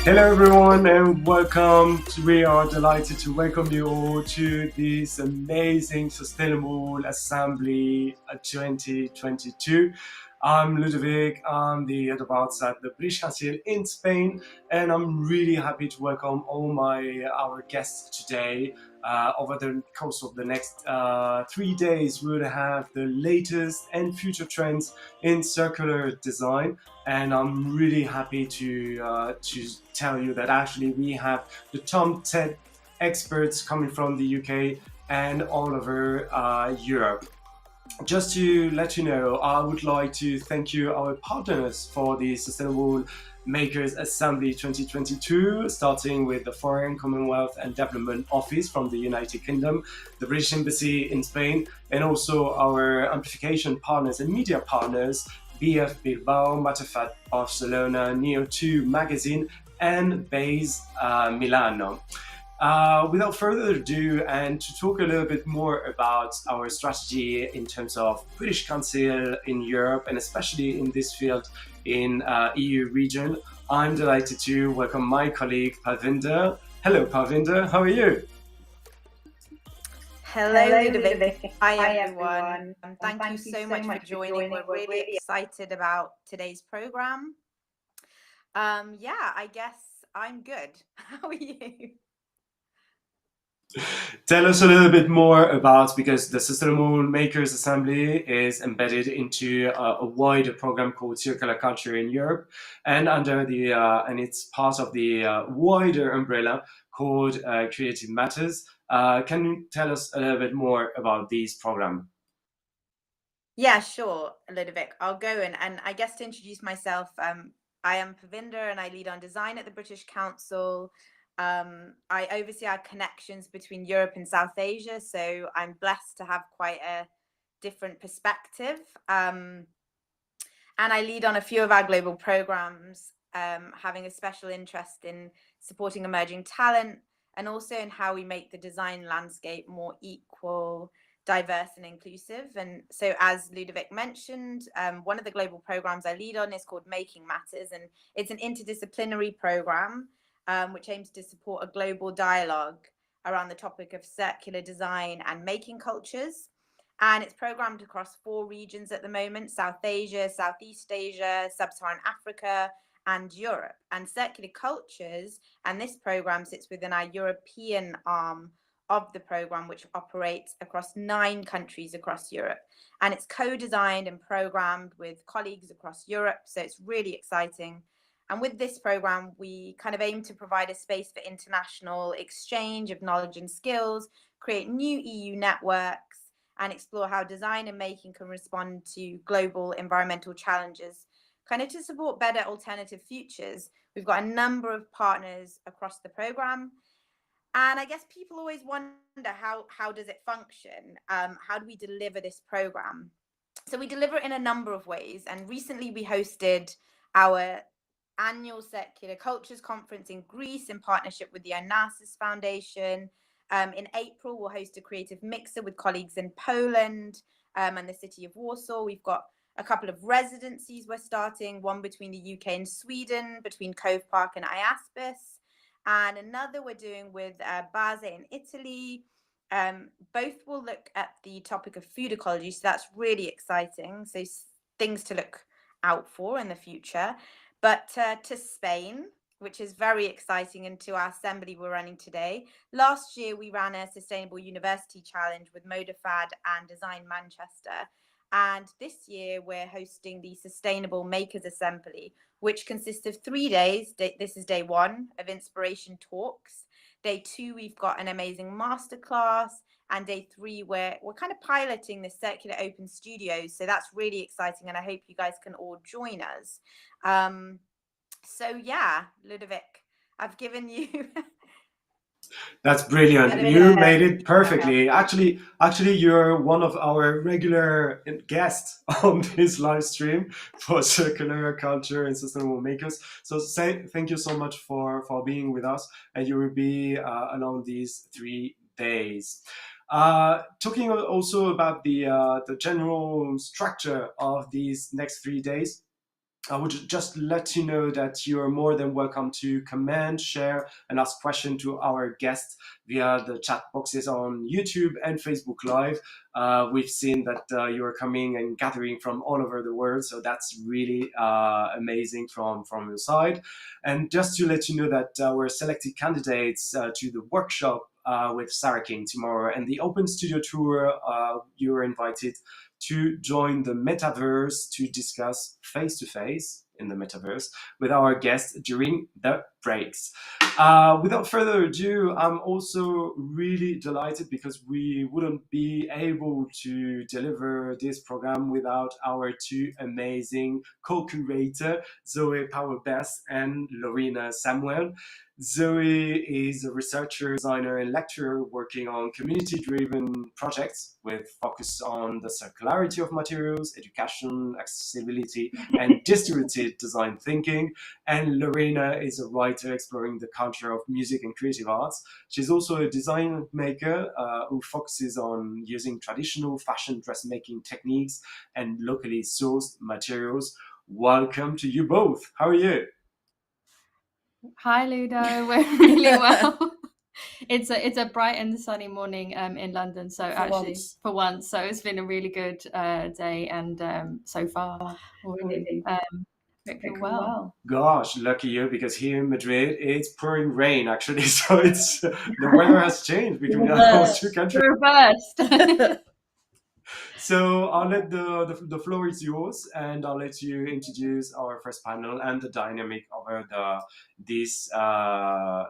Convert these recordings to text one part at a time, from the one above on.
Hello, everyone, and welcome. We are delighted to welcome you all to this amazing Sustainable Assembly 2022. I'm Ludovic. I'm the head of arts at the British Council in Spain, and I'm really happy to welcome all our guests today. Over the course of the next 3 days, we will have the latest and future trends in circular design, and I'm really happy to tell you that actually we have the top 10 experts coming from the UK and all over Europe. Just to let you know, I would like to thank you, our partners, for the Sustainable Makers Assembly 2022, starting with the Foreign, Commonwealth and Development Office from the United Kingdom, the British Embassy in Spain, and also our amplification partners and media partners, BF Bilbao, Matafat Barcelona, Neo2 Magazine, and Base Milano. Without further ado, and to talk a little bit more about our strategy in terms of British Council in Europe, and especially in this field in EU region, I'm delighted to welcome my colleague Parvinder. Hello, Parvinder. How are you? Hello, Ludovic. Hi, everyone. Thank you so much for joining. We're really excited about today's program. I guess I'm good. How are you? Tell us a little bit more about, because the Sustainable Makers Assembly is embedded into a wider program called Circular Culture in Europe, and and it's part of the wider umbrella called Creative Matters. Can you tell us a little bit more about this program? Yeah, sure, Ludovic. I'll go in, and I guess to introduce myself, I am Parvinder and I lead on design at the British Council. I oversee our connections between Europe and South Asia, so I'm blessed to have quite a different perspective. And I lead on a few of our global programs, having a special interest in supporting emerging talent and also in how we make the design landscape more equal, diverse and inclusive. And so, as Ludovic mentioned, one of the global programs I lead on is called Making Matters, and it's an interdisciplinary program which aims to support a global dialogue around the topic of circular design and making cultures. And it's programmed across 4 regions at the moment: South Asia, Southeast Asia, Sub-Saharan Africa, and Europe. And circular cultures, and this program sits within our European arm of the program, which operates across 9 countries across Europe. And it's co-designed and programmed with colleagues across Europe, so it's really exciting. And with this program, we kind of aim to provide a space for international exchange of knowledge and skills, create new EU networks, and explore how design and making can respond to global environmental challenges, kind of to support better alternative futures. We've got a number of partners across the program. And I guess people always wonder, how does it function? How do we deliver this program? So we deliver it in a number of ways. And recently we hosted our annual Circular Cultures Conference in Greece in partnership with the Onassis Foundation. In April, we'll host a creative mixer with colleagues in Poland and the city of Warsaw. We've got a couple of residencies we're starting, one between the UK and Sweden, between Cove Park and Iaspis, and another we're doing with Base in Italy. Both will look at the topic of food ecology, so that's really exciting. So things to look out for in the future. But to Spain, which is very exciting, and to our assembly we're running today. Last year, we ran a Sustainable University Challenge with Modafad and Design Manchester. And this year, we're hosting the Sustainable Makers Assembly, which consists of 3 days. This is day 1 of inspiration talks. Day 2, we've got an amazing masterclass. and day 3 we're kind of piloting the circular open studios. So that's really exciting, and I hope you guys can all join us. So yeah, Ludovic, I've given you That's brilliant. You made it perfectly. Actually, you're one of our regular guests on this live stream for circular culture and sustainable makers. So thank you so much for being with us, and you will be along these 3 days. Talking also about the general structure of these next 3 days, I would just let you know that you are more than welcome to comment, share, and ask questions to our guests via the chat boxes on YouTube and Facebook Live. We've seen that you are coming and gathering from all over the world, so that's really amazing from your side. And just to let you know that we're selected candidates to the workshop with Sarah King tomorrow, and the Open Studio Tour, you're invited to join the metaverse to discuss face to face in the metaverse with our guests during the breaks. Without further ado, I'm also really delighted because we wouldn't be able to deliver this program without our 2 amazing co-curator, Zoe Powerbest and Lorena Samuel. Zoe is a researcher, designer, and lecturer working on community-driven projects with focus on the circularity of materials, education, accessibility, and distributed design thinking. And Lorena is a writer exploring the culture of music and creative arts. She's also a design maker who focuses on using traditional fashion dressmaking techniques and locally sourced materials. Welcome to you both. How are you? Hi Ludo, we're really well. It's a bright and sunny morning in London, so for once, so it's been a really good day, and so far already. Hope you're well. Gosh, lucky you, because here in Madrid it's pouring rain actually, so it's the weather has changed between those 2 countries. Reversed. So I'll let the floor is yours, and I'll let you introduce our first panel and the dynamic over this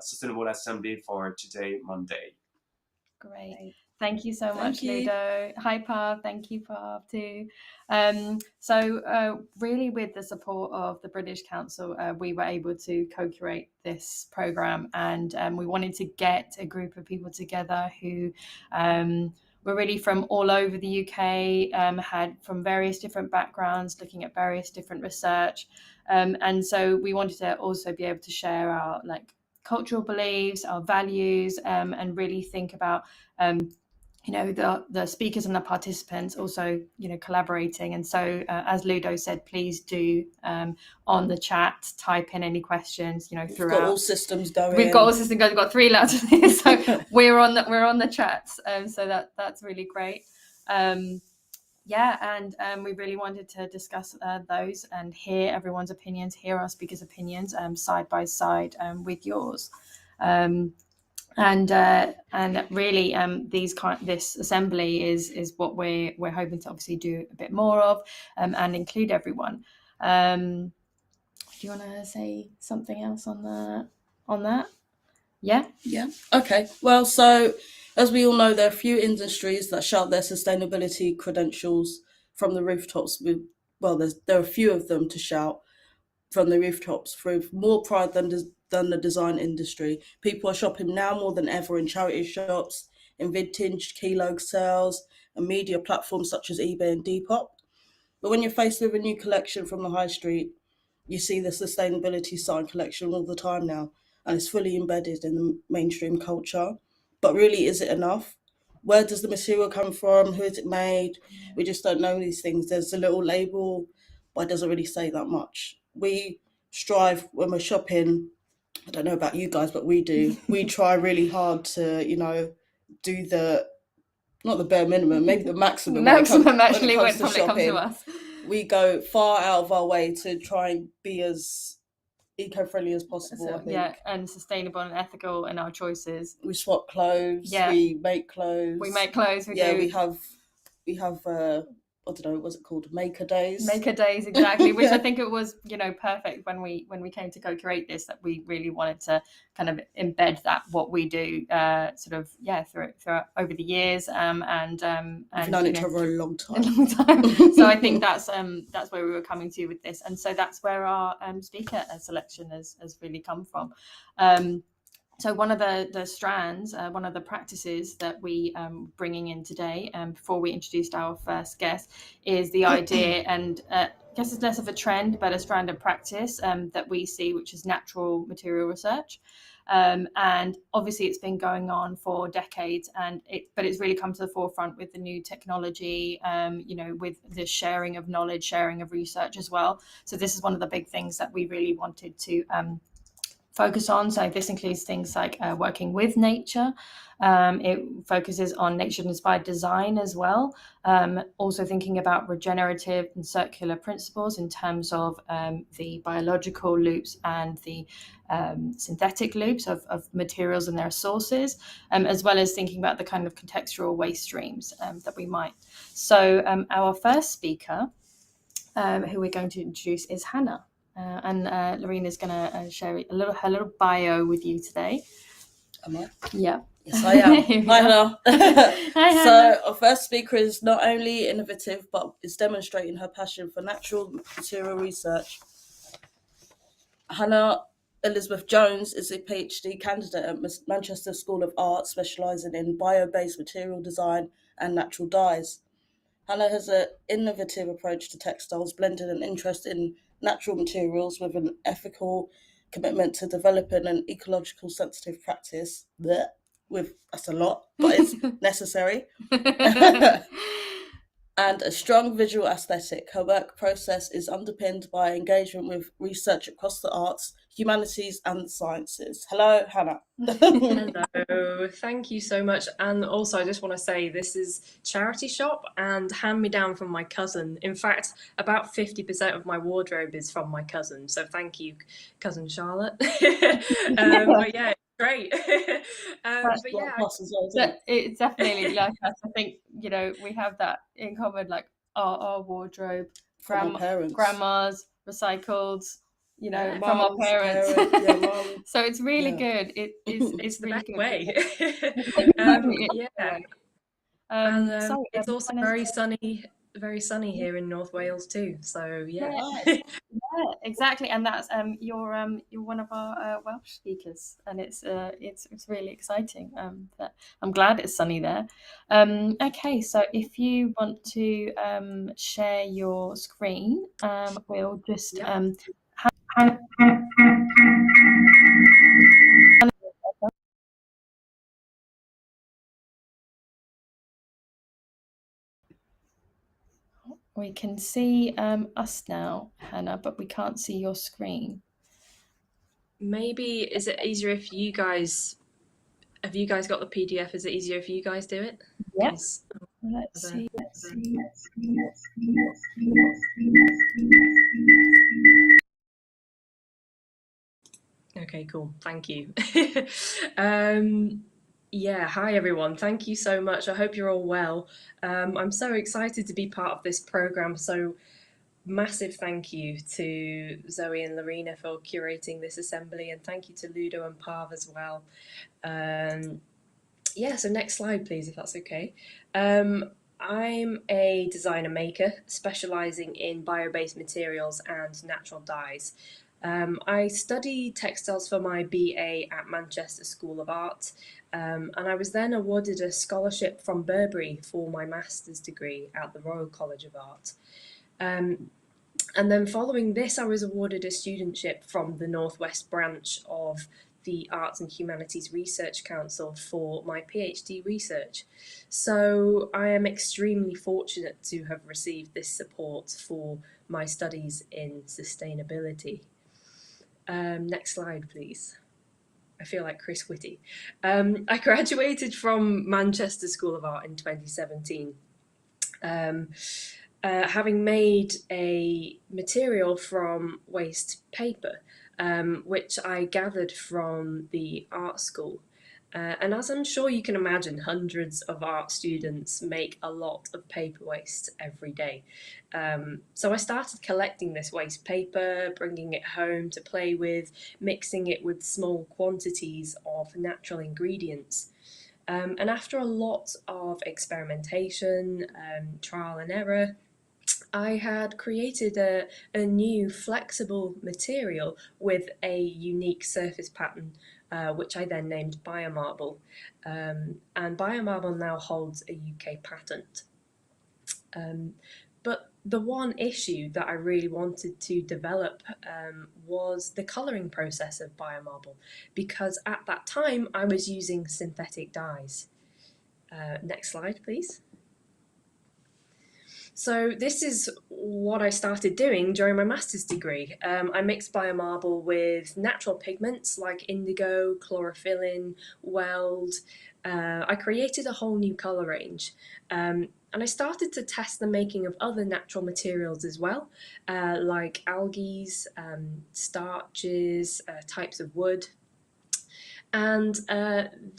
sustainable assembly for today, Monday. Great. Thank you so much, Ludo. Hi, Pav. Thank you, Pav, too. So really, with the support of the British Council, we were able to co-curate this programme, and we wanted to get a group of people together who were really from all over the UK, had from various different backgrounds, looking at various different research. And so we wanted to also be able to share our cultural beliefs, our values, and really think about the speakers and the participants also collaborating. And so as Ludo said, please do on the chat type in any questions throughout. We've got all systems going. We've got 3 letters here, so we're on the chats, so that's really great. We really wanted to discuss those and hear everyone's opinions, hear our speakers' opinions side by side with yours. And really, this assembly is what we're hoping to obviously do a bit more of, and include everyone. Do you want to say something else on that? Yeah. Okay. Well, so as we all know, there are a few industries that shout their sustainability credentials from the rooftops. There are a few of them to shout from the rooftops with more pride than the design industry. People are shopping now more than ever in charity shops, in vintage kilo sales, and media platforms such as eBay and Depop. But when you're faced with a new collection from the high street, you see the sustainability sign collection all the time now, and it's fully embedded in the mainstream culture. But really, is it enough? Where does the material come from? Who is it made? We just don't know these things. There's a little label, but it doesn't really say that much. We strive when we're shopping. I don't know about you guys, but we do. We try really hard to, do not the bare minimum, maybe the maximum. Maximum, actually, when it comes to us. We go far out of our way to try and be as eco-friendly as possible, I think. Yeah, and sustainable and ethical in our choices. We swap clothes. Yeah. We make clothes. We make clothes. We do. We have I don't know, what's it called? Maker Days. Maker Days, exactly. Which I think it was, perfect when we came to co-curate this, that we really wanted to kind of embed that what we do, throughout over the years, and we've known each other a long time. So I think that's where we were coming to with this, and so that's where our speaker selection has really come from. So one of the strands, one of the practices that we bringing in today, before we introduced our first guest, is the idea, and I guess it's less of a trend, but a strand of practice that we see, which is natural material research. And obviously it's been going on for decades, but it's really come to the forefront with the new technology, with the sharing of knowledge, sharing of research as well. So this is one of the big things that we really wanted to focus on. So this includes things like working with nature. It focuses on nature-inspired design as well. Also thinking about regenerative and circular principles in terms of the biological loops and the synthetic loops of materials and their sources, as well as thinking about the kind of contextual waste streams that we might. So our first speaker, who we're going to introduce, is Hannah. And Lorena is going to share her little bio with you today. Am I? Yeah. Yes, I am. Hi, Hannah. Hi, So our first speaker is not only innovative, but is demonstrating her passion for natural material research. Hannah Elisabeth Jones is a PhD candidate at Manchester School of Art, specialising in bio-based material design and natural dyes. Hannah has an innovative approach to textiles, blending an interest in natural materials with an ethical commitment to developing an ecological sensitive practice. That's a lot, but it's necessary. And a strong visual aesthetic. Her work process is underpinned by engagement with research across the arts, humanities and sciences. Hello, Hannah. Hello, thank you so much. And also I just want to say this is charity shop and hand me down from my cousin. In fact, about 50% of my wardrobe is from my cousin. So thank you, cousin Charlotte. But yeah, great. It's definitely like us. I think we have that in common, like our wardrobe from our parents, grandmas, recycled, moms, from our parents. So it's really good. It's the really best good way. It's also very sunny here in North Wales too. So yeah. Yeah, exactly, and that's you're one of our Welsh speakers, and it's really exciting. But I'm glad it's sunny there. Okay, so if you want to share your screen, we'll just we can see us now, Hannah, but we can't see your screen. Maybe is it easier if you guys have you guys got the PDF? Is it easier if you guys do it? Yes. Let's see. Okay, cool. Thank you. Yeah, hi everyone. Thank you so much. I hope you're all well. I'm so excited to be part of this program. So massive thank you to Zoe and Lorena for curating this assembly, and thank you to Ludo and Parv as well. So next slide, please, if that's okay. I'm a designer maker specialising in bio-based materials and natural dyes. I studied textiles for my BA at Manchester School of Art, and I was then awarded a scholarship from Burberry for my master's degree at the Royal College of Art. And then following this, I was awarded a studentship from the Northwest branch of the Arts and Humanities Research Council for my PhD research. So I am extremely fortunate to have received this support for my studies in sustainability. Next slide, please. I feel like Chris Whitty. I graduated from Manchester School of Art in 2017. Having made a material from waste paper, which I gathered from the art school. And as I'm sure you can imagine, hundreds of art students make a lot of paper waste every day. So I started collecting this waste paper, bringing it home to play with, mixing it with small quantities of natural ingredients. And after a lot of experimentation, trial and error, I had created a new flexible material with a unique surface pattern, which I then named Biomarble. And Biomarble now holds a UK patent. But the one issue that I really wanted to develop was the colouring process of Biomarble, because at that time I was using synthetic dyes. Next slide, please. So this is what I started doing during my master's degree. I mixed biomarble with natural pigments like indigo, chlorophyllin, weld. I created a whole new colour range. And I started to test the making of other natural materials as well, like algae, starches, types of wood. And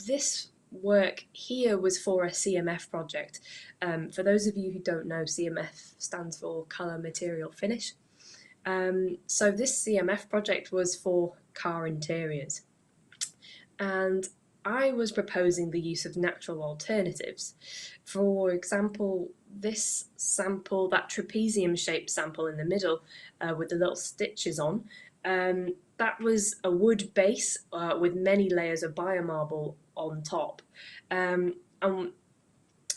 this work here was for a CMF project. For those of you who don't know, CMF stands for Colour Material Finish. So this CMF project was for car interiors. And I was proposing the use of natural alternatives. For example, this sample, that trapezium-shaped sample in the middle with the little stitches on, that was a wood base with many layers of biomarble on top. And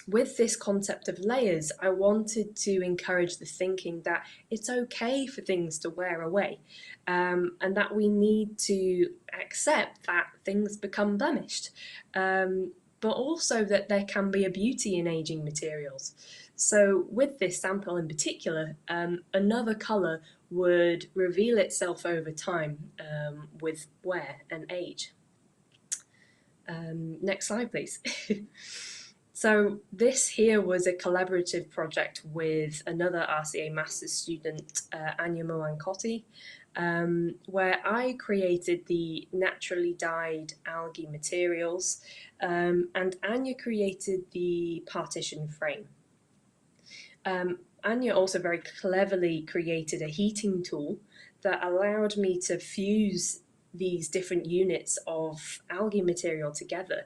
with this concept of layers, I wanted to encourage the thinking that it's okay for things to wear away, and that we need to accept that things become blemished, but also that there can be a beauty in aging materials. So with this sample in particular, another colour would reveal itself over time with wear and age. Next slide, please. So this here was a collaborative project with another RCA Masters student, Anya Moancotti, where I created the naturally dyed algae materials, and Anya created the partition frame. Anya also very cleverly created a heating tool that allowed me to fuse these different units of algae material together.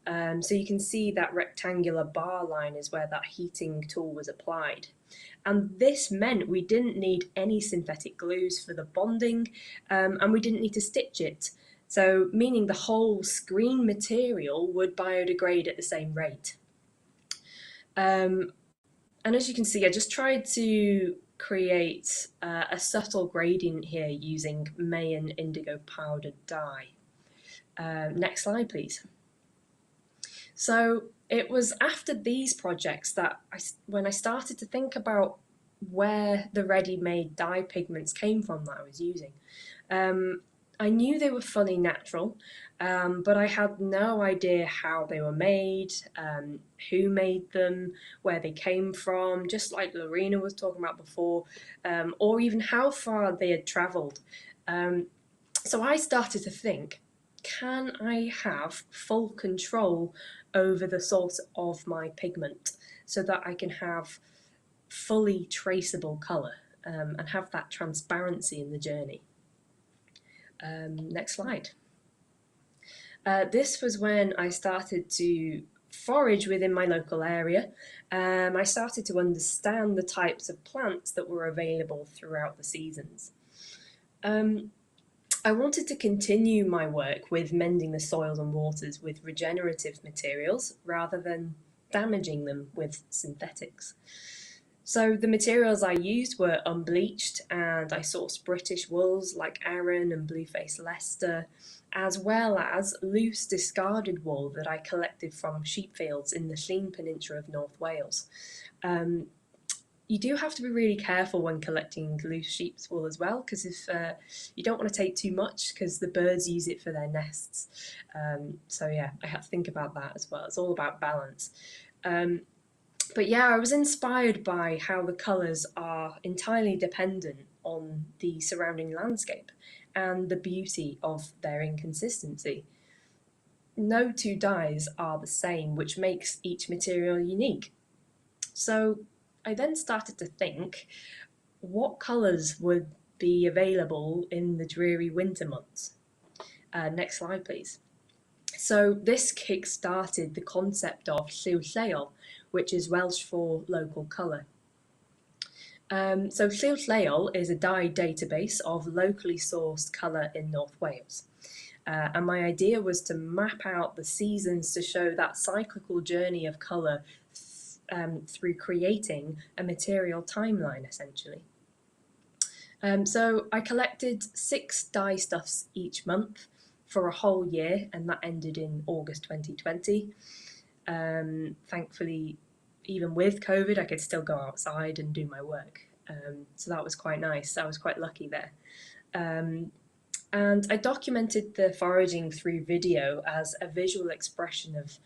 So you can see that rectangular bar line is where that heating tool was applied. And this meant we didn't need any synthetic glues for the bonding, and we didn't need to stitch it. So meaning the whole screen material would biodegrade at the same rate. And as you can see, I just tried to create a subtle gradient here using Mayan indigo powdered dye. Next slide, please. So it was after these projects that when I started to think about where the ready-made dye pigments came from that I was using. I knew they were fully natural, but I had no idea how they were made, who made them, where they came from, just like Lorena was talking about before, or even how far they had travelled. So I started to think, can I have full control over the source of my pigment so that I can have fully traceable colour and have that transparency in the journey? Next slide. This was when I started to forage within my local area. I started to understand the types of plants that were available throughout the seasons. I wanted to continue my work with mending the soils and waters with regenerative materials rather than damaging them with synthetics. So the materials I used were unbleached, and I sourced British wools like Aran and Blueface Leicester, as well as loose discarded wool that I collected from sheep fields in the Llŷn Peninsula of North Wales. You do have to be really careful when collecting loose sheep's wool as well, because if you don't want to take too much, because the birds use it for their nests. So yeah, I had to think about that as well. It's all about balance. But yeah, I was inspired by how the colours are entirely dependent on the surrounding landscape and the beauty of their inconsistency. no two dyes are the same, which makes each material unique. So I then started to think, what colours would be available in the dreary winter months? Next slide, please. So this kick-started the concept of lliw lleol, which is Welsh for local colour. So lliw lleol is a dye database of locally sourced colour in North Wales. And my idea was to map out the seasons to show that cyclical journey of colour through creating a material timeline, essentially. So I collected 6 dye stuffs each month for a whole year, and that ended in August 2020. Thankfully, even with COVID, I could still go outside and do my work. So that was quite nice. I was quite lucky there. And I documented the foraging through video as a visual expression of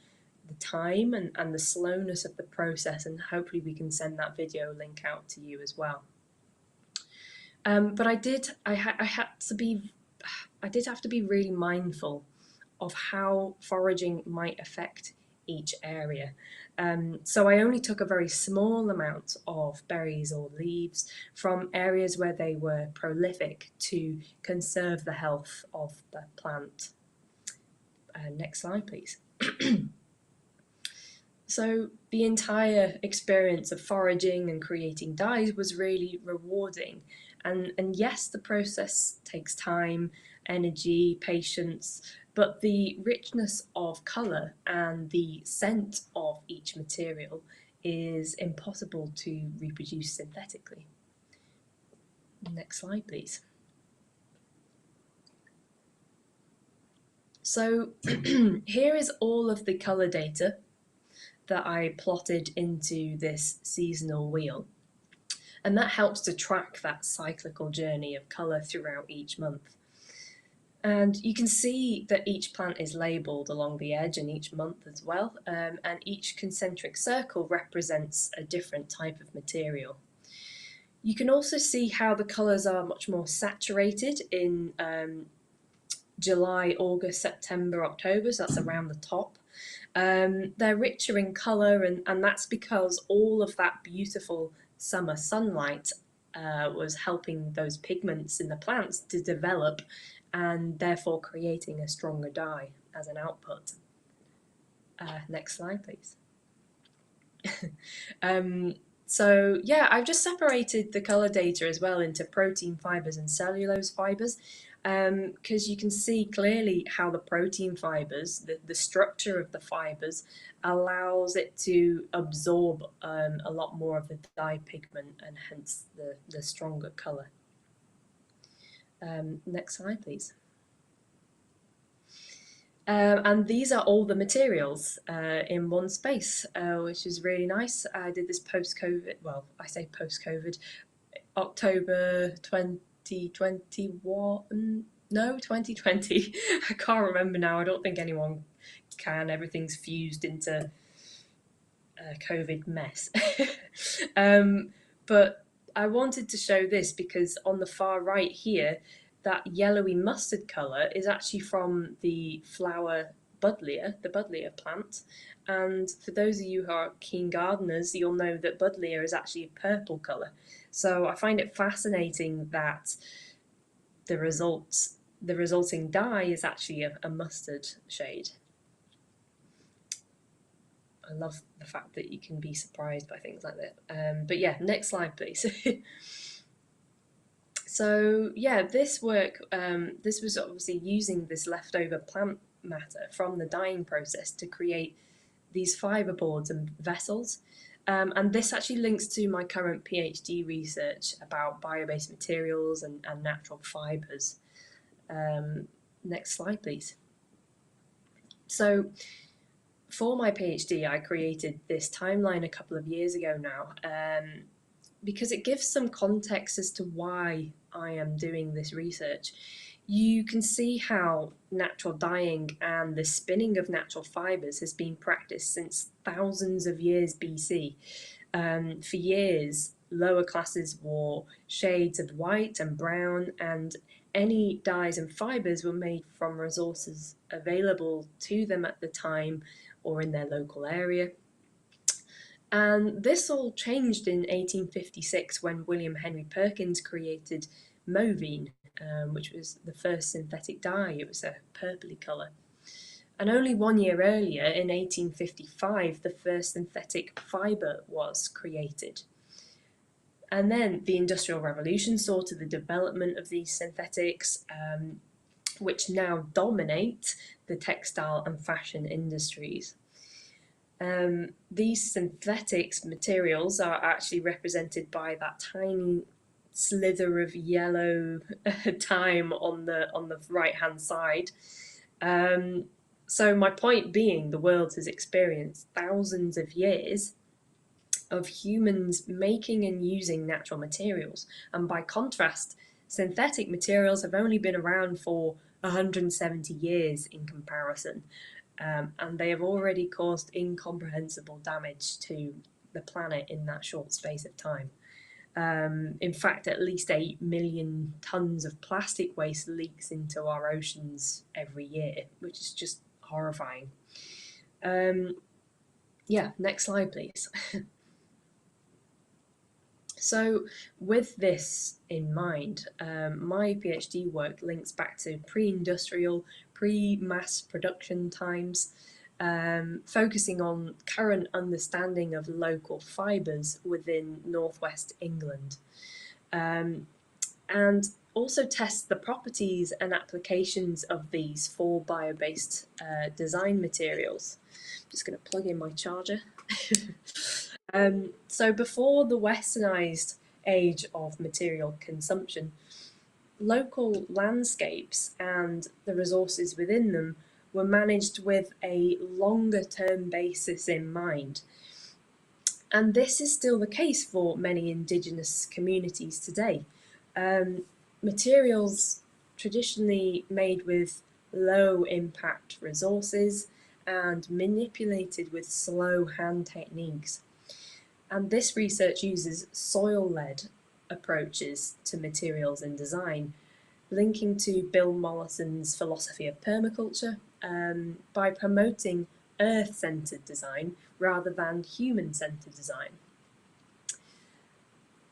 the time and the slowness of the process, and hopefully we can send that video link out to you as well. But I did have to be really mindful of how foraging might affect each area. So I only took a very small amount of berries or leaves from areas where they were prolific to conserve the health of the plant. Next slide, please. So the entire experience of foraging and creating dyes was really rewarding. And yes, the process takes time, energy, patience, but the richness of colour and the scent of each material is impossible to reproduce synthetically. Next slide, please. So here is all of the colour data that I plotted into this seasonal wheel. And that helps to track that cyclical journey of colour throughout each month. And you can see that each plant is labelled along the edge and each month as well, and each concentric circle represents a different type of material. You can also see how the colours are much more saturated in July, August, September, October, so that's around the top. They're richer in colour, and that's because all of that beautiful summer sunlight was helping those pigments in the plants to develop, and therefore creating a stronger dye as an output. Next slide, please. So yeah, I've just separated the colour data as well into protein fibres and cellulose fibres, because you can see clearly how the protein fibres, the structure of the fibres, allows it to absorb a lot more of the dye pigment, and hence the stronger colour. Next slide, please. And these are all the materials in one space, which is really nice. I did this post-COVID, well, I say post-COVID, October 2021, no, 2020. I can't remember now. I don't think anyone can. Everything's fused into a COVID mess. But I wanted to show this because on the far right here, that yellowy mustard colour is actually from the flower buddleia, the buddleia plant. And for those of you who are keen gardeners, you'll know that buddleia is actually a purple colour. So I find it fascinating that the resulting dye is actually a mustard shade. I love the fact that you can be surprised by things like that. But yeah, next slide, please. So yeah, this work, this was obviously using this leftover plant matter from the dyeing process to create these fibre boards and vessels. And this actually links to my current PhD research about bio-based materials and natural fibres. Next slide, please. So for my PhD, I created this timeline a couple of years ago now, because it gives some context as to why I am doing this research. You can see how natural dyeing and the spinning of natural fibres has been practiced since thousands of years BC. For years, lower classes wore shades of white and brown, and any dyes and fibres were made from resources available to them at the time or in their local area. And this all changed in 1856 when William Henry Perkins created Movine, which was the first synthetic dye. It was a purpley colour. And only 1 year earlier, in 1855, the first synthetic fibre was created. And then the Industrial Revolution saw to the development of these synthetics, which now dominate the textile and fashion industries. These synthetics materials are actually represented by that tiny slither of yellow time on the right hand side. So my point being, the world has experienced thousands of years of humans making and using natural materials, and by contrast, synthetic materials have only been around for 170 years in comparison. And they have already caused incomprehensible damage to the planet in that short space of time. In fact, at least 8 million tonnes of plastic waste leaks into our oceans every year, which is just horrifying. Yeah, next slide, please. So with this in mind, my PhD work links back to pre-industrial, pre-mass production times, focusing on current understanding of local fibres within northwest England, and also test the properties and applications of these for bio-based design materials. I'm just going to plug in my charger. So before the westernised age of material consumption, local landscapes and the resources within them were managed with a longer term basis in mind. And this is still the case for many Indigenous communities today. Materials traditionally made with low impact resources and manipulated with slow hand techniques. And this research uses soil-led approaches to materials and design, linking to Bill Mollison's philosophy of permaculture by promoting earth-centred design rather than human-centred design.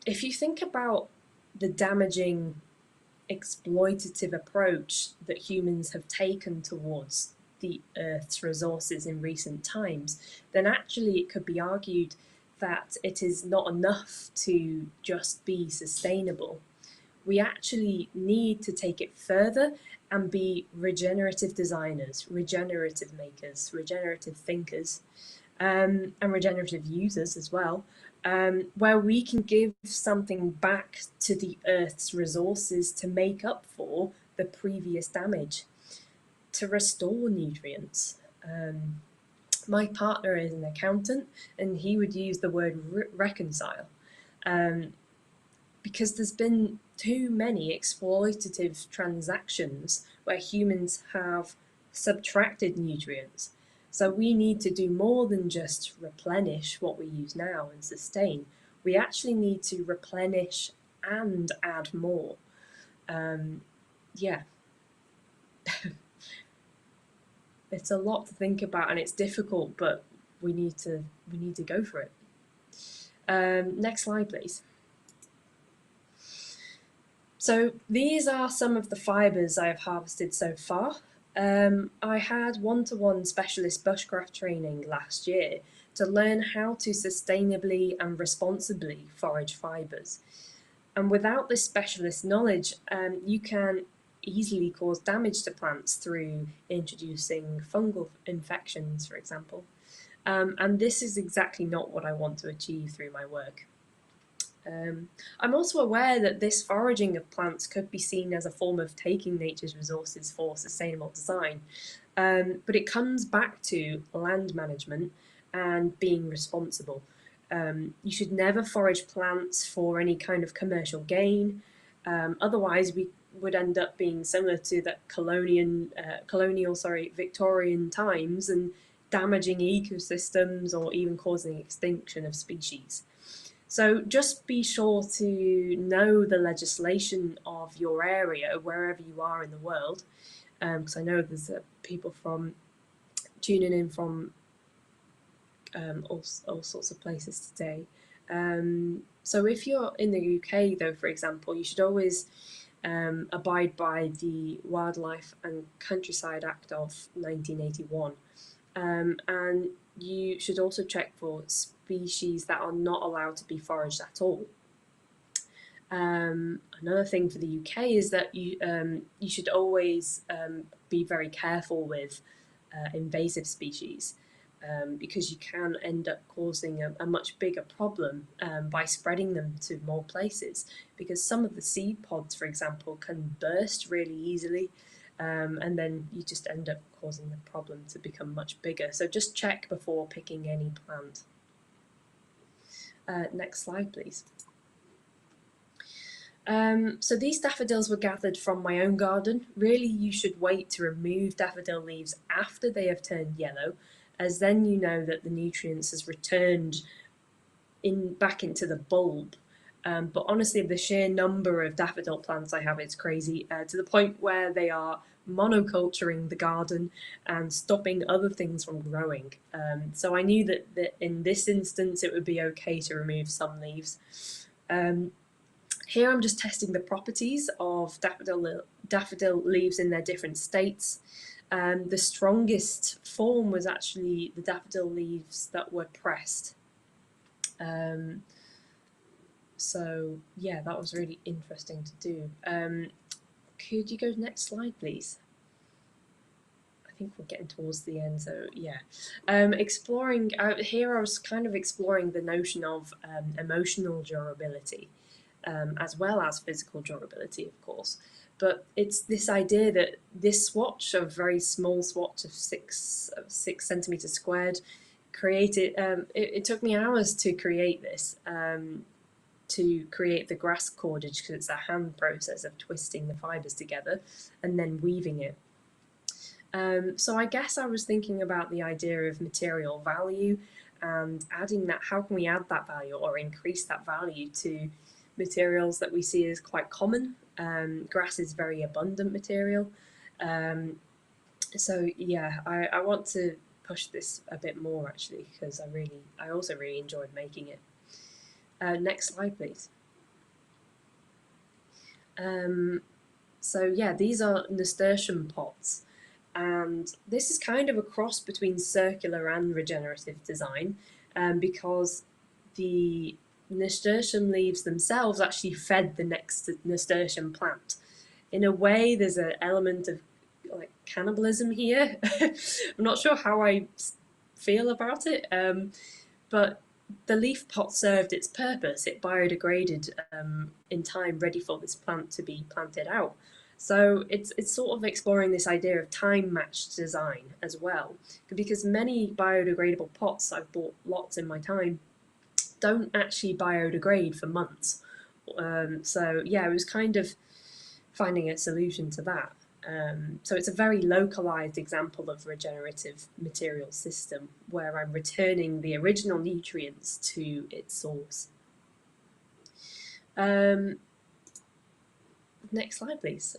If you think about the damaging, exploitative approach that humans have taken towards the Earth's resources in recent times, then actually it could be argued that it is not enough to just be sustainable. We actually need to take it further and be regenerative designers, regenerative makers, regenerative thinkers, and regenerative users as well, where we can give something back to the Earth's resources to make up for the previous damage, to restore nutrients. My partner is an accountant, and he would use the word reconcile, because there's been too many exploitative transactions where humans have subtracted nutrients. So we need to do more than just replenish what we use now and sustain. We actually need to replenish and add more. Yeah. It's a lot to think about and it's difficult, but we need to go for it. Next slide, please. So these are some of the fibres I have harvested so far. I had one-to-one specialist bushcraft training last year to learn how to sustainably and responsibly forage fibres. And without this specialist knowledge, you can easily cause damage to plants through introducing fungal infections, for example. And this is exactly not what I want to achieve through my work. I'm also aware that this foraging of plants could be seen as a form of taking nature's resources for sustainable design, but it comes back to land management and being responsible. You should never forage plants for any kind of commercial gain, otherwise we would end up being similar to the Victorian times and damaging ecosystems or even causing extinction of species. So just be sure to know the legislation of your area, wherever you are in the world, because I know there's people from tuning in from all sorts of places today. So if you're in the UK, though, for example, you should always abide by the Wildlife and Countryside Act of 1981. And you should also check for species that are not allowed to be foraged at all. Another thing for the UK is that you should always be very careful with invasive species, because you can end up causing a much bigger problem by spreading them to more places, because some of the seed pods, for example, can burst really easily, and then you just end up causing the problem to become much bigger. So just check before picking any plant. Next slide, please. So these daffodils were gathered from my own garden. Really, you should wait to remove daffodil leaves after they have turned yellow, as then you know that the nutrients has returned back into the bulb. But honestly, the sheer number of daffodil plants I have is crazy, to the point where they are monoculturing the garden and stopping other things from growing. So I knew that in this instance it would be okay to remove some leaves. Here I'm just testing the properties of daffodil leaves in their different states. The strongest form was actually the daffodil leaves that were pressed. So yeah, that was really interesting to do. Could you go to the next slide, please? I think we're getting towards the end, so yeah. Exploring, here I was kind of exploring the notion of emotional durability, as well as physical durability, of course. But it's this idea that this swatch, a very small swatch of 6 centimeters squared, created, it took me hours to create this, to create the grass cordage, because it's a hand process of twisting the fibres together and then weaving it. So I guess I was thinking about the idea of material value and adding that, how can we add that value or increase that value to materials that we see as quite common. Grass is very abundant material. So yeah, I want to push this a bit more actually, because I also really enjoyed making it. Next slide, please. So yeah, these are nasturtium pots, and this is kind of a cross between circular and regenerative design, because the nasturtium leaves themselves actually fed the next nasturtium plant. In a way, there's an element of like cannibalism here. I'm not sure how I feel about it, but the leaf pot served its purpose. It biodegraded in time, ready for this plant to be planted out. So it's sort of exploring this idea of time-matched design as well, because many biodegradable pots, I've bought lots in my time, don't actually biodegrade for months. So yeah, it was kind of finding a solution to that. So it's a very localized example of regenerative material system, where I'm returning the original nutrients to its source. Next slide, please.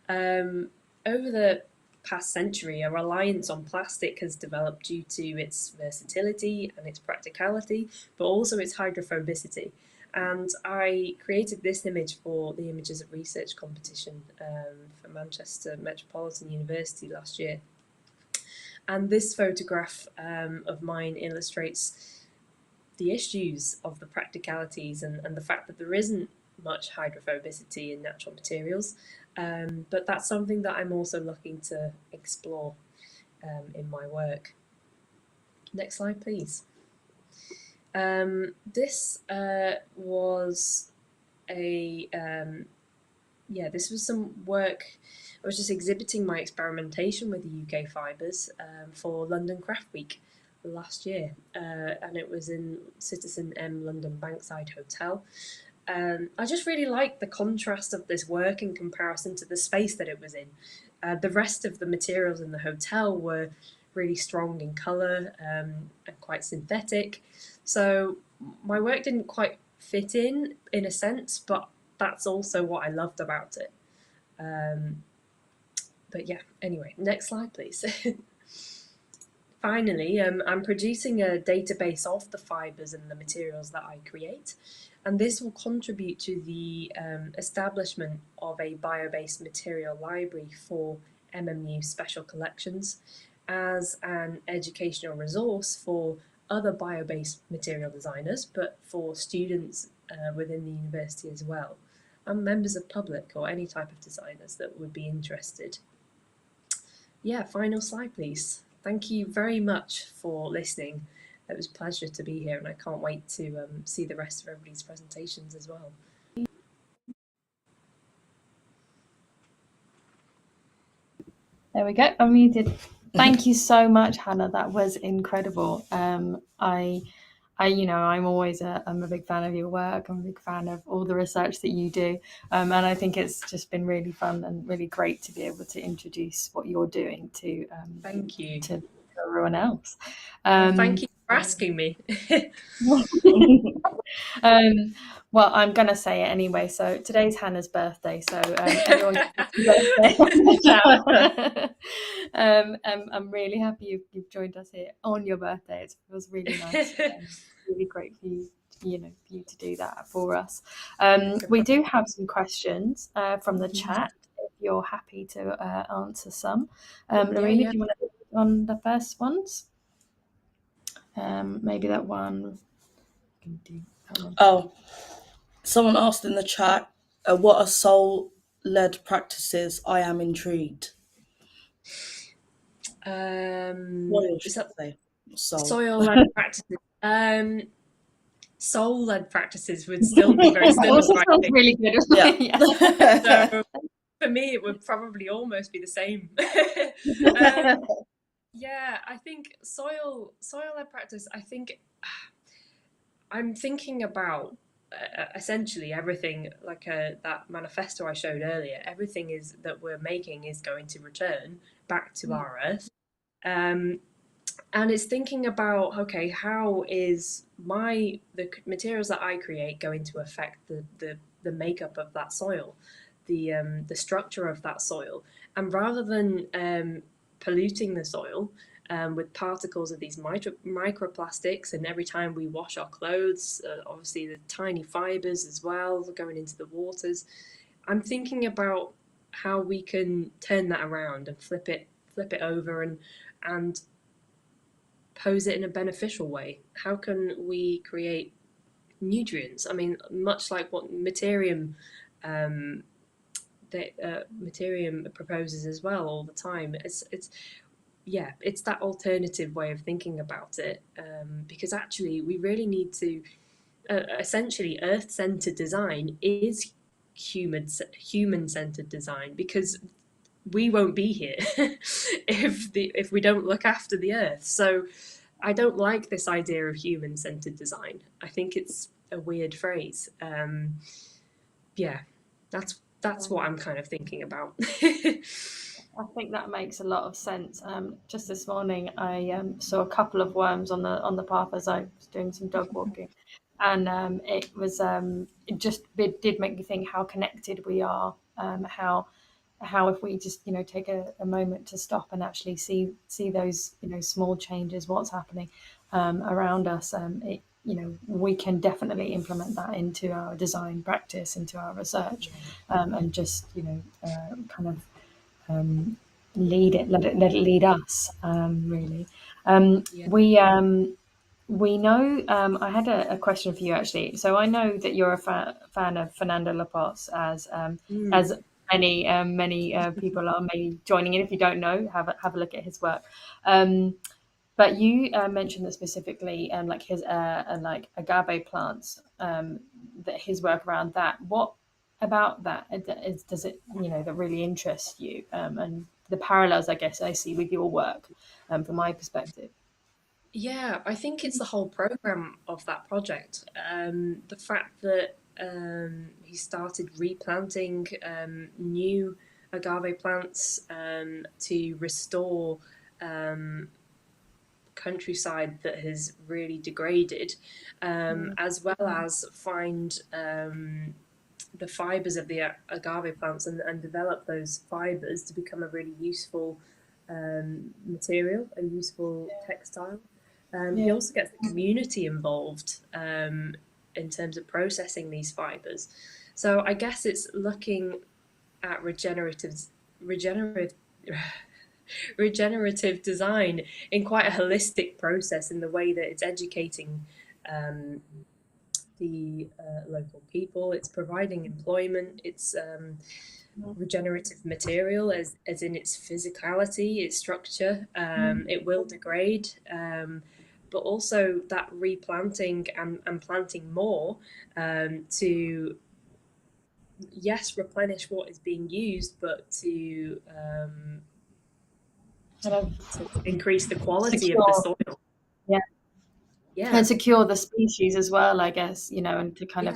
Over the past century, a reliance on plastic has developed due to its versatility and its practicality, but also its hydrophobicity. And I created this image for the Images of Research competition for Manchester Metropolitan University last year. And this photograph of mine illustrates the issues of the practicalities and the fact that there isn't much hydrophobicity in natural materials, but that's something that I'm also looking to explore in my work. Next slide, please. This was this was some work. I was just exhibiting my experimentation with the UK fibres for London Craft Week last year, and it was in Citizen M London Bankside Hotel. I just really liked the contrast of this work in comparison to the space that it was in. The rest of the materials in the hotel were really strong in colour and quite synthetic. So my work didn't quite fit in a sense, but that's also what I loved about it. But yeah, anyway, next slide, please. Finally, I'm producing a database of the fibres and the materials that I create, and this will contribute to the establishment of a bio-based material library for MMU special collections as an educational resource for other bio-based material designers, but for students within the university as well, and members of public or any type of designers that would be interested. Yeah, final slide, please. Thank you very much for listening. It was a pleasure to be here, and I can't wait to see the rest of everybody's presentations as well. There we go. I'm muted. Thank you so much, Hannah. That was incredible. I'm always I'm a big fan of your work. I'm a big fan of all the research that you do, and I think it's just been really fun and really great to be able to introduce what you're doing to Thank you to everyone else. thank you for asking me. Well, I'm gonna say it anyway. So today's Hannah's birthday. So everyone gets a birthday. I'm really happy you've joined us here on your birthday. It was really nice. Really great for you, for you to do that for us. We do have some questions from the chat. If you're happy to answer some, Lorena, Yeah. do you want to on the first ones? Maybe that one. Oh, someone asked in the chat, what are soul-led practices? I am intrigued. What Is that say? soil-led practices? Soul-led practices would still be very similar. Also sounds really good. Yeah. So for me, it would probably almost be the same. Yeah, I think soil-led practice. I think I'm thinking about essentially everything, like that manifesto I showed earlier. Everything is that we're making is going to return back to our earth, and it's thinking about, okay, how is the materials that I create going to affect the makeup of that soil, the structure of that soil, and rather than polluting the soil with particles of these microplastics, and every time we wash our clothes, obviously the tiny fibers as well going into the waters. I'm thinking about how we can turn that around and flip it over and pose it in a beneficial way. How can we create nutrients? I mean, much like what Materium proposes as well all the time. It's that alternative way of thinking about it, because actually we really need to essentially earth-centered design is human-centered design, because we won't be here if we don't look after the earth. So I don't like this idea of human-centered design. I think it's a weird phrase. That's what I'm kind of thinking about. I think that makes a lot of sense. Just this morning, I saw a couple of worms on the path as I was doing some dog walking, and it did make me think how connected we are. How if we just take a moment to stop and actually see those small changes, what's happening around us, we can definitely implement that into our design practice, into our research, and just kind of lead it, let it lead us, really. We know, I had a question for you actually. So I know that you're a fan of Fernando Laporte, as many people are maybe joining in. If you don't know, have a look at his work. But you mentioned that specifically, like his like agave plants, that his work around that. What about that does it that really interests you, and the parallels I guess I see with your work, from my perspective? Yeah, I think it's the whole program of that project. The fact that he started replanting new agave plants to restore countryside that has really degraded, as well as find the fibres of the agave plants and develop those fibres to become a really useful material, a useful textile. He also gets the community involved in terms of processing these fibres. So I guess it's looking at regenerative design in quite a holistic process, in the way that it's educating the local people, it's providing employment, it's regenerative material as in its physicality, its structure. It will degrade, but also that replanting and planting more to, yes, replenish what is being used, but to increase the quality of the soil. And secure the species as well, I guess, and to kind of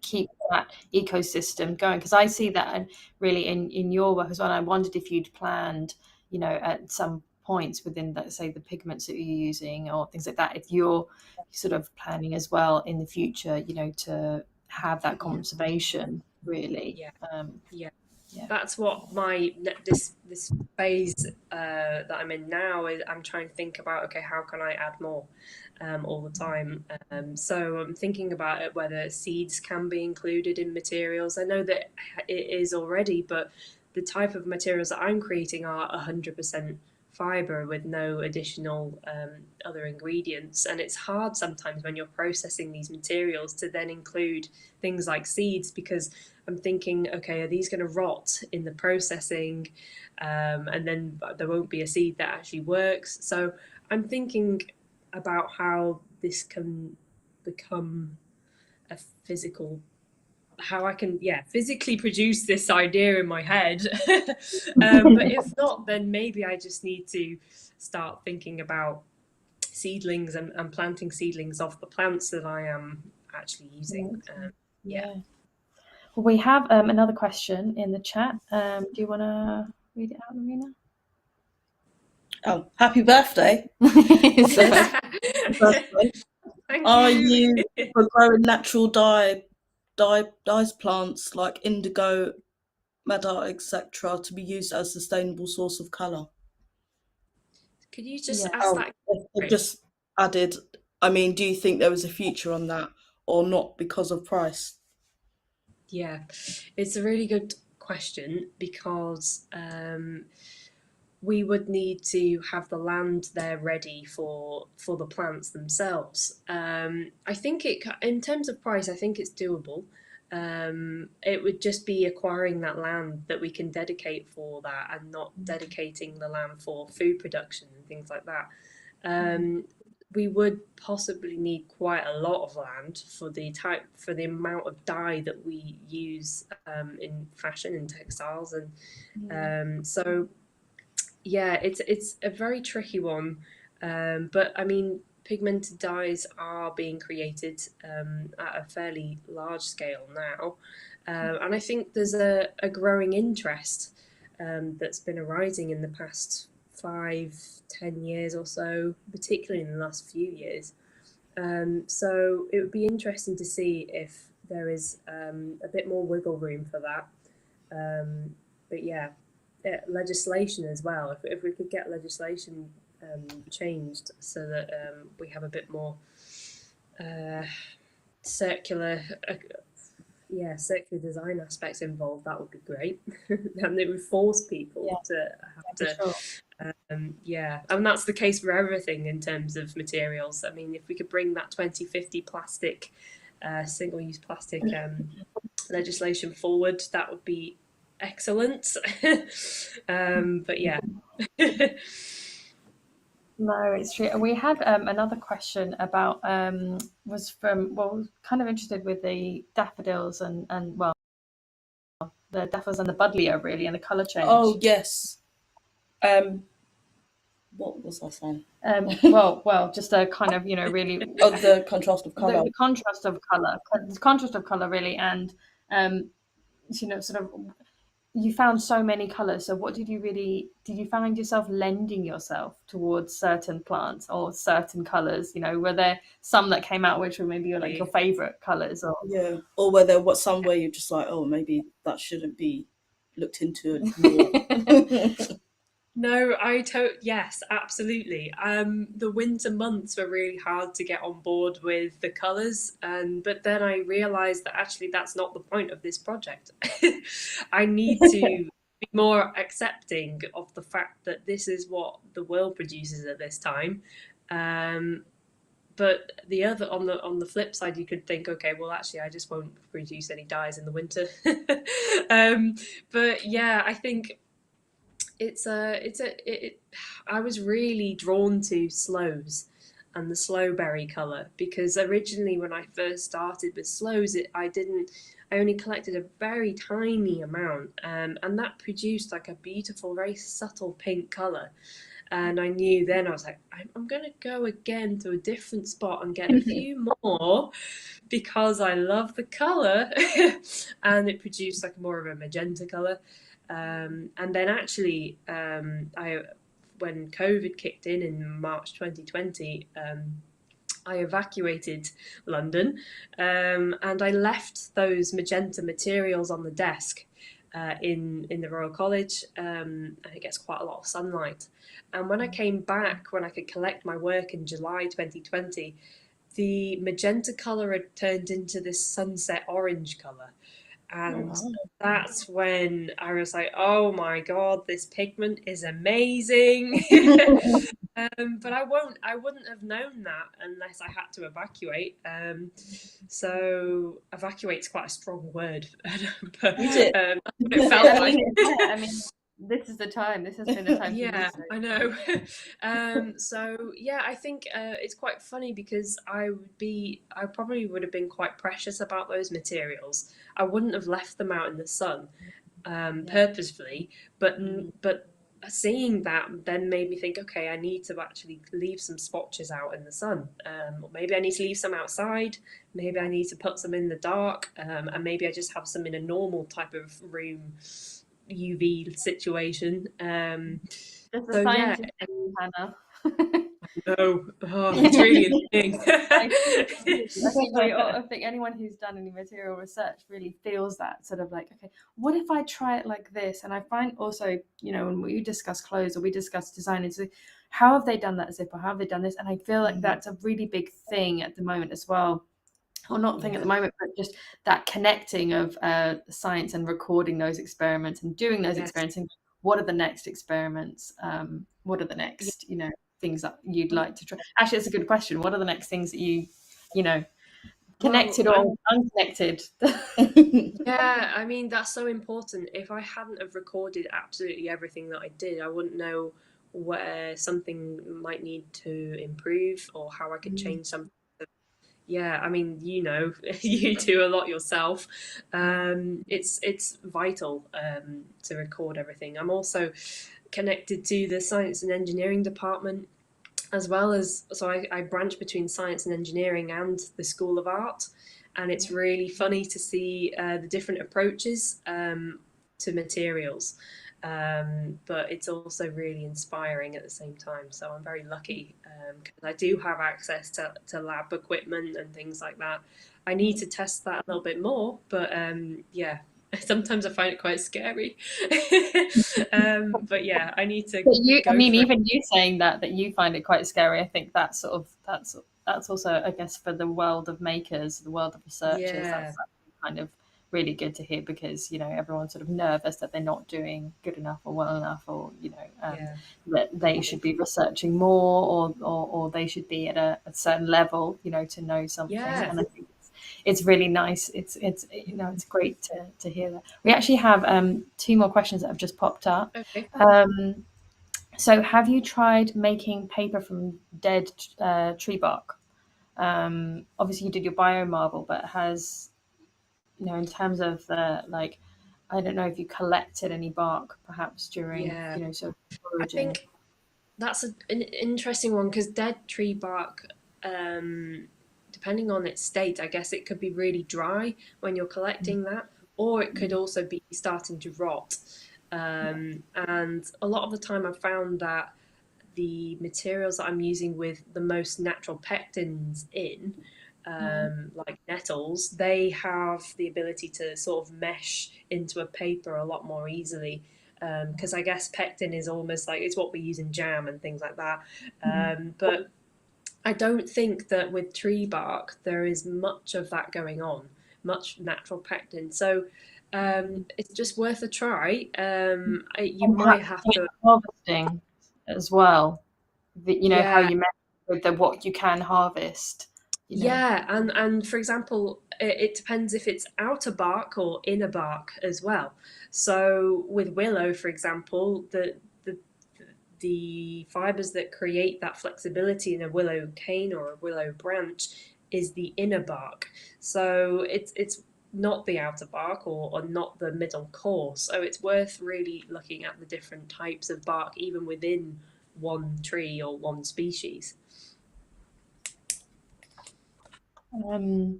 keep that ecosystem going. Because I see that really in your work as well. I wondered if you'd planned, at some points within, let's say, the pigments that you're using or things like that, if you're sort of planning as well in the future, to have that conservation, really. That's what my this phase that I'm in now is. I'm trying to think about, okay, how can I add more all the time. So I'm thinking about it, whether seeds can be included in materials. I know that it is already, but the type of materials that I'm creating are 100% fibre with no additional other ingredients. And it's hard sometimes when you're processing these materials to then include things like seeds, because I'm thinking, okay, are these going to rot in the processing? And then there won't be a seed that actually works. So I'm thinking about how this can become a physical, how I can physically produce this idea in my head. But if not, then maybe I just need to start thinking about seedlings and planting seedlings off the plants that I am actually using. Well, we have another question in the chat. Do you want to read it out, Marina? Oh, happy birthday. Are you for growing natural dyes plants like indigo, madder, etc., to be used as a sustainable source of colour? Could you just ask that? I've just added, I mean, do you think there was a future on that or not because of price? Yeah, it's a really good question, because we would need to have the land there ready for the plants themselves. I think in terms of price, I think it's doable. It would just be acquiring that land that we can dedicate for that, and not dedicating the land for food production and things like that. We would possibly need quite a lot of land for the amount of dye that we use in fashion and textiles, and so it's a very tricky one. But I mean, pigmented dyes are being created at a fairly large scale now, and I think there's a growing interest that's been arising in the past 5-10 years or so, particularly in the last few years. So it would be interesting to see if there is a bit more wiggle room for that. But legislation as well. If we could get legislation changed so that we have a bit more circular design aspects involved, that would be great. And it would force people to have to. And that's the case for everything in terms of materials. I mean, if we could bring that 2050 plastic, single-use plastic legislation forward, that would be excellent. But No, it's true. We had another question about was kind of interested with the daffodils and the daffodils and the buddleia, really, and the colour change. Oh yes. What was I saying? Well, just a kind of really the contrast of colour. The contrast of colour, really, and sort of you found so many colors. So what did you find yourself lending yourself towards certain plants or certain colors? You know, were there some that came out which were maybe your favorite colors? Or Yeah, or were there somewhere you're just like, oh, maybe that shouldn't be looked into more? No, yes, absolutely. The winter months were really hard to get on board with the colours, but then I realised that actually that's not the point of this project. I need to be more accepting of the fact that this is what the world produces at this time. But the other on the flip side, you could think, okay, well, actually, I just won't produce any dyes in the winter. But yeah, I think I was really drawn to sloes and the slowberry colour, because originally when I first started with sloes, I only collected a very tiny amount, and that produced like a beautiful, very subtle pink colour. And I knew then, I was like, I'm going to go again to a different spot and get a few more, because I love the colour. And it produced like more of a magenta colour. And then actually, when COVID kicked in March 2020, I evacuated London, and I left those magenta materials on the desk in the Royal College, and it gets quite a lot of sunlight. And when I came back, when I could collect my work in July 2020, the magenta colour had turned into this sunset orange colour. And that's when I was like, oh my God, this pigment is amazing. But I wouldn't have known that unless I had to evacuate. So evacuate's quite a strong word. But that's what it felt like. I mean, this is the time. This has been the time. Yeah, I know. So yeah, I think it's quite funny, because I probably would have been quite precious about those materials. I wouldn't have left them out in the sun purposefully, but seeing that then made me think, okay, I need to actually leave some swatches out in the sun. Or maybe I need to leave some outside. Maybe I need to put some in the dark, and maybe I just have some in a normal type of room UV situation. Just a So yeah, scientist, Hannah. no, it's really annoying. I think anyone who's done any material research really feels that sort of like, okay, what if I try it like this? And I find also, you know, when we discuss clothes or we discuss design, it's like, how have they done that zip, or how have they done this? And I feel like that's a really big thing at the moment as well. Or not thing at the moment, but just that connecting of science and recording those experiments and doing those experiments. And what are the next experiments? What are the next, you know, things that you'd like to try? Actually, that's a good question. What are the next things that you know, connected or unconnected? Yeah, I mean, that's so important. If I hadn't have recorded absolutely everything that I did, I wouldn't know where something might need to improve or how I could change something. Yeah, I mean, you know, you do a lot yourself. It's vital to record everything. I'm also connected to the science and engineering department, as well as, so I branch between science and engineering and the School of Art, and it's really funny to see the different approaches to materials. But it's also really inspiring at the same time. So I'm very lucky, because I do have access to lab equipment and things like that. I need to test that a little bit more, but yeah, sometimes I find it quite scary. But yeah, I need to. I mean, even you saying that you find it quite scary, I think that's also, I guess, for the world of makers, the world of researchers, that's kind of really good to hear, because, you know, everyone's sort of nervous that they're not doing good enough or well enough, or, you know, that they should be researching more, or they should be at a certain level, you know, to know something. And I think it's really nice. It's you know, it's great to hear that. We actually have 2 more questions that have just popped up. Okay. So have you tried making paper from dead tree bark? Obviously you did your biomarble, but has, you know, in terms of the, like, I don't know if you collected any bark perhaps during, you know, sort of foraging. I think that's an interesting one, because dead tree bark, depending on its state, I guess it could be really dry when you're collecting that, or it could also be starting to rot. And a lot of the time I've found that the materials that I'm using with the most natural pectins in, like nettles, they have the ability to sort of mesh into a paper a lot more easily. Because I guess pectin is almost like it's what we use in jam and things like that. But I don't think that with tree bark there is much of that going on, much natural pectin. So it's just worth a try. You might have to harvesting as well. You know how yeah. you mentioned with the what you can harvest. You know. Yeah, and for example, it depends if it's outer bark or inner bark as well. So with willow, for example, the fibers that create that flexibility in a willow cane or a willow branch is the inner bark. So it's not the outer bark or not the middle core. So it's worth really looking at the different types of bark even within one tree or one species. I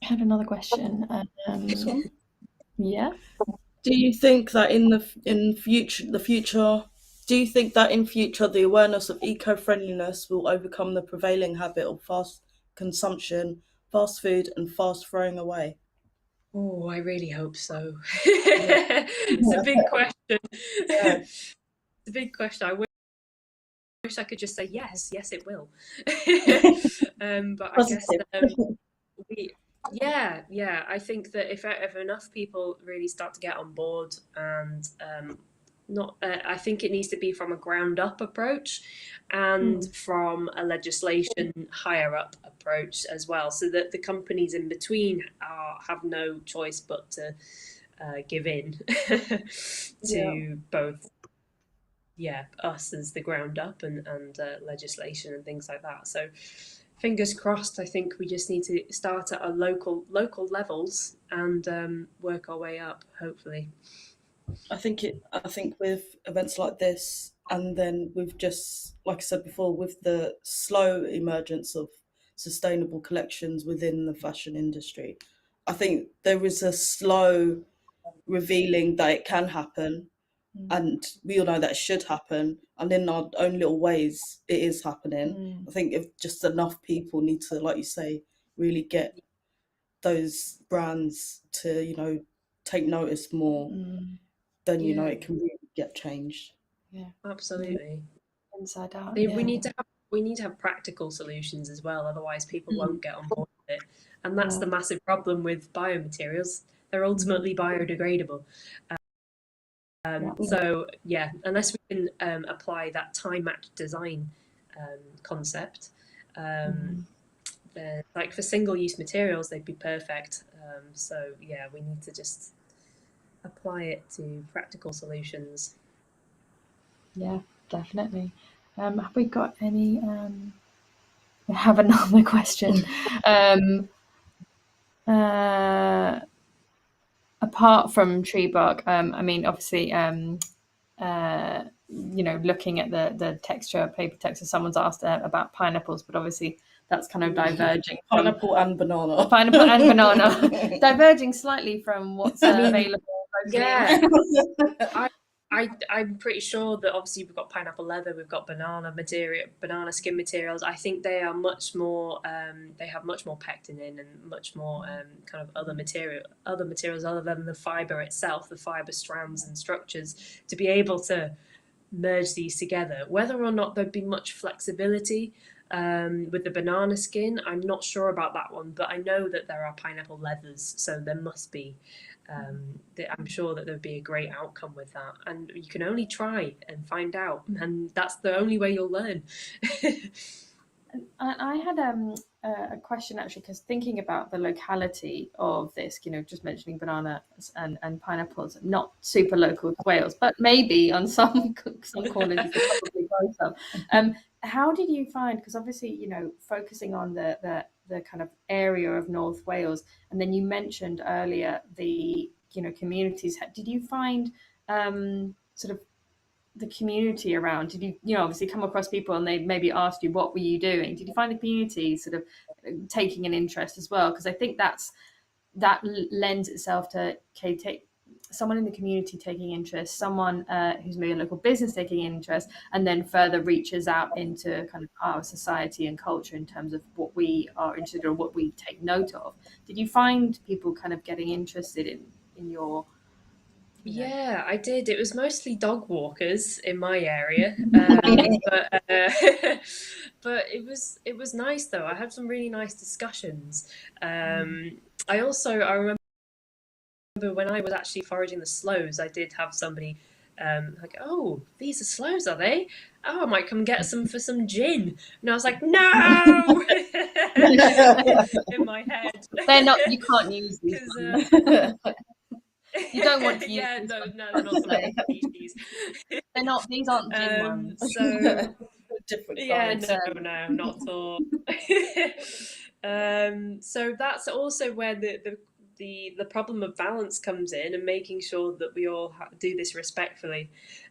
had another question. Yeah. Do you think that in future, do you think that in future the awareness of eco-friendliness will overcome the prevailing habit of fast consumption, fast food, and fast throwing away? Oh, I really hope so. It's a big question. Yeah. It's a big question. I wish I could just say yes, yes, it will. But I guess yeah. I think that if enough people really start to get on board and not, I think it needs to be from a ground up approach and from a legislation higher up approach as well, so that the companies in between have no choice but to give in to both us as the ground up and legislation and things like that. So fingers crossed. I think we just need to start at a local levels and work our way up, hopefully. I think with events like this, and then with just like I said before, with the slow emergence of sustainable collections within the fashion industry, I think there is a slow revealing that it can happen, and we all know that it should happen, and in our own little ways it is happening. I think if just enough people need to, like you say, really get those brands to take notice more, then it can really get changed. Absolutely. Inside out. We need to have practical solutions as well, otherwise people won't get on board with it. And that's the massive problem with biomaterials. They're ultimately biodegradable. So unless we can apply that time-matched design concept, like for single-use materials, they'd be perfect. So we need to just apply it to practical solutions. Yeah, definitely. Have we got any? I have another question. Apart from tree bark, I mean, obviously, looking at the texture, paper texture. Someone's asked about pineapples, but obviously that's kind of diverging. Pineapple and banana. Pineapple and banana, diverging slightly from what's available. Yeah. I'm pretty sure that obviously we've got pineapple leather, we've got banana skin materials. I think they are much more. They have much more pectin in and much more kind of other materials other than the fiber itself, the fiber strands and structures, to be able to merge these together. Whether or not there'd be much flexibility with the banana skin, I'm not sure about that one, but I know that there are pineapple leathers, so there must be. I'm sure that there'd be a great outcome with that, and you can only try and find out, and that's the only way you'll learn. I had a question actually, because thinking about the locality of this, just mentioning bananas and pineapples, not super local to Wales, but maybe on some corners you could probably grow some. How did you find? Because obviously, focusing on the kind of area of North Wales, and then you mentioned earlier the communities. Did you find sort of the community around? Did you obviously come across people and they maybe asked you what were you doing? Did you find the community sort of taking an interest as well? Because I think that's that lends itself to someone in the community taking interest, someone who's maybe a local business taking interest, and then further reaches out into kind of our society and culture in terms of what we are interested in or what we take note of. Did you find people kind of getting interested in your, Yeah, I did. It was mostly dog walkers in my area, but but it was nice though. I had some really nice discussions. I remember when I was actually foraging the sloes, I did have somebody like, oh, these are sloes, are they? Oh, I might come get some for some gin. And I was like, no, in my head. they're not, you can't use these 'Cause, ones. You don't want to use yeah, these no, ones. no, they're not the right species. They're not, these aren't gin ones. So Different yeah, kinds. no, not at all. So that's also where the problem of balance comes in, and making sure that we all do this respectfully,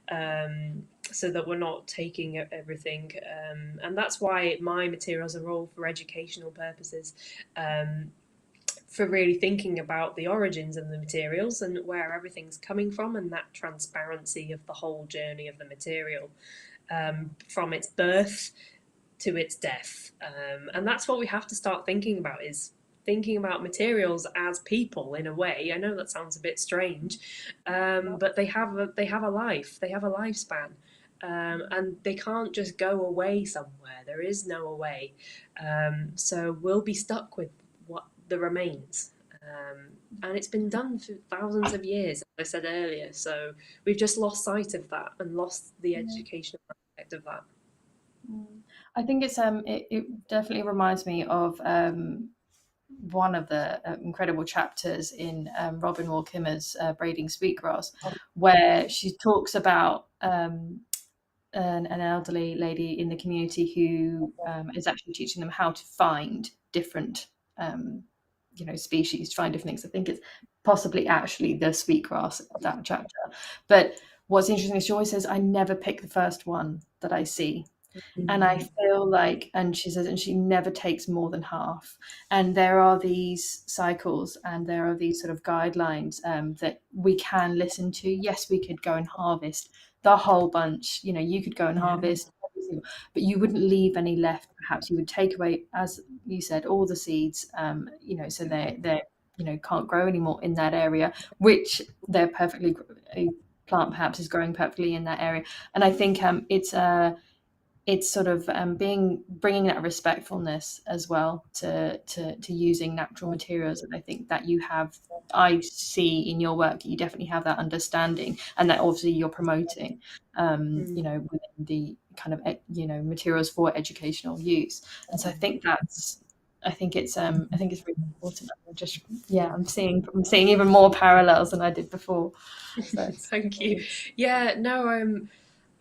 so that we're not taking everything. And that's why my materials are all for educational purposes. For really thinking about the origins of the materials and where everything's coming from, and that transparency of the whole journey of the material, from its birth to its death. And that's what we have to start thinking about, is thinking about materials as people in a way. I know that sounds a bit strange, but they have a life, they have a lifespan. And they can't just go away somewhere. There is no away. So we'll be stuck with what the remains. And it's been done for thousands of years, as I said earlier. So we've just lost sight of that and lost the educational aspect of that. I think it's it definitely reminds me of one of the incredible chapters in Robin Wall Kimmer's Braiding Sweetgrass, where she talks about an elderly lady in the community who is actually teaching them how to find different species, find different things. I think it's possibly actually the sweetgrass, that chapter. But what's interesting is she always says, I never pick the first one that I see. And I feel like, and she says, and she never takes more than half. And there are these cycles and there are these sort of guidelines that we can listen to. Yes, we could go and harvest the whole bunch. You could go and harvest, but you wouldn't leave any left. Perhaps you would take away, as you said, all the seeds, so they're can't grow anymore in that area, which they're perfectly, a plant perhaps is growing perfectly in that area. And I think it's sort of bringing that respectfulness as well to using natural materials. And I think that I see in your work, you definitely have that understanding, and that obviously you're promoting, within the kind of, materials for educational use. And so I think it's really important. I'm seeing even more parallels than I did before. So Thank you. Yeah, no,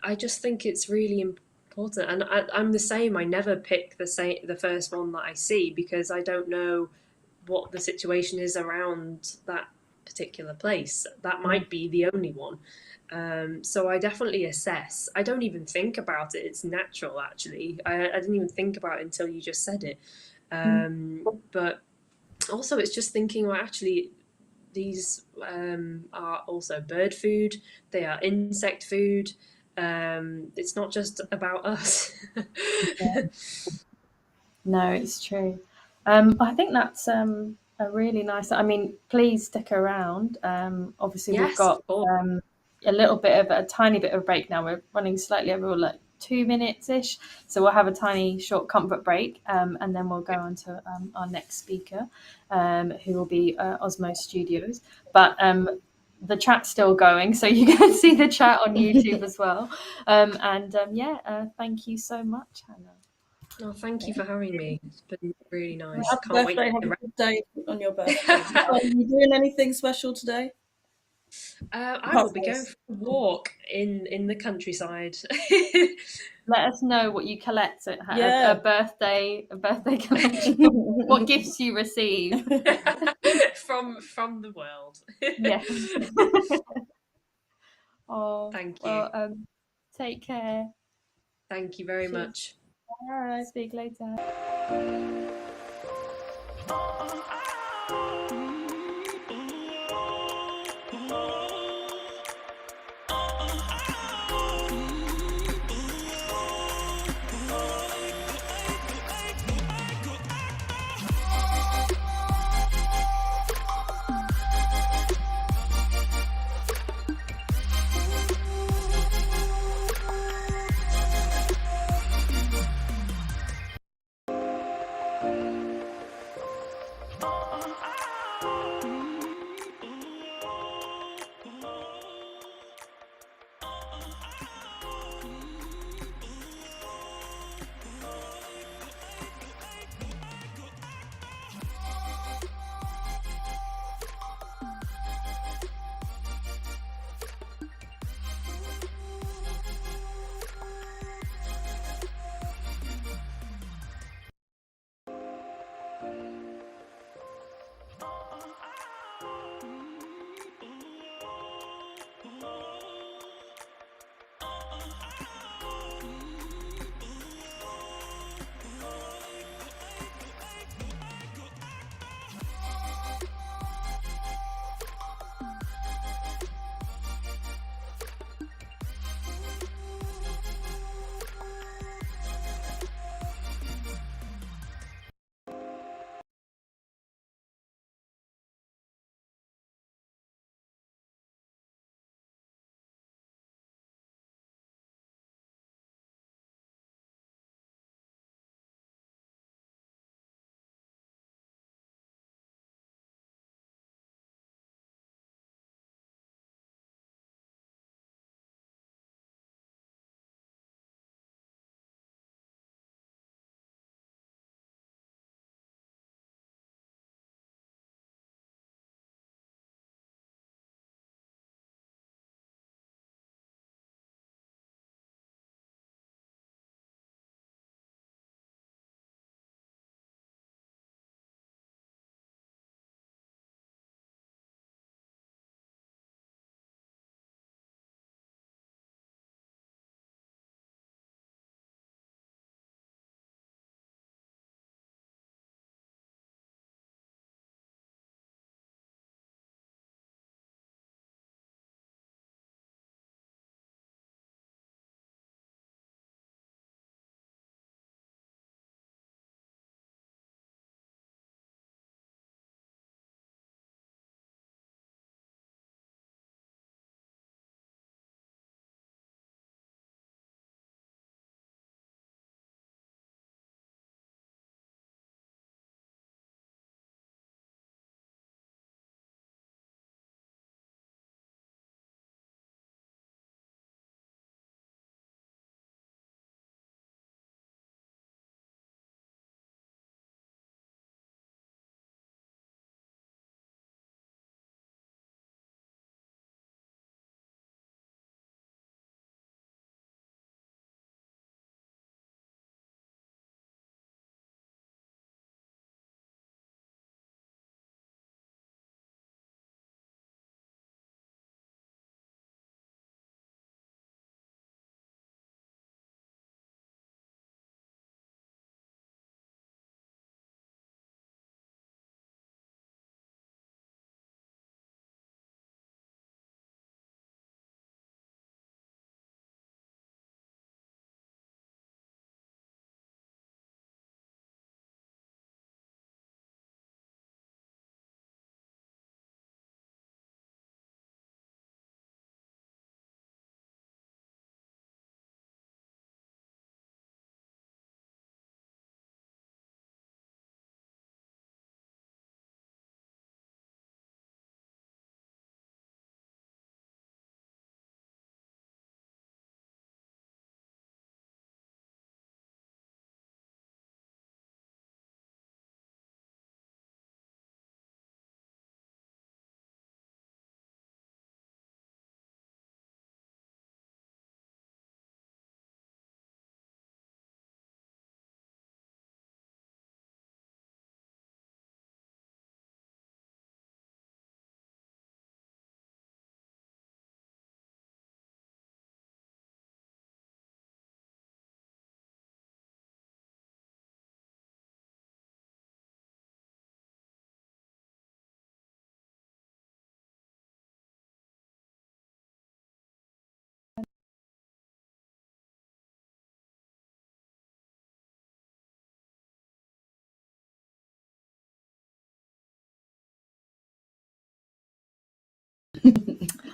I just think it's really important, and I'm the same. I never pick the first one that I see, because I don't know what the situation is around that particular place. That might be the only one. So I definitely assess. I don't even think about it. It's natural, actually. I didn't even think about it until you just said it. But also, it's just thinking, well, actually, these are also bird food. They are insect food. It's not just about us. No, it's true. I think that's a really nice. I mean, please stick around. Obviously, we've Yes, got of course. a tiny bit of a break now. We're running slightly over, like 2 minutes ish, so we'll have a tiny short comfort break, and then we'll go on to our next speaker, who will be Osmose Studios. But the chat's still going, so you can see the chat on YouTube as well. Thank you so much, Hannah. No, thank you for having me. It's been really nice. Happy Can't birthday, wait. have a good day on your birthday. Are you doing anything special today? I will be going for a walk in the countryside. Let us know what you collect at a birthday collection. What gifts you receive from the world. Yes. Oh, Thank you. well, take care. Thank you very much. Bye. Speak later.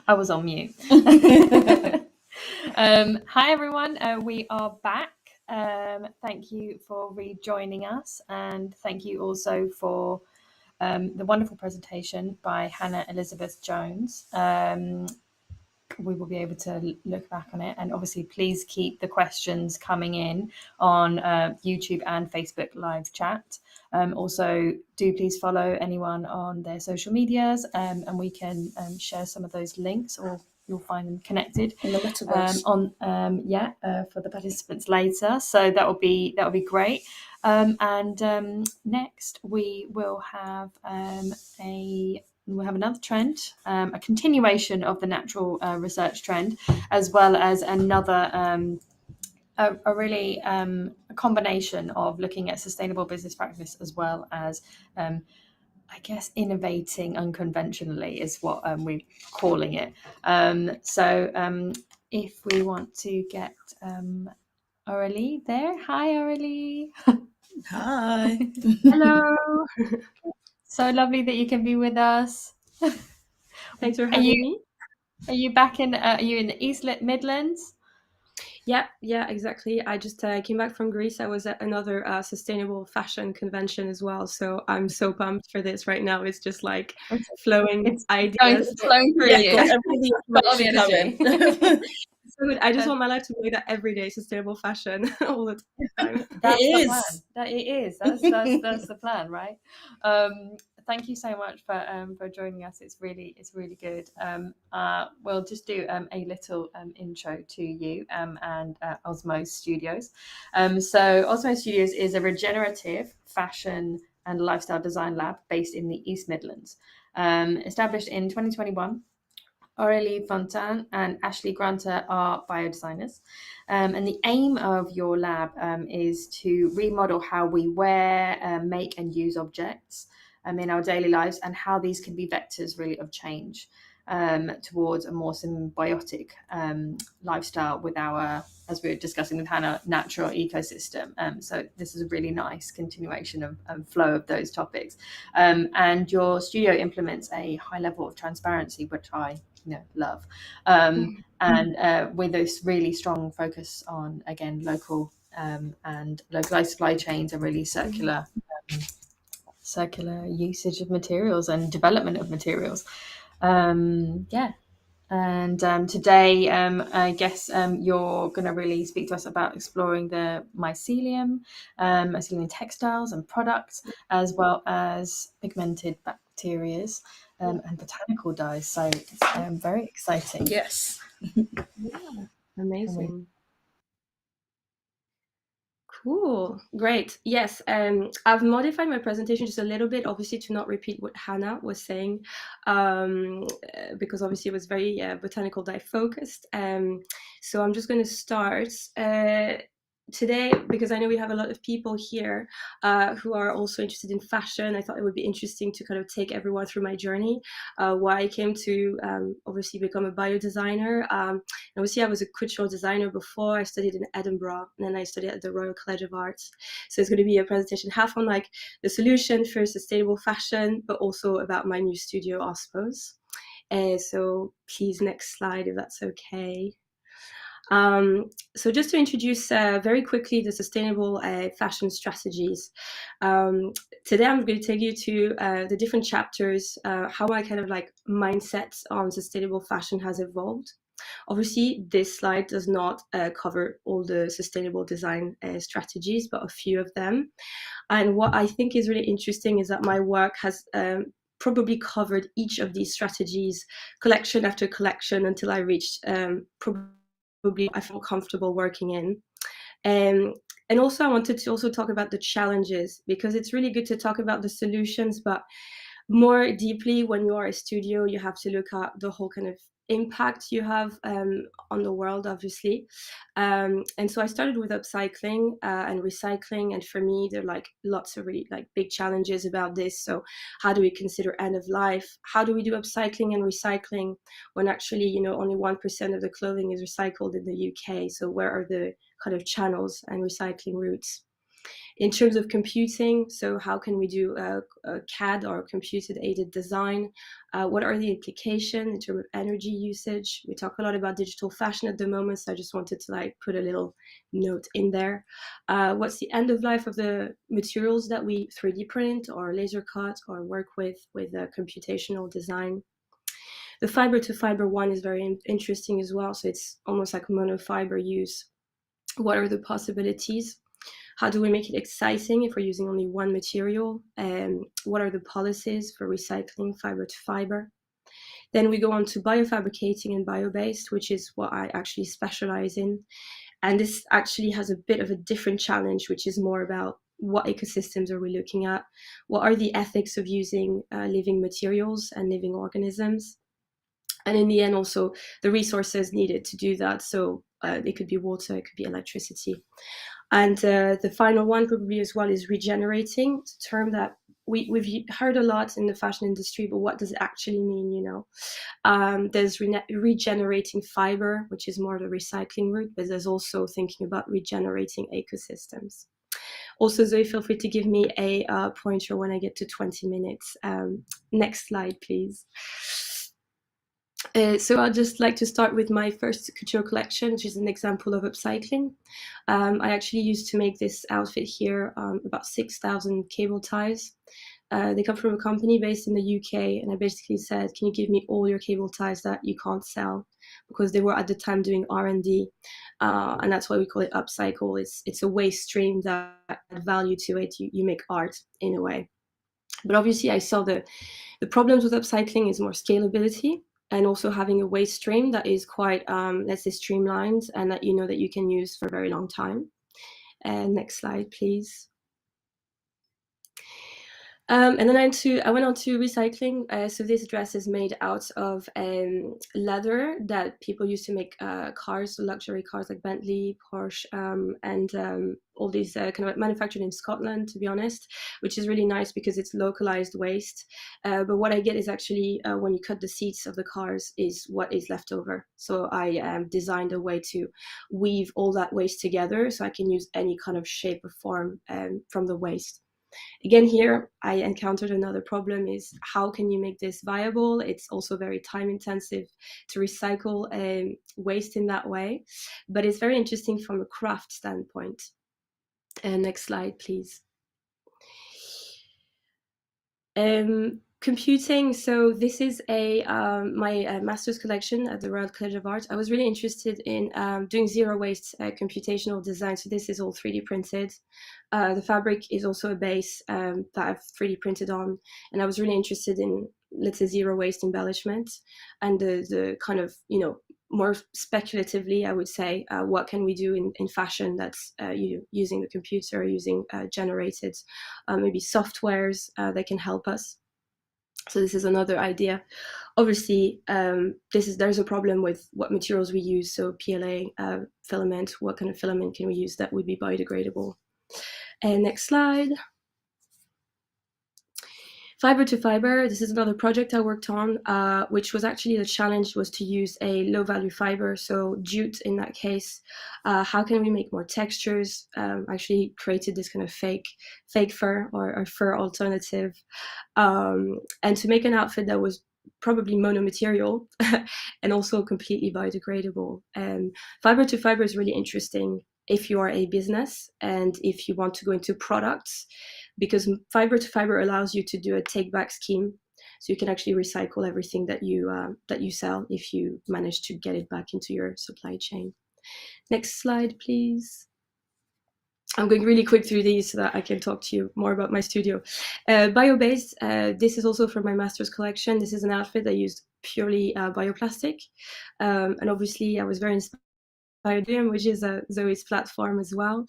I was on mute. Hi everyone, we are back. Thank you for rejoining us, and thank you also for the wonderful presentation by Hannah Elisabeth Jones. We will be able to look back on it, and obviously please keep the questions coming in on YouTube and Facebook live chat. Also, do please follow anyone on their social medias, and we can share some of those links, or you'll find them connected In the metaverse. for the participants later. So that will be great. Next we will have we'll have another trend, a continuation of the natural research trend, as well as another a really a combination of looking at sustainable business practice, as well as I guess innovating unconventionally is what we're calling it. If we want to get Aurélie there. Hi, Aurélie. Hi. Hello. So lovely that you can be with us. Thanks for having me. Are you back in? Are you in the East Midlands? Yeah, exactly. I just came back from Greece. I was at another sustainable fashion convention as well. So I'm so pumped for this right now. It's just like flowing ideas. It's flowing through you. Got all the energy. So good. I just want my life to be like that every day, sustainable fashion all the time. That's the plan. It is. That's the plan, right? Thank you so much for joining us. It's really good. We'll just do a little intro to you and Osmose Studios. So Osmose Studios is a regenerative fashion and lifestyle design lab based in the East Midlands. Established in 2021. Aurélie, Fontan and Ashley Grunter are biodesigners. And the aim of your lab is to remodel how we wear, make and use objects in our daily lives, and how these can be vectors really of change towards a more symbiotic lifestyle with our, as we were discussing with Hannah, natural ecosystem. So this is a really nice continuation of flow of those topics. And your studio implements a high level of transparency, which I love, and with this really strong focus on, again, local and localized supply chains and really circular usage of materials and development of materials. And today I guess you're going to really speak to us about exploring the mycelium textiles and products, as well as pigmented bacteria and botanical dyes. So it's very exciting. Yes. Yeah, amazing. Cool, great. Yes, I've modified my presentation just a little bit, obviously to not repeat what Hannah was saying, because obviously it was very botanical dye focused. So I'm just going to start today, because I know we have a lot of people here who are also interested in fashion. I thought it would be interesting to kind of take everyone through my journey, why I came to obviously become a bio designer. Obviously I was a couture designer before. I studied in Edinburgh, and then I studied at the Royal College of Arts. So it's going to be a presentation half on like the solution for sustainable fashion, but also about my new studio, Osmose. So please, next slide, if that's okay. So just to introduce very quickly the sustainable fashion strategies. Today I'm going to take you to the different chapters, how my kind of like mindset on sustainable fashion has evolved. Obviously, this slide does not cover all the sustainable design strategies, but a few of them. And what I think is really interesting is that my work has probably covered each of these strategies, collection after collection, until I reached probably I feel comfortable working in. And also I wanted to also talk about the challenges, because it's really good to talk about the solutions, but more deeply when you are a studio, you have to look at the whole kind of impact you have on the world, obviously. And so I started with upcycling and recycling, and for me there are like lots of really like big challenges about this. So how do we consider end of life? How do we do upcycling and recycling when actually only 1% of the clothing is recycled in the UK? So where are the kind of channels and recycling routes? In terms of computing, so how can we do a CAD or computer aided design? What are the implications in terms of energy usage? We talk a lot about digital fashion at the moment, so I just wanted to like put a little note in there. What's the end of life of the materials that we 3D print or laser cut or work with computational design? The fiber to fiber one is very interesting as well. So it's almost like monofiber use. What are the possibilities? How do we make it exciting if we're using only one material? What are the policies for recycling fiber to fiber? Then we go on to biofabricating and bio-based, which is what I actually specialize in. And this actually has a bit of a different challenge, which is more about what ecosystems are we looking at? What are the ethics of using living materials and living organisms? And in the end, also the resources needed to do that. So it could be water, it could be electricity. And the final one probably as well is regenerating. It's a term that we've heard a lot in the fashion industry, but what does it actually mean, you know? There's regenerating fiber, which is more the recycling route, but there's also thinking about regenerating ecosystems. Also, Zoe, feel free to give me a pointer when I get to 20 minutes. Next slide, please. So I'd just like to start with my first couture collection, which is an example of upcycling. I actually used to make this outfit here about 6,000 cable ties. They come from a company based in the UK, and I basically said, can you give me all your cable ties that you can't sell? Because they were at the time doing R&D, and that's why we call it upcycle. It's a waste stream that add value to it. You make art in a way. But obviously I saw the problems with upcycling is more scalability, and also having a waste stream that is quite, let's say, streamlined, and that you know that you can use for a very long time. Next slide, please. And then I went on to recycling. So this dress is made out of leather that people used to make cars, luxury cars like Bentley, Porsche, and all these kind of manufactured in Scotland, to be honest, which is really nice because it's localized waste. But what I get is actually when you cut the seats of the cars is what is left over. So I designed a way to weave all that waste together so I can use any kind of shape or form from the waste. Again, here I encountered another problem is how can you make this viable? It's also very time intensive to recycle waste in that way, but it's very interesting from a craft standpoint. Next slide, please. Computing. So this is my master's collection at the Royal College of Art. I was really interested in doing zero waste computational design. So this is all 3D printed. The fabric is also a base that I've 3D printed on. And I was really interested in, let's say, zero waste embellishment and the kind of, you know, more speculatively, I would say, what can we do in fashion that's using the computer, using generated maybe softwares that can help us. So this is another idea. Obviously, there's a problem with what materials we use. So PLA filament, what kind of filament can we use that would be biodegradable? And next slide. Fiber to fiber, this is another project I worked on, which was actually the challenge was to use a low value fiber, so jute in that case. How can we make more textures? Actually created this kind of fake fur or fur alternative. And to make an outfit that was probably mono-material and also completely biodegradable. Fiber to fiber is really interesting if you are a business and if you want to go into products, because fiber to fiber allows you to do a take back scheme. So you can actually recycle everything that you sell if you manage to get it back into your supply chain. Next slide, please. I'm going really quick through these so that I can talk to you more about my studio. Bio-based, this is also from my master's collection. This is an outfit that used purely bioplastic. And obviously I was very inspired by Biodium, which is Zoe's platform as well.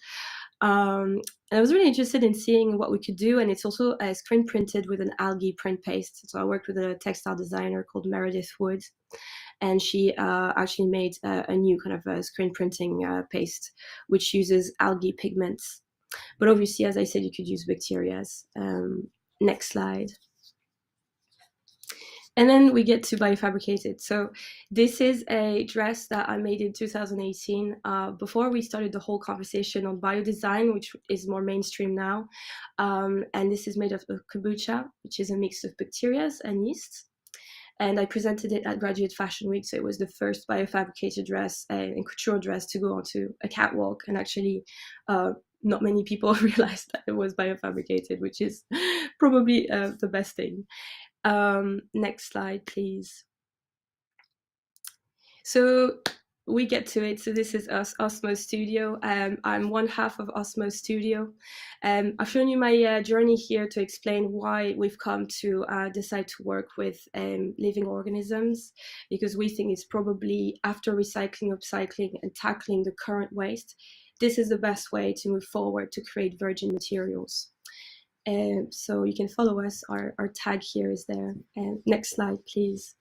And I was really interested in seeing what we could do. And it's also screen printed with an algae print paste. So I worked with a textile designer called Meredith Wood. And she actually made a new kind of screen printing paste, which uses algae pigments. But obviously, as I said, you could use bacteria. Next slide. And then we get to biofabricated. So this is a dress that I made in 2018, before we started the whole conversation on biodesign, which is more mainstream now. And this is made of kombucha, which is a mix of bacteria and yeast. And I presented it at Graduate Fashion Week. So it was the first biofabricated dress and couture dress to go onto a catwalk. And actually, not many people realized that it was biofabricated, which is probably the best thing. Next slide, please. So we get to it. So this is us, Osmose Studio. I'm one half of Osmose Studio. I've shown you my journey here to explain why we've come to decide to work with living organisms, because we think it's probably, after recycling, upcycling, and tackling the current waste, this is the best way to move forward to create virgin materials. So you can follow us. Our tag here is there. Next slide, please.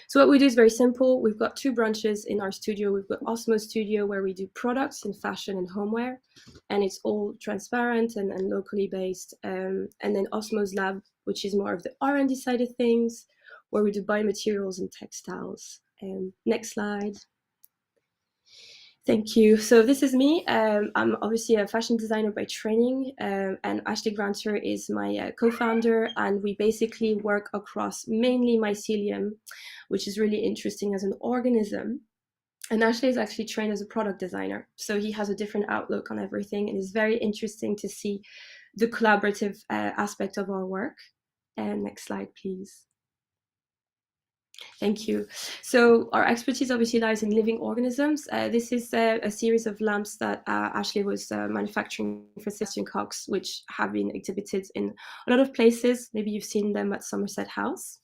So what we do is very simple. We've got two branches in our studio. We've got Osmose Studio, where we do products in fashion and homeware, and it's all transparent and locally based. And then Osmose Lab, which is more of the R&D side of things, where we do biomaterials and textiles. Next slide. Thank you. So this is me. I'm obviously a fashion designer by training, and Ashley Granter is my co-founder, and we basically work across mainly mycelium, which is really interesting as an organism. And Ashley is actually trained as a product designer, so he has a different outlook on everything, and it's very interesting to see the collaborative aspect of our work. And next slide, please. Thank you. So our expertise obviously lies in living organisms. This is a series of lamps that Ashley was manufacturing for Sebastian Cox, which have been exhibited in a lot of places. Maybe you've seen them at Somerset House.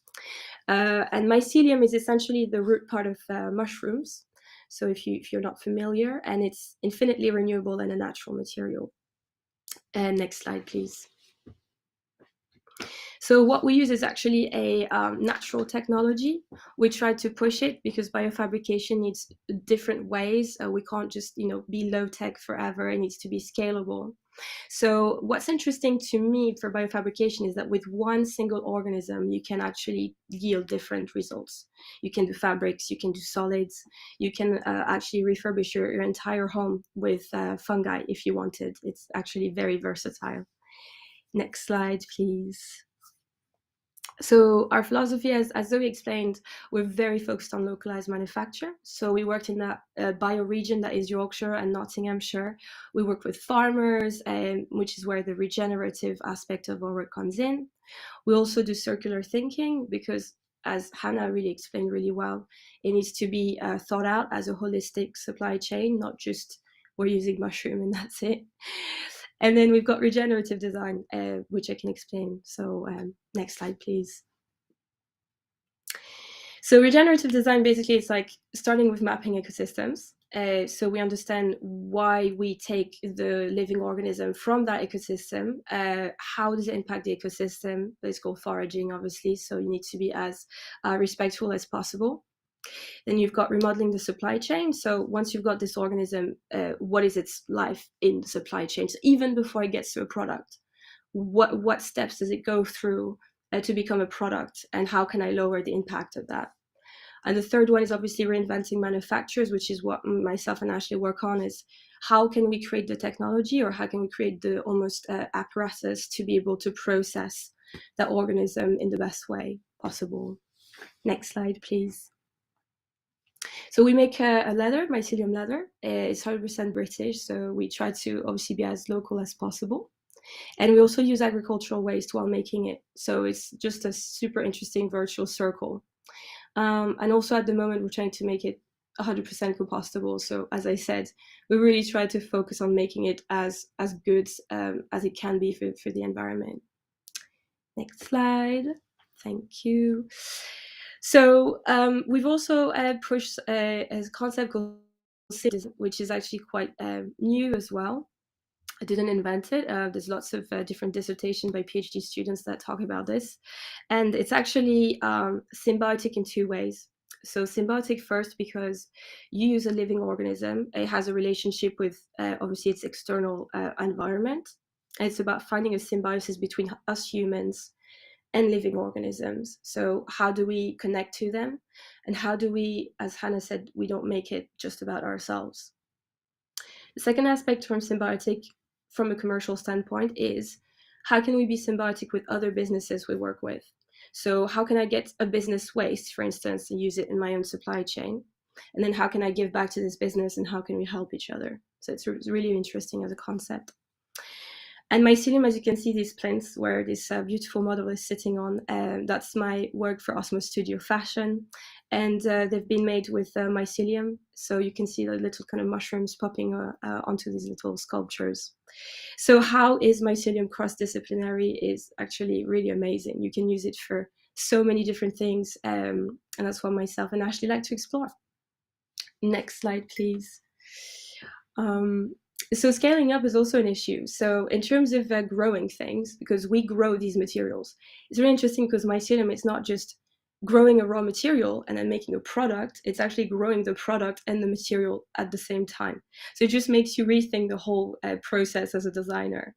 And mycelium is essentially the root part of mushrooms. So if you're not familiar, and it's infinitely renewable and a natural material. And next slide, please. So what we use is actually a natural technology. We try to push it because biofabrication needs different ways. We can't just be low tech forever. It needs to be scalable. So what's interesting to me for biofabrication is that with one single organism, you can actually yield different results. You can do fabrics, you can do solids, you can actually refurbish your entire home with fungi if you wanted. It's actually very versatile. Next slide, please. So our philosophy, as Zoe explained, we're very focused on localized manufacture. So we worked in that bioregion that is Yorkshire and Nottinghamshire. We work with farmers, which is where the regenerative aspect of our work comes in. We also do circular thinking because, as Hannah really explained really well, it needs to be thought out as a holistic supply chain, not just we're using mushroom and that's it. And then we've got regenerative design, which I can explain. So next slide, please. So regenerative design, basically, it's like starting with mapping ecosystems. So we understand why we take the living organism from that ecosystem. How does it impact the ecosystem? It's called foraging, obviously. So you need to be as respectful as possible. Then you've got remodeling the supply chain. So once you've got this organism, what is its life in the supply chain? So even before it gets to a product, what steps does it go through to become a product? And how can I lower the impact of that? And the third one is obviously reinventing manufacturers, which is what myself and Ashley work on, is how can we create the technology, or how can we create the almost apparatus to be able to process that organism in the best way possible. Next slide, please. So we make a leather, mycelium leather. It's 100% British, so we try to obviously be as local as possible. And we also use agricultural waste while making it. So it's just a super interesting virtual circle. And also at the moment, we're trying to make it 100% compostable. So as I said, we really try to focus on making it as good as it can be for the environment. Next slide. Thank you. So we've also pushed a concept called citizen, which is actually quite new as well. I didn't invent it. There's lots of different dissertations by PhD students that talk about this. And it's actually symbiotic in two ways. So symbiotic first, because you use a living organism. It has a relationship with, obviously, its external environment. And it's about finding a symbiosis between us humans and living organisms. So how do we connect to them? And how do we, as Hannah said, we don't make it just about ourselves? The second aspect from symbiotic, from a commercial standpoint, is how can we be symbiotic with other businesses we work with? So how can I get a business waste, for instance, and use it in my own supply chain? And then how can I give back to this business, and how can we help each other? So it's really interesting as a concept. And mycelium, as you can see, these plants where this beautiful model is sitting on, that's my work for Osmose Studio Fashion. And they've been made with mycelium. So you can see the little kind of mushrooms popping onto these little sculptures. So how is mycelium cross-disciplinary is actually really amazing. You can use it for so many different things. And that's what myself and Ashley like to explore. Next slide, please. So scaling up is also an issue. So in terms of growing things, because we grow these materials, it's really interesting because mycelium, it's not just growing a raw material and then making a product, it's actually growing the product and the material at the same time. So it just makes you rethink the whole process as a designer.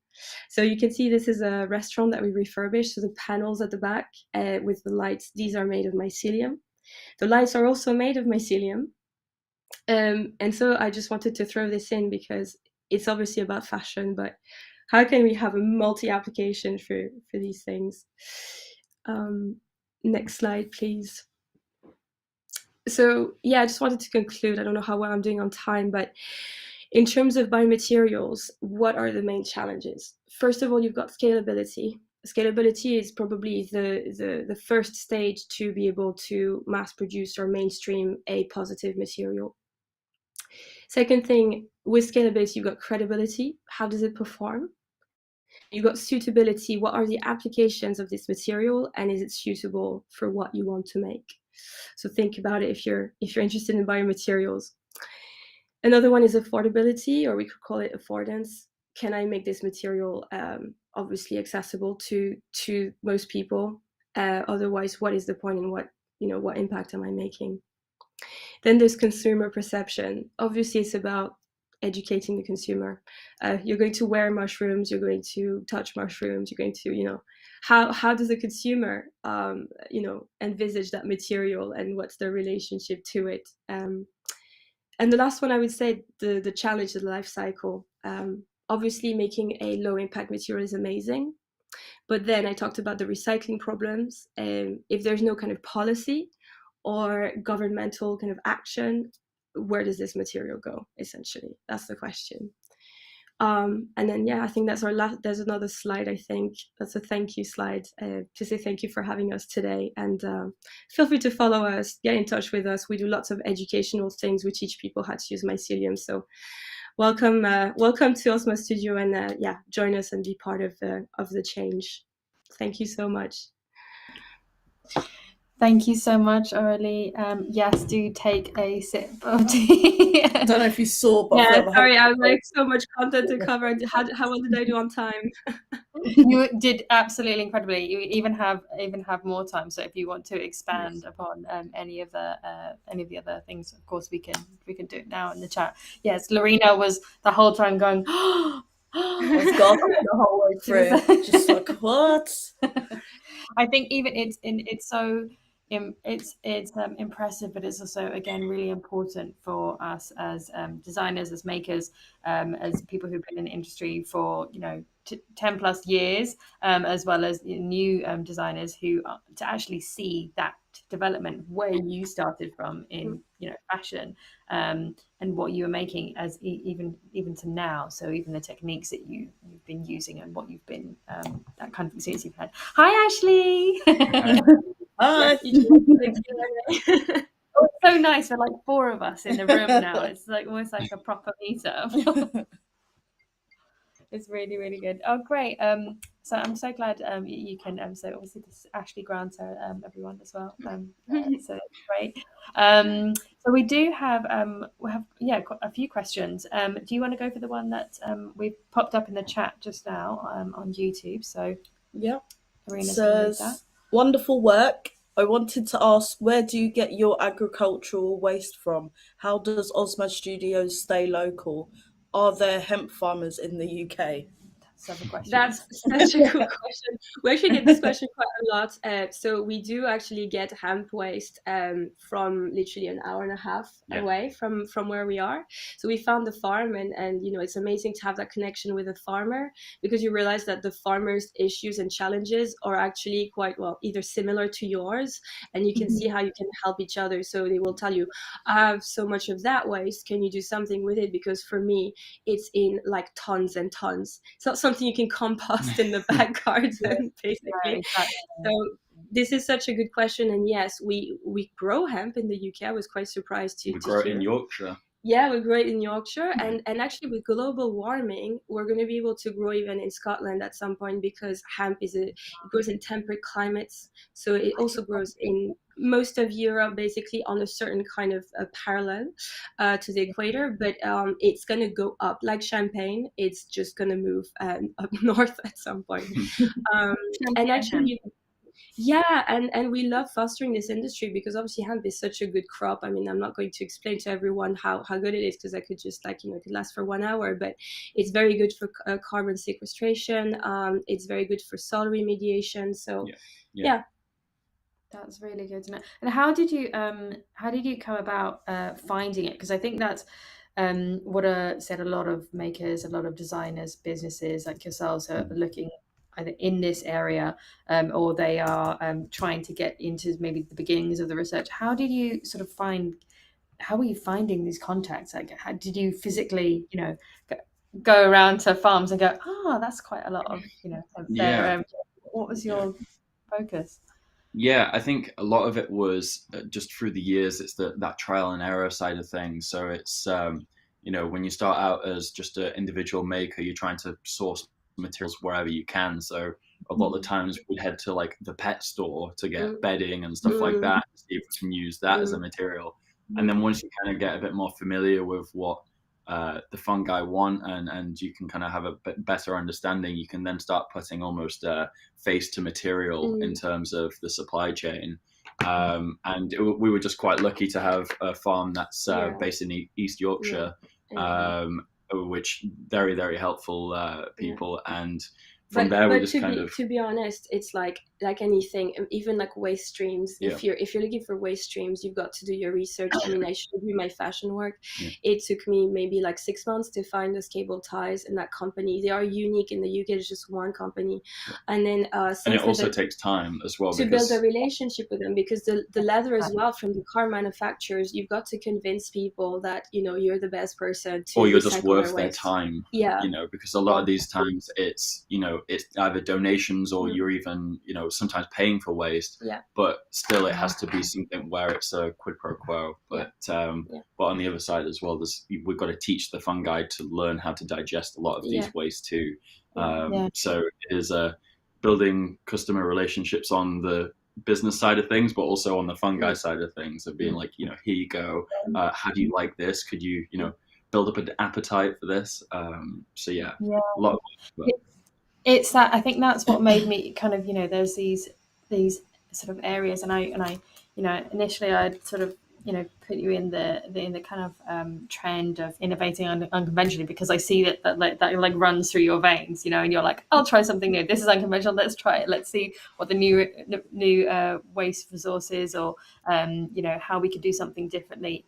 So you can see this is a restaurant that we refurbished. So the panels at the back with the lights, these are made of mycelium. The lights are also made of mycelium. And so I just wanted to throw this in because it's obviously about fashion, but how can we have a multi-application for these things? Next slide, please. So yeah, I just wanted to conclude. I don't know how well I'm doing on time, but in terms of biomaterials, what are the main challenges? First of all, you've got scalability. Scalability is probably the first stage to be able to mass produce or mainstream a positive material. Second thing, with scalability, you've got credibility. How does it perform? You've got suitability. What are the applications of this material, and is it suitable for what you want to make? So think about it if you're interested in biomaterials. Another one is affordability, or we could call it affordance. Can I make this material obviously accessible to most people? Otherwise, what is the point, and what impact am I making? Then there's consumer perception. Obviously, it's about educating the consumer. You're going to wear mushrooms, you're going to touch mushrooms, you're going to, how does the consumer, envisage that material, and what's their relationship to it? And the last one, I would say, the challenge of the life cycle. Obviously, making a low impact material is amazing. But then I talked about the recycling problems. If there's no kind of policy or governmental kind of action, where does this material go? Essentially, that's the question. And then, I think that's our last. There's another slide. I think that's a thank you slide to say thank you for having us today. And feel free to follow us, get in touch with us. We do lots of educational things. We teach people how to use mycelium. So welcome to Osmose Studio, and join us and be part of the change. Thank you so much. Thank you so much, Aurélie. Yes, do take a sip of tea. I don't know if you saw, but sorry, I was like so much content to cover. How well did I do on time? You did absolutely incredibly. You even have more time. So if you want to expand upon any of the other things, of course we can do it now in the chat. Yes, Lorena was the whole time going. I was gasping the whole way through, just like what? I think even it's so. It's impressive, but it's also, again, really important for us as designers, as makers, as people who've been in the industry for 10 plus years, as well as new designers who to actually see that development where you started from in fashion, and what you were making as even to now. So even the techniques that you've been using and what you've been that kind of experience you've had. Hi, Ashley. Hi. Oh, it's so nice. We're like 4 of us in the room now. It's like almost like a proper meetup. It's really, really good. Oh, great. So I'm so glad you can. So obviously this Ashley grants everyone as well. So it's great. So we do have a few questions. Do you want to go for the one that we popped up in the chat just now on YouTube? So Arena's going to read that. Wonderful work. I wanted to ask, where do you get your agricultural waste from? How does Osmose Studios stay local? Are there hemp farmers in the UK? several questions. That's such a good question. We actually get this question quite a lot. So we do actually get hemp waste from literally an hour and a half away from where we are. So we found the farm, and it's amazing to have that connection with a farmer, because you realize that the farmer's issues and challenges are actually quite, well, either similar to yours, and you can see how you can help each other. So they will tell you, I have so much of that waste, can you do something with it? Because for me, it's in like tons and tons. It's not something you can compost in the back garden, basically. Exactly. So this is such a good question. And yes, we grow hemp in the UK. I was quite surprised to grow it hear. in Yorkshire. Yeah, we grow it in Yorkshire. And actually with global warming, we're going to be able to grow even in Scotland at some point, because hemp it grows in temperate climates. So it also grows in most of Europe, basically on a certain kind of parallel to the equator. But it's going to go up like champagne. It's just going to move up north at some point. And actually, yeah, and we love fostering this industry, because obviously hemp is such a good crop. I mean, I'm not going to explain to everyone how good it is, because I could just it could last for 1 hour, but it's very good for carbon sequestration. It's very good for soil remediation. So yeah. That's really good to know. And how did you come about finding it? Because I think that's what said a lot of makers, a lot of designers, businesses like yourselves are looking either in this area or they are trying to get into maybe the beginnings of the research. How did you sort of how were you finding these contacts? Like, how did you physically, go around to farms and go, that's quite a lot of, what was your focus? Yeah, I think a lot of it was just through the years. It's that trial and error side of things. So it's, when you start out as just an individual maker, you're trying to source materials wherever you can. So a lot of the times we'd head to like the pet store to get bedding and stuff like that, to see if we can use that as a material. And then once you kind of get a bit more familiar with what the fungi want, and you can kind of have a bit better understanding, you can then start putting almost face to material in terms of the supply chain. And we were just quite lucky to have a farm that's based in East Yorkshire, which very, very helpful people. And from there we just to be honest, it's like anything, even like waste streams. If you're looking for waste streams, you've got to do your research. I mean, I showed you my fashion work. It took me maybe like 6 months to find those cable ties in that company. They are unique in the UK. It's just one company. And then and it also takes time as well to build a relationship with them, because the leather as well from the car manufacturers, you've got to convince people that you're the best person to, or you're just worth their time. Because a lot of these times it's it's either donations or you're even sometimes paying for waste, but still it has to be something where it's a quid pro quo. But on the other side as well, we've got to teach the fungi to learn how to digest a lot of these wastes too. So it is building customer relationships on the business side of things, but also on the fungi side of things, of being like, here you go, how do you like this, could you build up an appetite for this. A lot of it's that, I think that's what made me kind of, there's these sort of areas, and I initially I'd sort of put you in the kind of trend of innovating unconventionally, because I see that like runs through your veins, and you're like, I'll try something new. This is unconventional. Let's try it. Let's see what the new waste resource is, or how we could do something differently,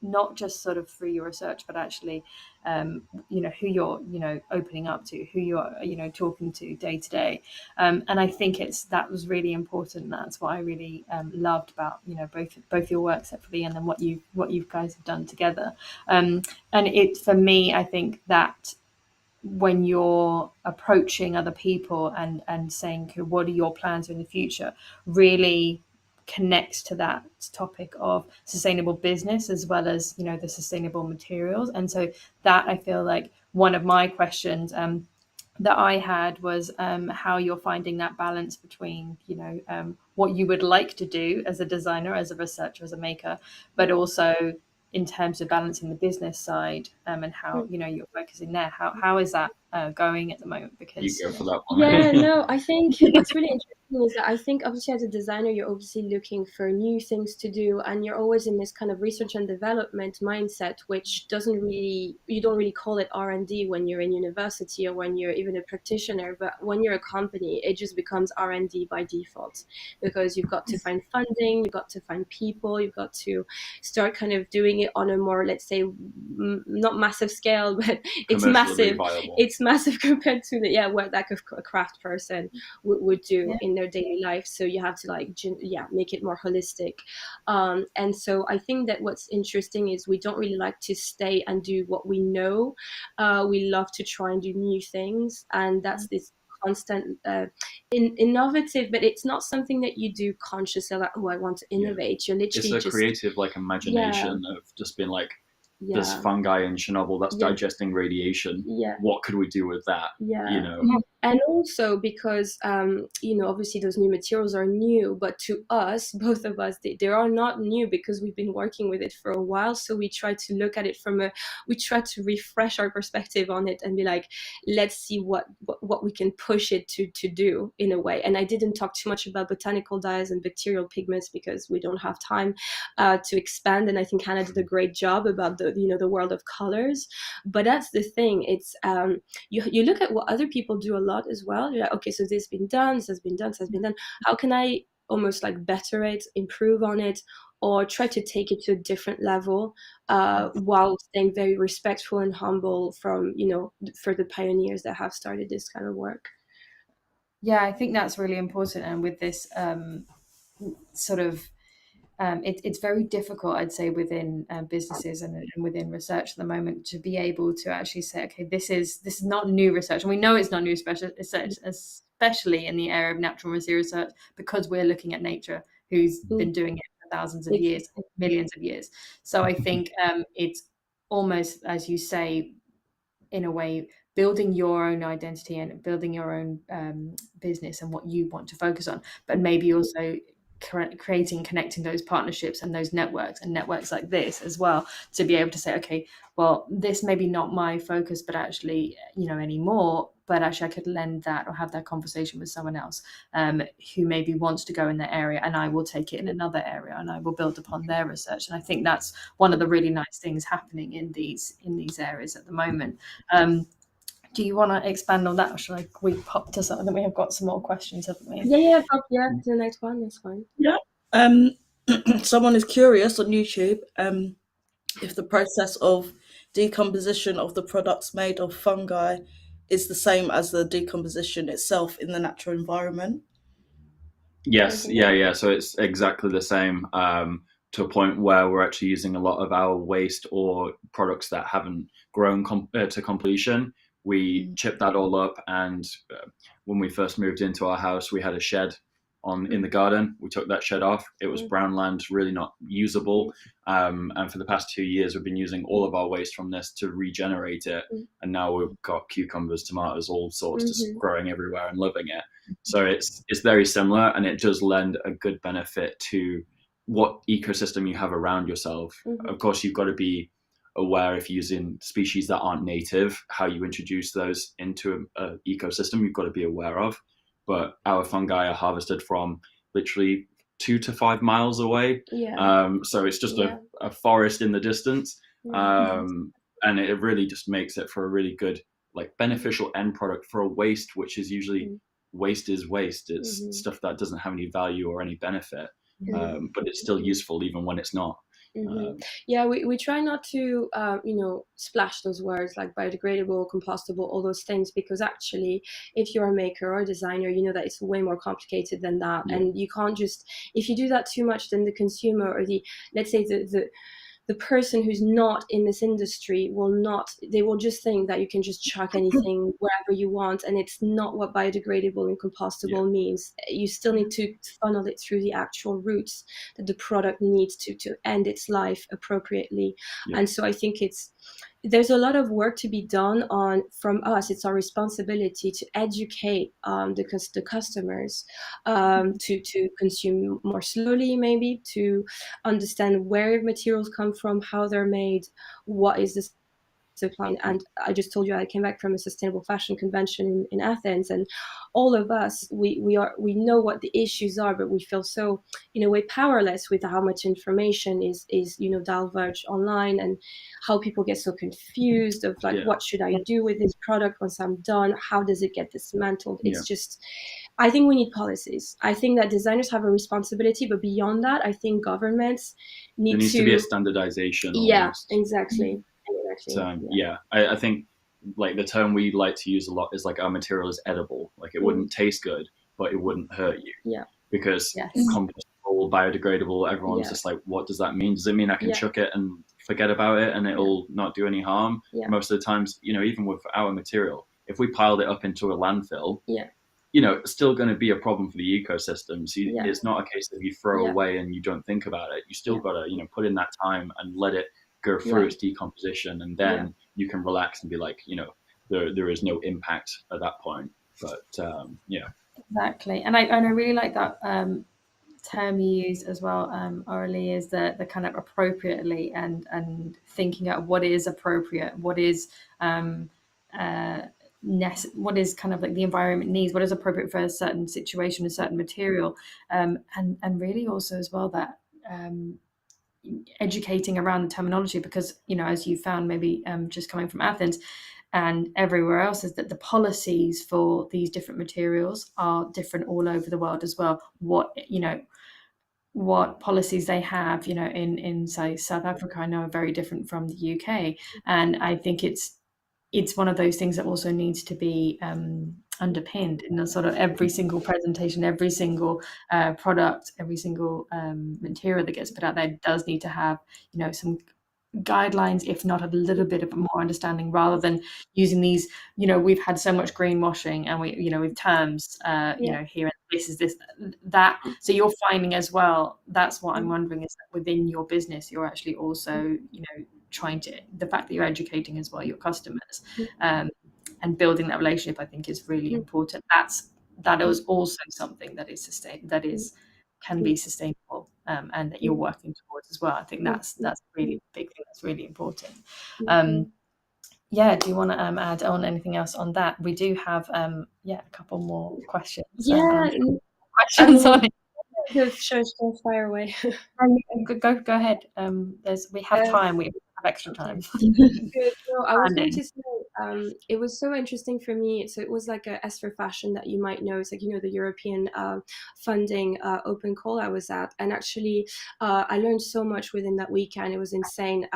not just sort of through your research, but actually, who you're, opening up to, who you're, talking to day to day. And I think that was really important. That's what I really loved about, both your work separately and then what you guys have done together. And for me, I think that when you're approaching other people and saying, okay, what are your plans in the future, really connects to that topic of sustainable business as well as the sustainable materials. And so that, I feel like one of my questions that I had was how you're finding that balance between what you would like to do as a designer, as a researcher, as a maker, but also in terms of balancing the business side, and how you're focusing there. How is that going at the moment? You Because go for that one. Yeah, no, I think what's really interesting is that I think obviously as a designer, you're obviously looking for new things to do, and you're always in this kind of research and development mindset, which you don't really call it R&D when you're in university or when you're even a practitioner, but when you're a company, it just becomes R&D by default, because you've got to find funding, you've got to find people, you've got to start kind of doing it on a more, let's say, not massive scale, but it's massive. Viable. It's massive compared to what like a craft person would do in their daily life. So you have to make it more holistic. And so I think that what's interesting is we don't really like to stay and do what we know. We love to try and do new things, and that's this constant innovative, but it's not something that you do consciously, like, oh, I want to innovate. You're literally it's a creative imagination of just being like, there's fungi in Chernobyl that's digesting radiation. What could we do with that? And also because obviously those new materials are new, but to us, both of us, they are not new because we've been working with it for a while. So we try to look at it we try to refresh our perspective on it and be like, let's see what we can push it to do in a way. And I didn't talk too much about botanical dyes and bacterial pigments because we don't have time to expand. And I think Hannah did a great job about the world of colors. But that's the thing. It's you look at what other people do a lot as well. You're like, okay, so this has been done, this has been done, this has been done. How can I almost like better it, improve on it, or try to take it to a different level while staying very respectful and humble from, for the pioneers that have started this kind of work. Yeah, I think that's really important. And with this sort of it's very difficult, I'd say, within businesses and within research at the moment to be able to actually say, okay, this is not new research, and we know it's not new research, especially in the area of natural material research, because we're looking at nature, who's been doing it for thousands of years, millions of years. So I think it's almost, as you say, in a way, building your own identity and building your own business and what you want to focus on, but maybe also connecting those partnerships and those networks like this as well, to be able to say, okay, well, this may be not my focus, but actually, anymore, but actually I could lend that or have that conversation with someone else who maybe wants to go in that area, and I will take it in another area and I will build upon their research. And I think that's one of the really nice things happening in these areas at the moment. Do you want to expand on that, or should we pop to something? We have got some more questions, haven't we? Yeah, the next one, that's fine. Yeah. Someone is curious on YouTube if the process of decomposition of the products made of fungi is the same as the decomposition itself in the natural environment. Yes, yeah. So it's exactly the same, to a point where we're actually using a lot of our waste or products that haven't grown to completion. We chipped that all up, and when we first moved into our house, we had a shed in the garden. We took that shed off. It was brown land, really not usable. And for the past 2 years, we've been using all of our waste from this to regenerate it. And now we've got cucumbers, tomatoes, all sorts, just growing everywhere and loving it. So it's very similar, and it does lend a good benefit to what ecosystem you have around yourself. Of course, you've got to be aware, if you're using species that aren't native, how you introduce those into an ecosystem, you've got to be aware of. But our fungi are harvested from literally 2 to 5 miles away. So it's just a forest in the distance. And it really just makes it for a really good, beneficial end product for a waste, which is usually waste is waste. It's stuff that doesn't have any value or any benefit, but it's still useful even when it's not. We try not to splash those words like biodegradable, compostable, all those things, because actually if you're a maker or a designer, you know that it's way more complicated than that. And you can't just, if you do that too much, then the consumer or let's say the person who's not in this industry they will just think that you can just chuck anything wherever you want, and it's not what biodegradable and compostable means. You still need to funnel it through the actual roots that the product needs to end its life appropriately. And so I think there's a lot of work to be done from us. It's our responsibility to educate the customers to consume more slowly, maybe to understand where materials come from, how they're made, what is this client. And I just told you I came back from a sustainable fashion convention in Athens, and all of us, we know what the issues are, but we feel so, in a way, powerless with how much information is divulged online, and how people get so confused of like, what should I do with this product once I'm done? How does it get dismantled? It's just, I think we need policies. I think that designers have a responsibility, but beyond that, I think governments need there needs to be a standardization. Almost. Exactly. I think like the term we like to use a lot is like our material is edible. Like it wouldn't taste good, but it wouldn't hurt you. Because compostable, biodegradable, everyone's just like, what does that mean? Does it mean I can chuck it and forget about it and it'll not do any harm? Most of the times, even with our material, if we piled it up into a landfill, it's still going to be a problem for the ecosystem. So it's not a case that you throw away and you don't think about it. You still got to, put in that time and let it go through its decomposition, and then you can relax and be like, there is no impact at that point. But exactly. And I really like that term you use as well, Aurélie, is the kind of appropriately and thinking out what is appropriate, what is what is kind of like the environment needs, what is appropriate for a certain situation, a certain material, and really also as well that educating around the terminology, because as you found maybe just coming from Athens and everywhere else, is that the policies for these different materials are different all over the world as well. What policies they have in say South Africa, I know are very different from the UK, and I think it's one of those things that also needs to be underpinned in a sort of every single presentation, every single product, every single material that gets put out there does need to have some guidelines, if not a little bit of a more understanding, rather than using these, we've had so much greenwashing and we, with terms, here, this is this, that. So you're finding as well, that's what I'm wondering, is that within your business, you're actually also, trying to, the fact that you're educating as well your customers, and building that relationship, I think is really important. That is also something that is can be sustainable, and that you're working towards as well. I think that's really a big thing. That's really important. Do you want to add on anything else on that? We do have a couple more questions. Questions on it. Sure, fire away. Go ahead. We have time. We have extra time. Good. No, I was going to say, it was so interesting for me. So it was like a S for Fashion that you might know. It's like, the European funding open call I was at. And actually, I learned so much within that weekend. It was insane.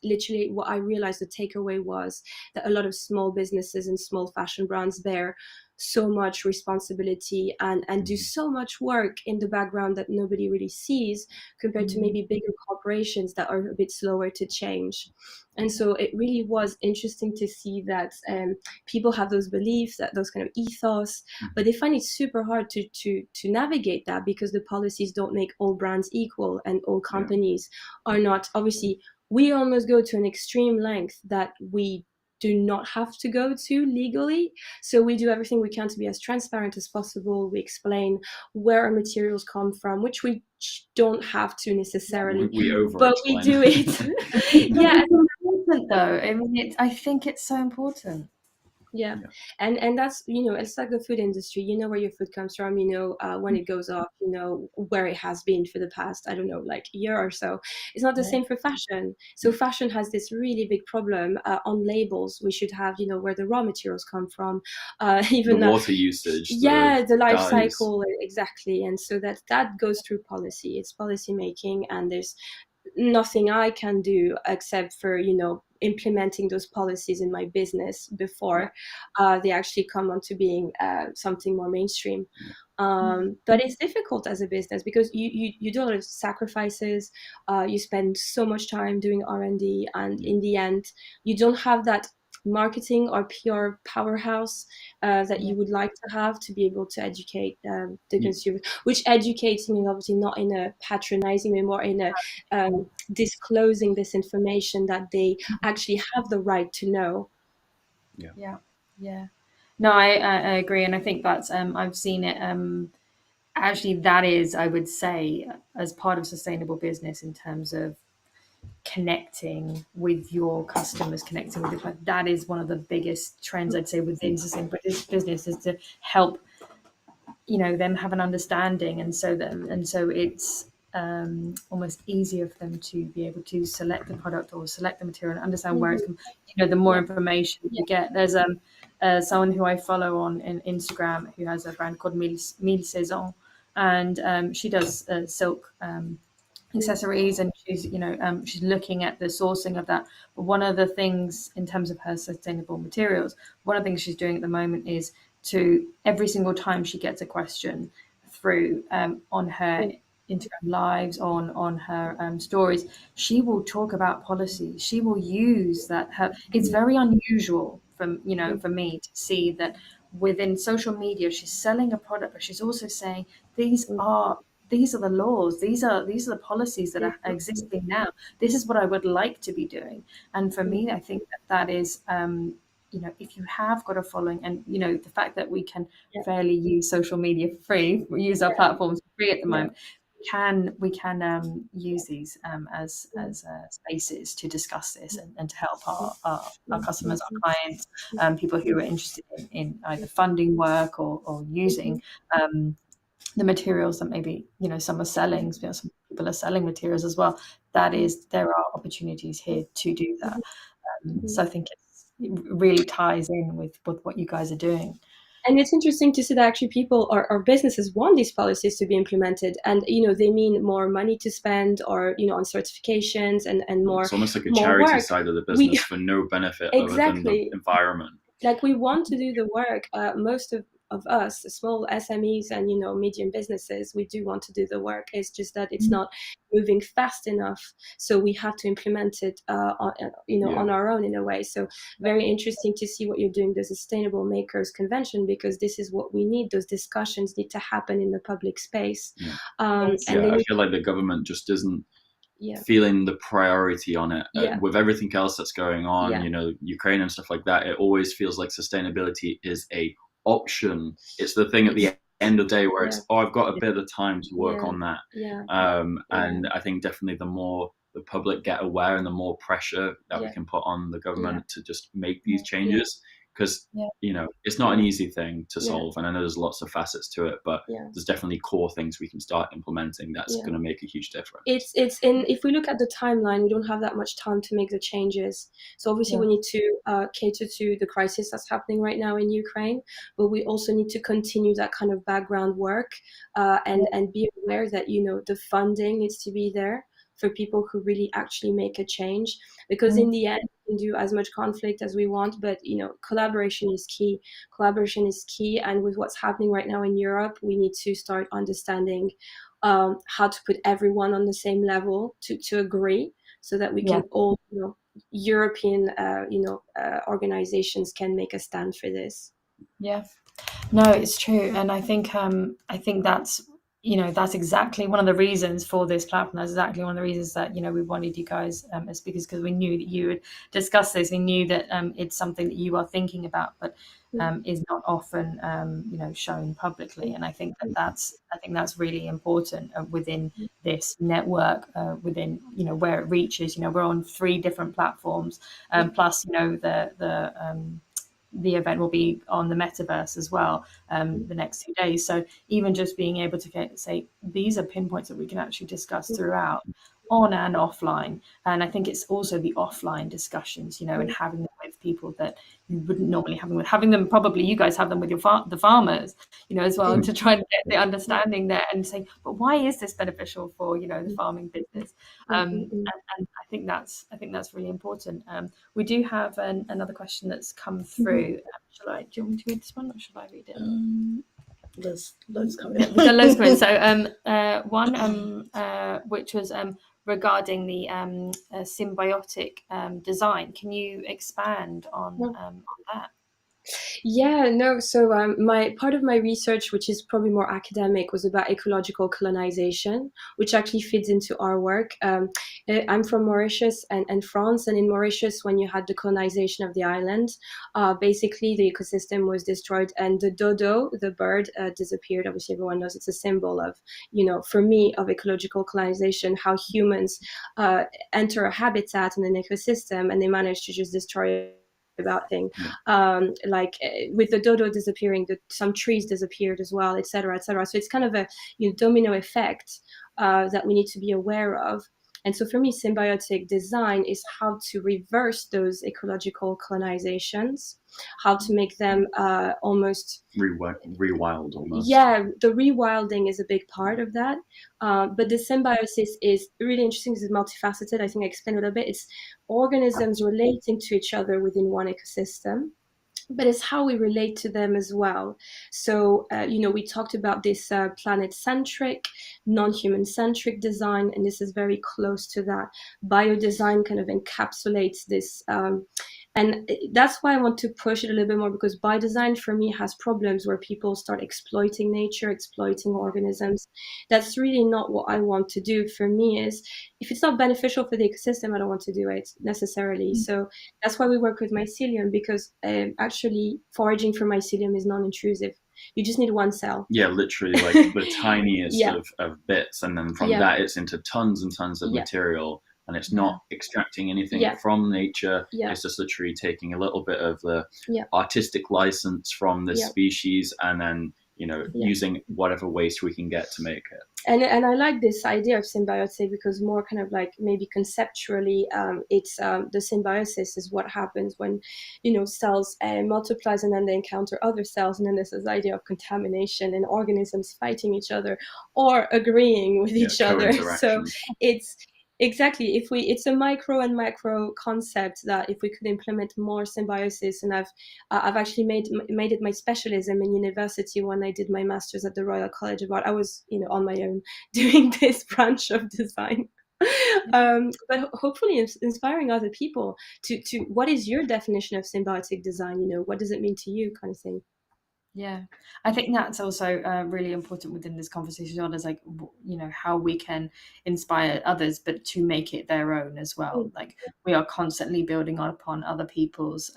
Literally, what I realized the takeaway was that a lot of small businesses and small fashion brands bear so much responsibility and do so much work in the background that nobody really sees, compared to maybe bigger corporations that are a bit slower to change. And so it really was interesting to see that people have those beliefs, that those kind of ethos, but they find it super hard to navigate that, because the policies don't make all brands equal, and all companies are not. Obviously, we almost go to an extreme length that we do not have to go to legally. So we do everything we can to be as transparent as possible. We explain where our materials come from, which we don't have to necessarily, but we do it. It's important though. I mean, I think it's so important. And that's, it's like the food industry, where your food comes from, when it goes off, where it has been for the past, I don't know, like a year or so. It's not the same for fashion. So fashion has this really big problem on labels. We should have, where the raw materials come from, even the water usage, the life cycle, exactly. And so that goes through policy. It's policy making, and there's nothing I can do except for, implementing those policies in my business before they actually come onto being something more mainstream. But it's difficult as a business, because you do a lot of sacrifices. You spend so much time doing R&D, and in the end, you don't have that marketing or PR powerhouse that you would like to have to be able to educate the consumer, which educating is obviously not in a patronizing way, more in a disclosing this information that they actually have the right to know. No, I agree, and I think that's I've seen it actually, that is, I would say, as part of sustainable business, in terms of connecting with your customers, connecting with the, that is one of the biggest trends I'd say within sustainable business, is to help them have an understanding, and so it's almost easier for them to be able to select the product or select the material and understand where it's the more information you get. There's someone who I follow on Instagram who has a brand called Mille Saisons, and she does silk accessories, and she's looking at the sourcing of that. But one of the things in terms of her sustainable materials, one of the things she's doing at the moment is to, every single time she gets a question through on her Instagram lives, on her stories, she will talk about policies. She will use that. It's very unusual for me to see that within social media she's selling a product, but she's also saying these are the laws, these are the policies that are existing now. This is what I would like to be doing. And for me, I think that is if you have got a following, and the fact that we can fairly use social media for free, we use our platforms for free at the moment, we can use these as spaces to discuss this and to help our customers, our clients, people who are interested in either funding work or using the materials that maybe some are selling. Some people are selling materials as well. There are opportunities here to do that. So I think it really ties in with what you guys are doing. And it's interesting to see that actually people or businesses want these policies to be implemented, and they mean more money to spend, or on certifications and more. It's almost like a charity work. Side of the business for no benefit other than the environment. Like, we want to do the work. Most of us, small SMEs and medium businesses, we do want to do the work. It's just that it's not moving fast enough, so we have to implement it on our own in a way. So very interesting to see what you're doing, the Sustainable Makers Convention, because this is what we need. Those discussions need to happen in the public space. I feel like the government just isn't feeling the priority on it. With everything else that's going on, Ukraine and stuff like that, it always feels like sustainability is a option. It's the thing at the end of the day where it's, I've got a bit of time to work on that. And I think definitely the more the public get aware and the more pressure that we can put on the government to just make these changes, because it's not an easy thing to solve, and I know there's lots of facets to it, but there's definitely core things we can start implementing that's going to make a huge difference. It's in, if we look at the timeline, we don't have that much time to make the changes. So obviously we need to cater to the crisis that's happening right now in Ukraine, but we also need to continue that kind of background work and be aware that the funding needs to be there for people who really actually make a change, because in the end we can do as much conflict as we want, but collaboration is key. And with what's happening right now in Europe, we need to start understanding how to put everyone on the same level to agree, so that we can all European organizations can make a stand for this. No, it's true. And I think that's that's exactly one of the reasons for this platform. That's exactly one of the reasons that we wanted you guys as speakers, because we knew that you would discuss this. We knew that it's something that you are thinking about, but is not often shown publicly. And I think that's really important within this network, within where it reaches. We're on 3 different platforms, plus the event will be on the metaverse as well the next 2 days. So even just being able to say these are pinpoints that we can actually discuss throughout, on and offline. And I think it's also the offline discussions, and having them with people that you wouldn't normally having them probably you guys have them with the farmers, as well, and to try and get the understanding there and say, but why is this beneficial for the farming business? And I think that's really important. We do have another question that's come through. Do you want me to read this one, or should I read it? There's loads coming in. We've got loads coming in. So one which was regarding the symbiotic design. Can you expand on that? Yeah, no. So my part of my research, which is probably more academic, was about ecological colonization, which actually feeds into our work. I'm from Mauritius and France, and in Mauritius, when you had the colonization of the island, basically the ecosystem was destroyed, and the dodo, the bird, disappeared. Obviously, everyone knows it's a symbol of, for me, of ecological colonization, how humans enter a habitat and an ecosystem, and they manage to just destroy it about thing. With the dodo disappearing, some trees disappeared as well, etc., etc. So it's kind of a domino effect that we need to be aware of. And so for me, symbiotic design is how to reverse those ecological colonizations, how to make them almost rewild almost. Yeah, the rewilding is a big part of that. But the symbiosis is really interesting. It's multifaceted. I think I explained a little bit. It's organisms relating to each other within one ecosystem, but it's how we relate to them as well. So, we talked about this planet-centric, non-human-centric design, and this is very close to that. Biodesign kind of encapsulates this. And that's why I want to push it a little bit more, because by design for me has problems where people start exploiting nature, exploiting organisms. That's really not what I want to do. For me, is if it's not beneficial for the ecosystem, I don't want to do it necessarily. So that's why we work with mycelium, because actually foraging for mycelium is non-intrusive. You just need one cell. Yeah, literally like the tiniest of bits, and then from that it's into tons and tons of material. And it's not extracting anything from nature. It's just literally taking a little bit of the artistic license from the species, and then using whatever waste we can get to make it. And I like this idea of symbiotic, because more kind of like maybe conceptually, it's the symbiosis is what happens when cells multiplies, and then they encounter other cells, and then there's this idea of contamination and organisms fighting each other or agreeing with each other. So it's exactly, it's a micro and macro concept that if we could implement more symbiosis, and I've actually made it my specialism in university when I did my master's at the Royal College of Art. I was on my own doing this branch of design. But hopefully inspiring other people to what is your definition of symbiotic design? What does it mean to you, kind of thing. Yeah, I think that's also really important within this conversation, as like, how we can inspire others, but to make it their own as well. Like, we are constantly building upon other people's,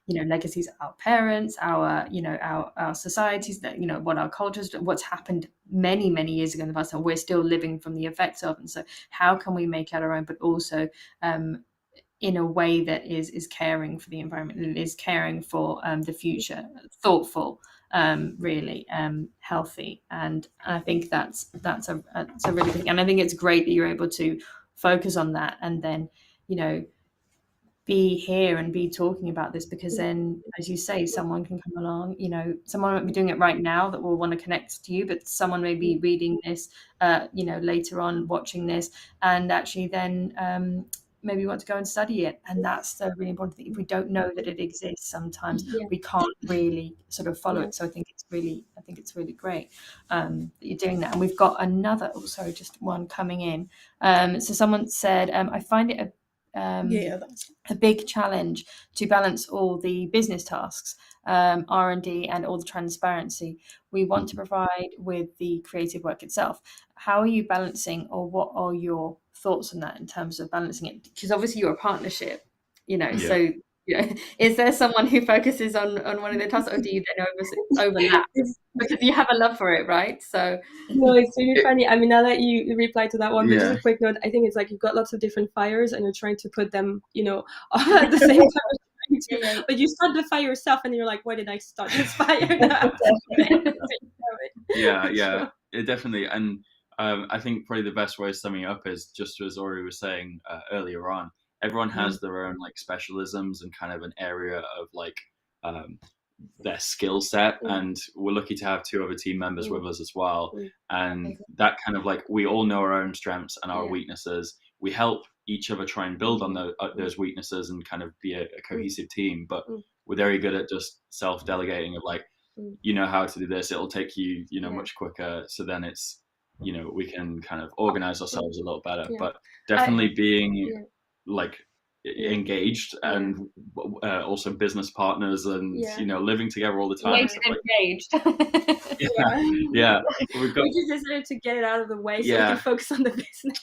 legacies, our parents, our societies, that, what our cultures, what's happened many, many years ago in the past, and we're still living from the effects of. And so how can we make it our own, but also in a way that is caring for the environment, and is caring for the future, thoughtful, really healthy. And I think that's a really good thing. And I think it's great that you're able to focus on that, and then be here and be talking about this, because then, as you say, someone can come along, someone might be doing it right now that will want to connect to you, but someone may be reading this later on, watching this, and actually then maybe want to go and study it. And that's the really important thing. If we don't know that it exists, sometimes we can't really sort of follow it. So I think it's really great that you're doing that. And we've got another, just one coming in. So someone said, I find it a big challenge to balance all the business tasks, R&D, and all the transparency we want to provide with the creative work itself. How are you balancing, or what are your thoughts on that in terms of balancing it? Because obviously you're a partnership, so is there someone who focuses on one of the tasks, or do you then overlap? Because you have a love for it, right? So no, it's really funny. I mean, I'll let you reply to that one, but just a quick note. I think it's like you've got lots of different fires, and you're trying to put them, at the same time. But you start the fire yourself, and you're like, why did I start this fire now? It definitely. And I think probably the best way of summing up is just as Aurélie was saying earlier on. Everyone has their own like specialisms and kind of an area of like their skill set, and we're lucky to have two other team members with us as well. And that kind of like, we all know our own strengths and our weaknesses. We help each other try and build on those weaknesses and kind of be a cohesive team. But we're very good at just self-delegating of like, how to do this. It'll take you, much quicker. So then it's, we can kind of organize ourselves a little better. But definitely being like engaged and also business partners and living together all the time. Engaged. Yeah. We just decided to get it out of the way so we can focus on the business.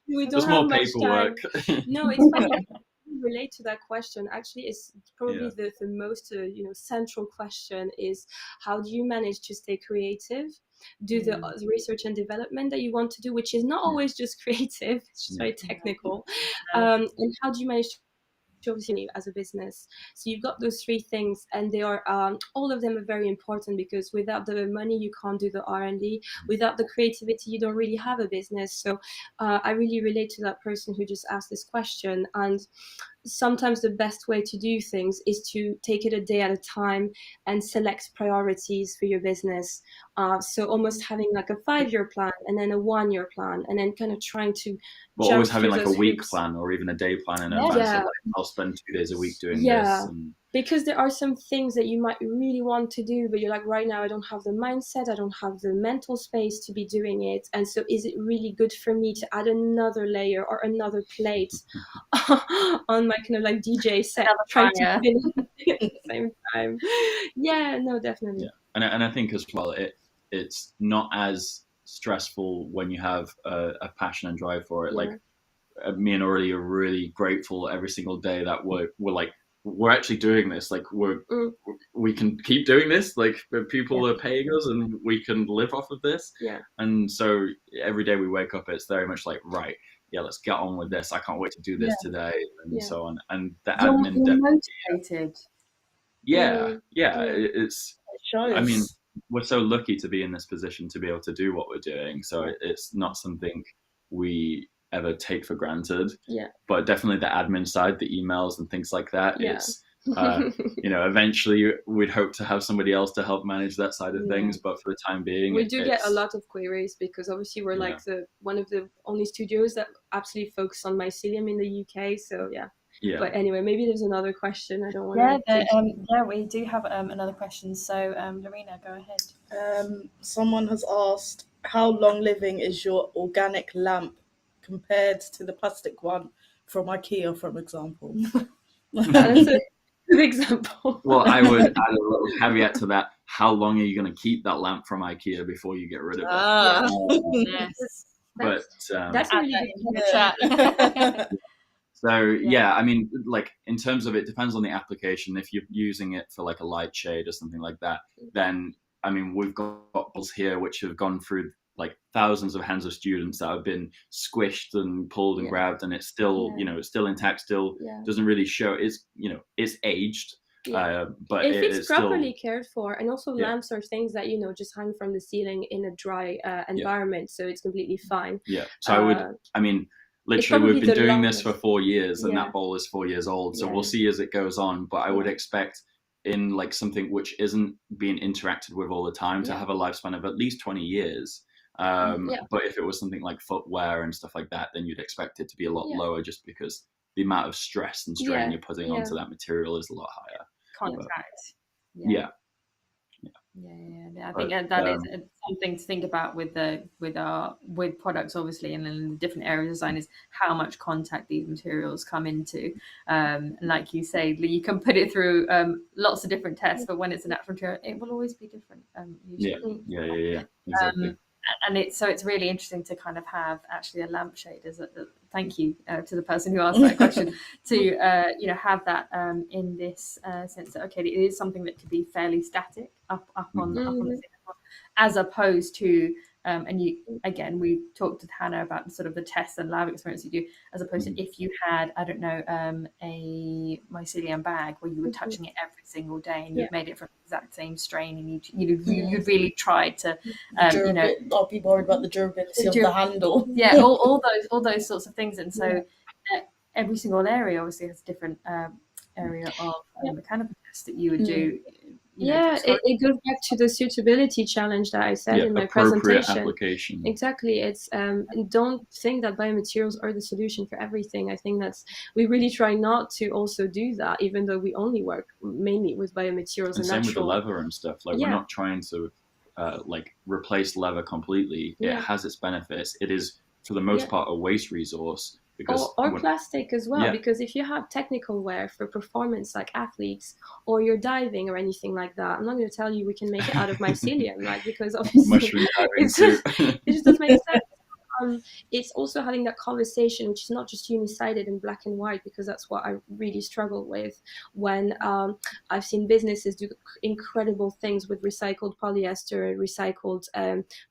We don't have much paperwork. Time. No, it's funny. Relate to that question. Actually, it's probably the most central question is, how do you manage to stay creative, do the research and development that you want to do, which is not always just creative, it's just very technical, and how do you manage to obviously as a business? So you've got those three things, and they are all of them are very important, because without the money you can't do the R&D, without the creativity you don't really have a business. So I really relate to that person who just asked this question, and sometimes the best way to do things is to take it a day at a time and select priorities for your business. So almost having like a 5-year plan and then a 1-year plan, and then kind of trying to always having like a week plan or even a day plan in advance. So like, I'll spend 2 days a week doing this. Because there are some things that you might really want to do, but you're like, right now I don't have the mindset, I don't have the mental space to be doing it. And so is it really good for me to add another layer or another plate on my kind of like DJ set, trying to finish at the same time? Yeah, no, definitely. And I think as well, it's not as stressful when you have a passion and drive for it. Like me and Aurélie are really grateful every single day that we're actually doing this. Like we can keep doing this. Like people are paying us, and we can live off of this. And so every day we wake up, it's very much like, right, let's get on with this. I can't wait to do this today, and so on. And the admin, you're motivated. It's. I mean, we're so lucky to be in this position to be able to do what we're doing. So it's not something we ever take for granted. But definitely the admin side, the emails and things like that. It's eventually we'd hope to have somebody else to help manage that side of things. But for the time being, we do get a lot of queries, because obviously we're like one of the only studios that absolutely focus on mycelium in the UK. So But anyway, maybe there's another question. I don't want to. We do have another question. So Lorena, go ahead. Someone has asked, how long living is your organic lamp compared to the plastic one from IKEA, for example? That's a good example. Well, I would add a little caveat to that. How long are you going to keep that lamp from IKEA before you get rid of it? Yes. But that's really good chat. So I mean, like in terms of it depends on the application. If you're using it for like a light shade or something like that, then I mean, we've got bottles here which have gone through like thousands of hands of students that have been squished and pulled and grabbed, and it's still it's still intact, still doesn't really show. It's it's aged, but if it's properly still cared for. And also lamps are things that just hang from the ceiling in a dry environment, so it's completely fine. So literally we've been doing this for 4 years, and that bowl is 4 years old, so we'll see as it goes on. But I would expect in like something which isn't being interacted with all the time to have a lifespan of at least 20 years. But if it was something like footwear and stuff like that, then you'd expect it to be a lot lower, just because the amount of stress and strain you're putting onto that material is a lot higher. Contact. I think that is something to think about with products, obviously, and then the different areas of design is how much contact these materials come into. And like you say, you can put it through lots of different tests, but when it's a natural material, it will always be different. Usually. Exactly. And it's really interesting to kind of have actually a lampshade as thank you to the person who asked that question to have that in this sense that it is something that could be fairly static up on the ceiling, as opposed to we talked with Hannah about sort of the test and lab experience you do, as opposed to if you had a mycelium bag where you were touching it every single day and you've made it from the exact same strain, and you really tried to I'll be worried about the durability of the handle. all those sorts of things. And so every single area obviously has a different area of mechanical test that you would do. It goes back to the suitability challenge that I said in my presentation. Application. Exactly. It's don't think that biomaterials are the solution for everything. I think we really try not to also do that, even though we only work mainly with biomaterials and same natural. with the leather and stuff. Like we're not trying to replace leather completely. It has its benefits. It is for the most part a waste resource, because or plastic as well, yeah. because if you have technical wear for performance like athletes, or you're diving or anything like that, I'm not going to tell you we can make it out of mycelium, like, because obviously mushroom diving it's just, too. it just doesn't make sense. It's also having that conversation, which is not just uni-sided in black and white, because that's what I really struggle with when I've seen businesses do incredible things with recycled polyester, recycled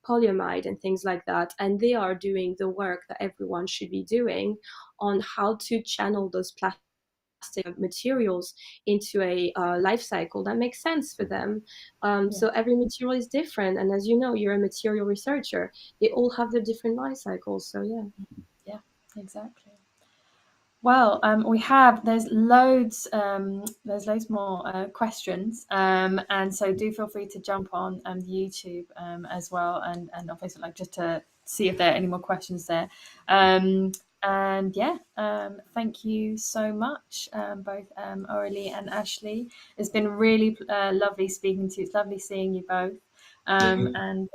polyamide and things like that, and they are doing the work that everyone should be doing on how to channel those plastic materials into a life cycle that makes sense for them. So every material is different, and as you know, you're a material researcher, they all have their different life cycles. So Yeah, exactly. Well, there's loads more questions, and so do feel free to jump on YouTube as well, and obviously like just to see if there are any more questions there. And yeah, thank you so much, both Aurélie and Ashley. It's been really lovely speaking to you. It's lovely seeing you both. And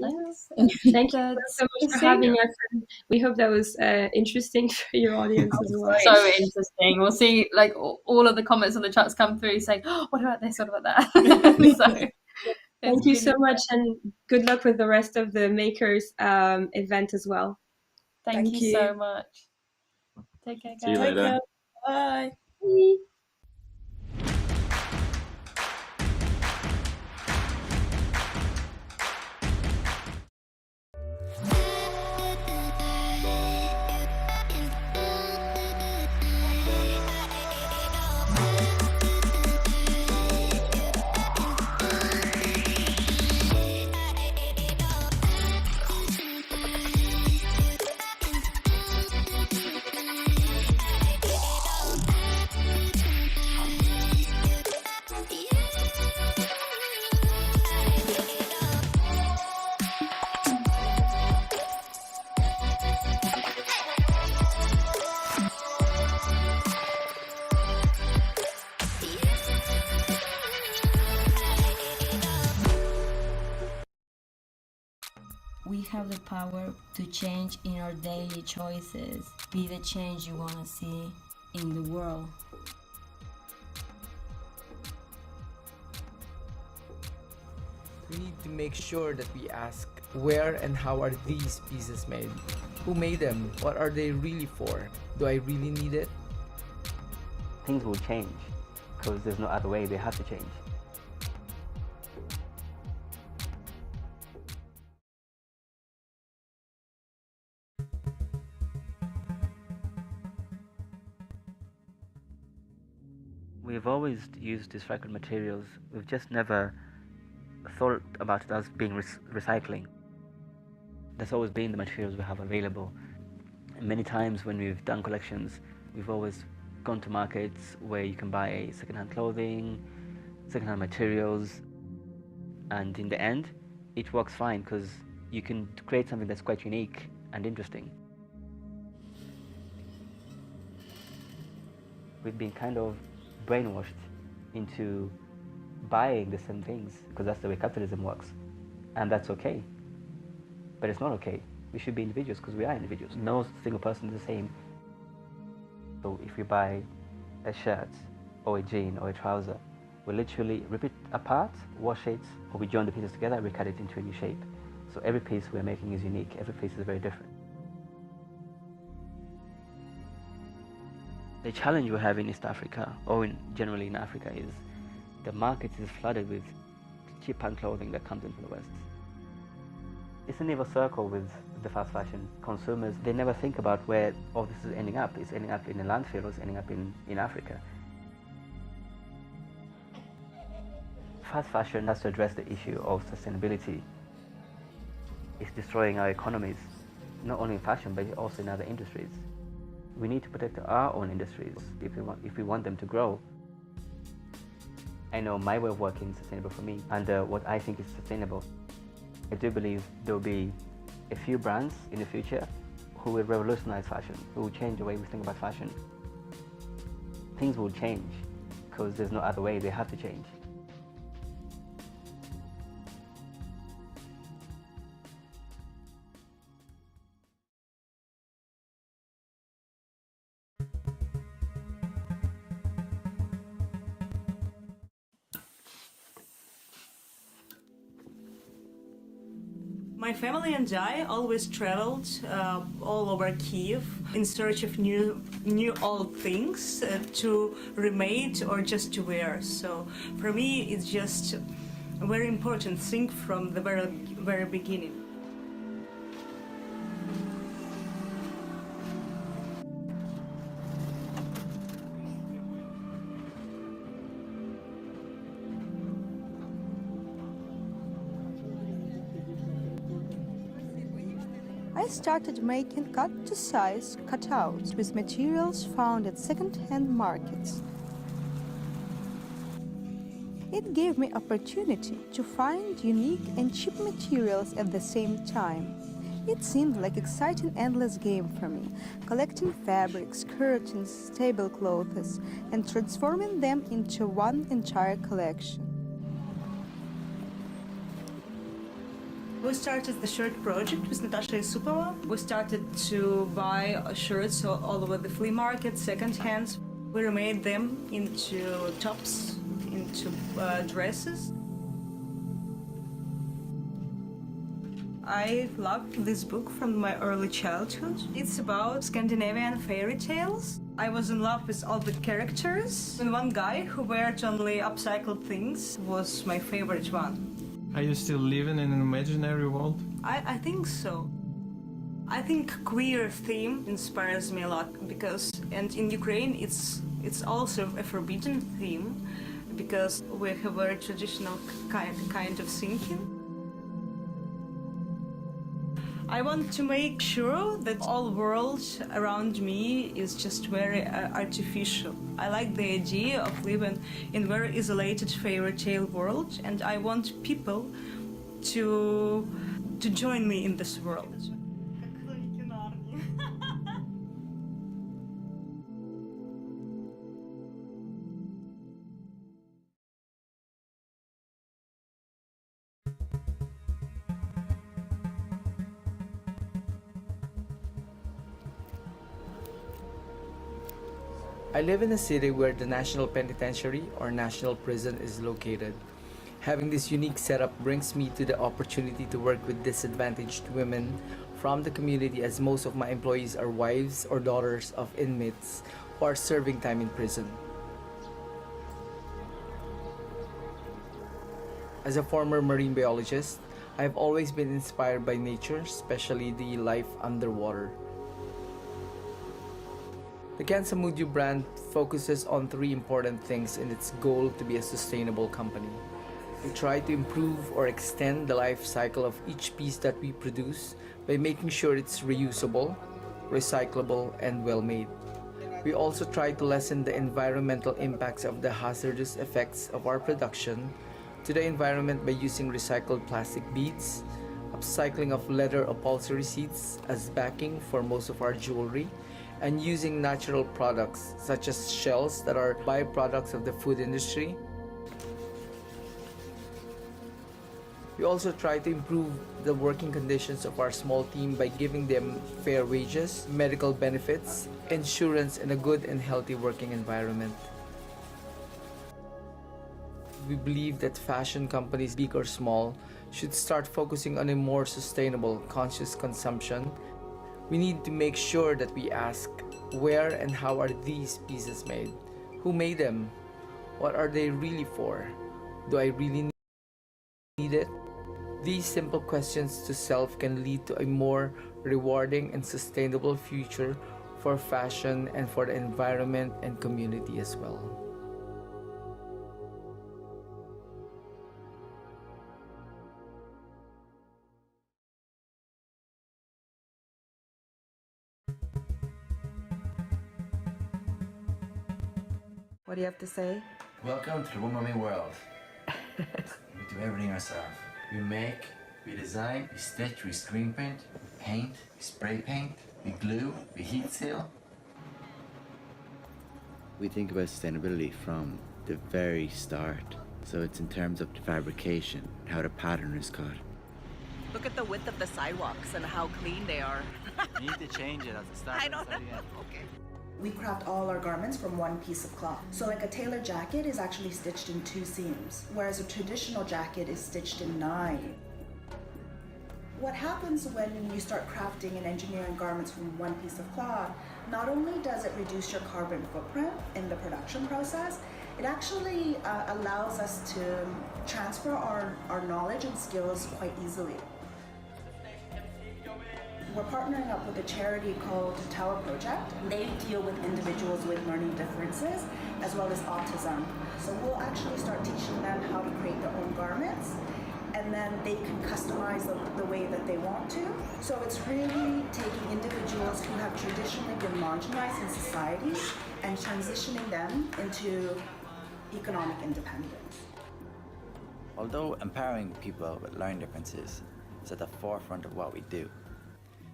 thanks. Thank you so much for having us. And we hope that was interesting for your audience as well. So interesting. We'll see like all of the comments on the chats come through saying, oh, what about this, what about that? So thank you so much, and good luck with the rest of the makers event as well. Thank you so much. Take care, guys. See you later. Bye. Bye. We have the power to change in our daily choices. Be the change you want to see in the world. We need to make sure that we ask, where and how are these pieces made? Who made them? What are they really for? Do I really need it? Things will change because there's no other way. They have to change. We've always used recycled materials. We've just never thought about it as being recycling. That's always been the materials we have available. And many times when we've done collections, we've always gone to markets where you can buy secondhand clothing, secondhand materials, and in the end, it works fine because you can create something that's quite unique and interesting. We've been kind of brainwashed into buying the same things because that's the way capitalism works, and that's okay. But it's not okay. We should be individuals because we are individuals. No single person is the same. So if we buy a shirt or a jean or a trouser, we literally rip it apart, wash it, or we join the pieces together and we cut it into a new shape. So every piece we're making is unique. Every piece is very different. The challenge we have in East Africa, or generally in Africa, is the market is flooded with cheap-hand clothing that comes in from the West. It's an evil circle with the fast fashion. Consumers, they never think about where all this is ending up. It's ending up in a landfill, or it's ending up in Africa. Fast fashion has to address the issue of sustainability. It's destroying our economies, not only in fashion, but also in other industries. We need to protect our own industries if we want them to grow. I know my way of working is sustainable for me, and what I think is sustainable. I do believe there will be a few brands in the future who will revolutionize fashion, who will change the way we think about fashion. Things will change because there's no other way. They have to change. My family and I always traveled all over Kiev in search of new old things to remake or just to wear. So for me, it's just a very important thing from the very beginning. I started making cut-to-size cutouts with materials found at second-hand markets. It gave me opportunity to find unique and cheap materials at the same time. It seemed like exciting endless game for me, collecting fabrics, curtains, tablecloths, and transforming them into one entire collection. We started the shirt project with Natasha Yusupova. We started to buy shirts all over the flea market, second-hand. We remade them into tops, into dresses. I loved this book from my early childhood. It's about Scandinavian fairy tales. I was in love with all the characters, and one guy who wore only upcycled things was my favorite one. Are you still living in an imaginary world? I think so. I think queer theme inspires me a lot because, and in Ukraine it's also a forbidden theme because we have a very traditional kind of thinking. I want to make sure that all world around me is just very artificial. I like the idea of living in a very isolated fairy tale world, and I want people to join me in this world. I live in a city where the National Penitentiary or National Prison is located. Having this unique setup brings me to the opportunity to work with disadvantaged women from the community, as most of my employees are wives or daughters of inmates who are serving time in prison. As a former marine biologist, I have always been inspired by nature, especially the life underwater. The Kansamudyu brand focuses on three important things in its goal to be a sustainable company. We try to improve or extend the life cycle of each piece that we produce by making sure it's reusable, recyclable, and well made. We also try to lessen the environmental impacts of the hazardous effects of our production to the environment by using recycled plastic beads, upcycling of leather upholstery seats as backing for most of our jewelry, and using natural products such as shells that are byproducts of the food industry. We also try to improve the working conditions of our small team by giving them fair wages, medical benefits, insurance, and a good and healthy working environment. We believe that fashion companies, big or small, should start focusing on a more sustainable, conscious consumption. We need to make sure that we ask, where and how are these pieces made? Who made them? What are they really for? Do I really need it? These simple questions to self can lead to a more rewarding and sustainable future for fashion and for the environment and community as well. What do you have to say? Welcome to the Woman world. We do everything ourselves. We make, we design, we stitch, we screen print, we paint, we spray paint, we glue, we heat seal. We think about sustainability from the very start. So it's in terms of the fabrication, how the pattern is cut. Look at the width of the sidewalks and how clean they are. You need to change it at the start. I don't know. Okay. We craft all our garments from one piece of cloth. So like a tailor jacket is actually stitched in 2 seams, whereas a traditional jacket is stitched in 9. What happens when you start crafting and engineering garments from one piece of cloth, not only does it reduce your carbon footprint in the production process, it actually allows us to transfer our knowledge and skills quite easily. We're partnering up with a charity called Tower Project. They deal with individuals with learning differences as well as autism. So we'll actually start teaching them how to create their own garments, and then they can customize the way that they want to. So it's really taking individuals who have traditionally been marginalized in society and transitioning them into economic independence. Although empowering people with learning differences is at the forefront of what we do,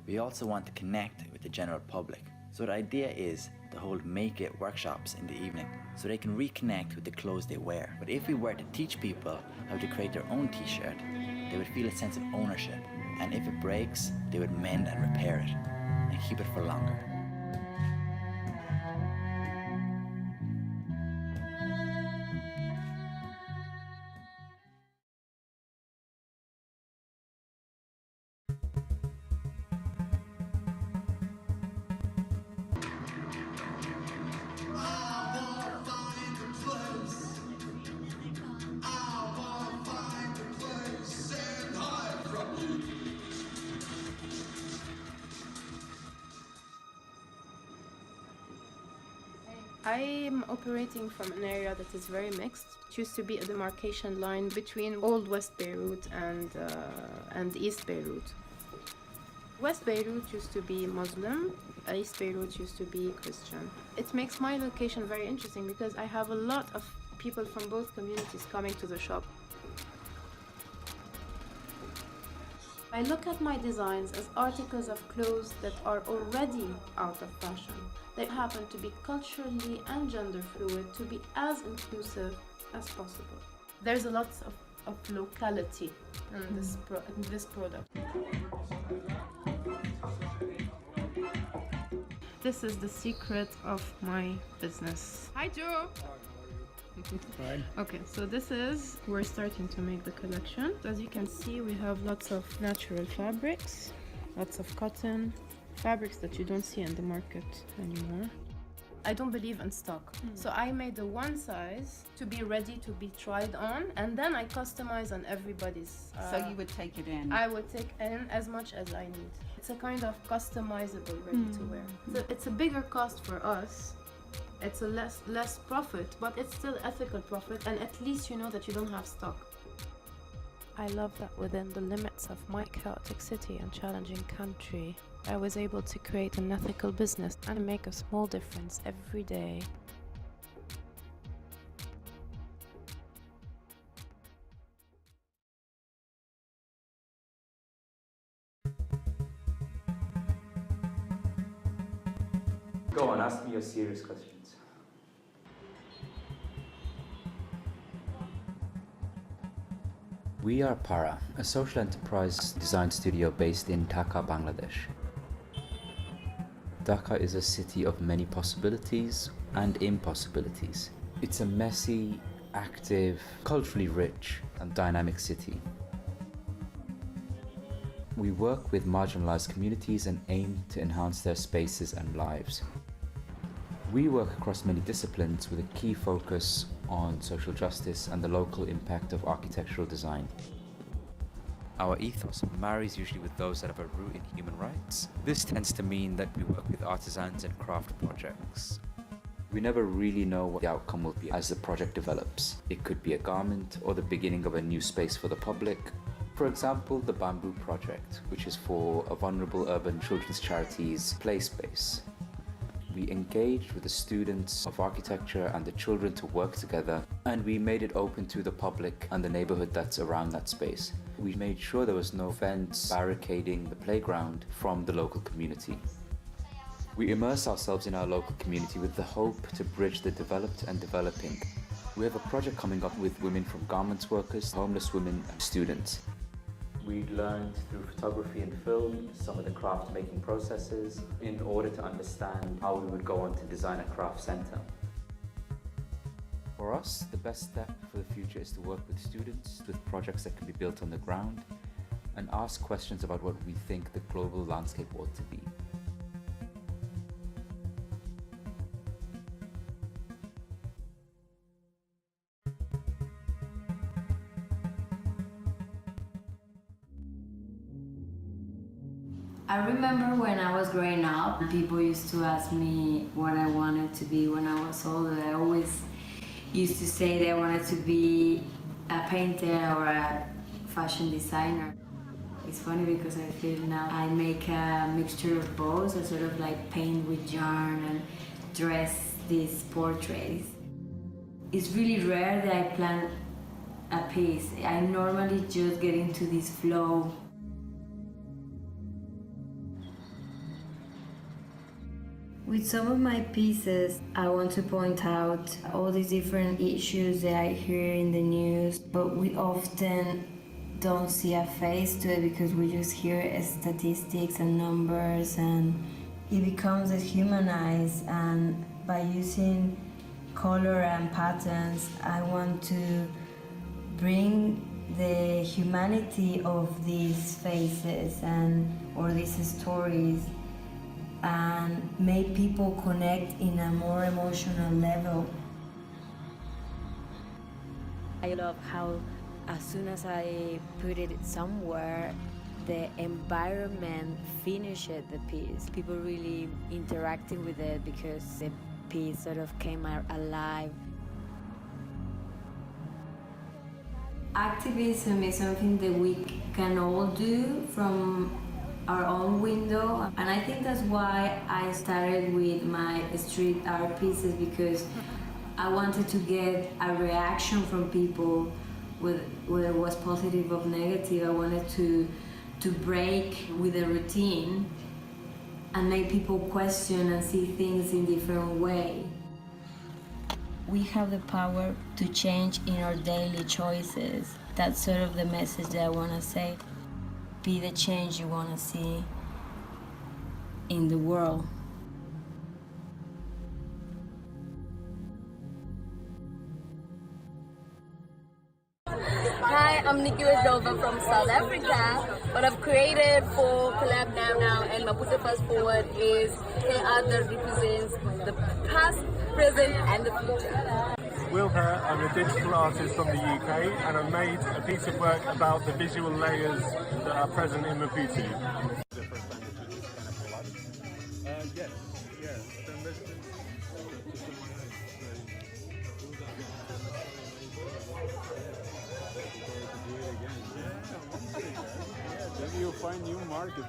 we also want to connect with the general public. So the idea is to hold Make It workshops in the evening so they can reconnect with the clothes they wear. But if we were to teach people how to create their own t-shirt, they would feel a sense of ownership. And if it breaks, they would mend and repair it and keep it for longer. I'm operating from an area that is very mixed. It used to be a demarcation line between old West Beirut and East Beirut. West Beirut used to be Muslim, East Beirut used to be Christian. It makes my location very interesting because I have a lot of people from both communities coming to the shop. I look at my designs as articles of clothes that are already out of fashion. They happen to be culturally and gender fluid to be as inclusive as possible. There's a lot of locality in this product. This is the secret of my business. Hi Joe! Fine. Okay, so we're starting to make the collection. As you can see, we have lots of natural fabrics, lots of cotton, fabrics that you don't see in the market anymore. I don't believe in stock. So I made a one size to be ready to be tried on, and then I customize on everybody's. So you would take it in? I would take in as much as I need. It's a kind of customizable ready to wear. So it's a bigger cost for us. It's a less profit, but it's still ethical profit, and at least you know that you don't have stock. I love that within the limits of my chaotic city and challenging country, I was able to create an ethical business and make a small difference every day. Go on, ask me your serious questions. We are Para, a social enterprise design studio based in Dhaka, Bangladesh. Dhaka is a city of many possibilities and impossibilities. It's a messy, active, culturally rich and dynamic city. We work with marginalized communities and aim to enhance their spaces and lives. We work across many disciplines with a key focus on social justice and the local impact of architectural design. Our ethos marries usually with those that have a root in human rights. This tends to mean that we work with artisans and craft projects. We never really know what the outcome will be as the project develops. It could be a garment or the beginning of a new space for the public. For example, the Bamboo Project, which is for a vulnerable urban children's charity's play space. We engaged with the students of architecture and the children to work together, and we made it open to the public and the neighborhood that's around that space. We made sure there was no fence barricading the playground from the local community. We immerse ourselves in our local community with the hope to bridge the developed and developing. We have a project coming up with women from garments workers, homeless women, and students. We learned through photography and film some of the craft making processes in order to understand how we would go on to design a craft center. For us, the best step for the future is to work with students with projects that can be built on the ground and ask questions about what we think the global landscape ought to be. I remember when I was growing up, people used to ask me what I wanted to be when I was older. I always used to say that I wanted to be a painter or a fashion designer. It's funny because I feel now I make a mixture of both. I sort of like paint with yarn and dress these portraits. It's really rare that I plan a piece. I normally just get into this flow. With some of my pieces, I want to point out all these different issues that I hear in the news, but we often don't see a face to it because we just hear statistics and numbers, and it becomes dehumanized. And by using color and patterns, I want to bring the humanity of these faces and or these stories and make people connect in a more emotional level. I love how as soon as I put it somewhere, the environment finished the piece. People really interacting with it because the piece sort of came alive. Activism is something that we can all do from our own window, and I think that's why I started with my street art pieces, because I wanted to get a reaction from people, whether it was positive or negative. I wanted to break with a routine and make people question and see things in different way. We have the power to change in our daily choices. That's sort of the message that I want to say. Be the change you want to see in the world. Hi, I'm Nikki Redova from South Africa. What I've created for Collab Now and Maputo Fast Forward is hair art that represents the past, present and the future. Will here, I'm a digital artist from the UK, and I've made a piece of work about the visual layers that are present in Maputo. The first time that you do this kind of collab? Yes, yeah. Then you'll find new markets.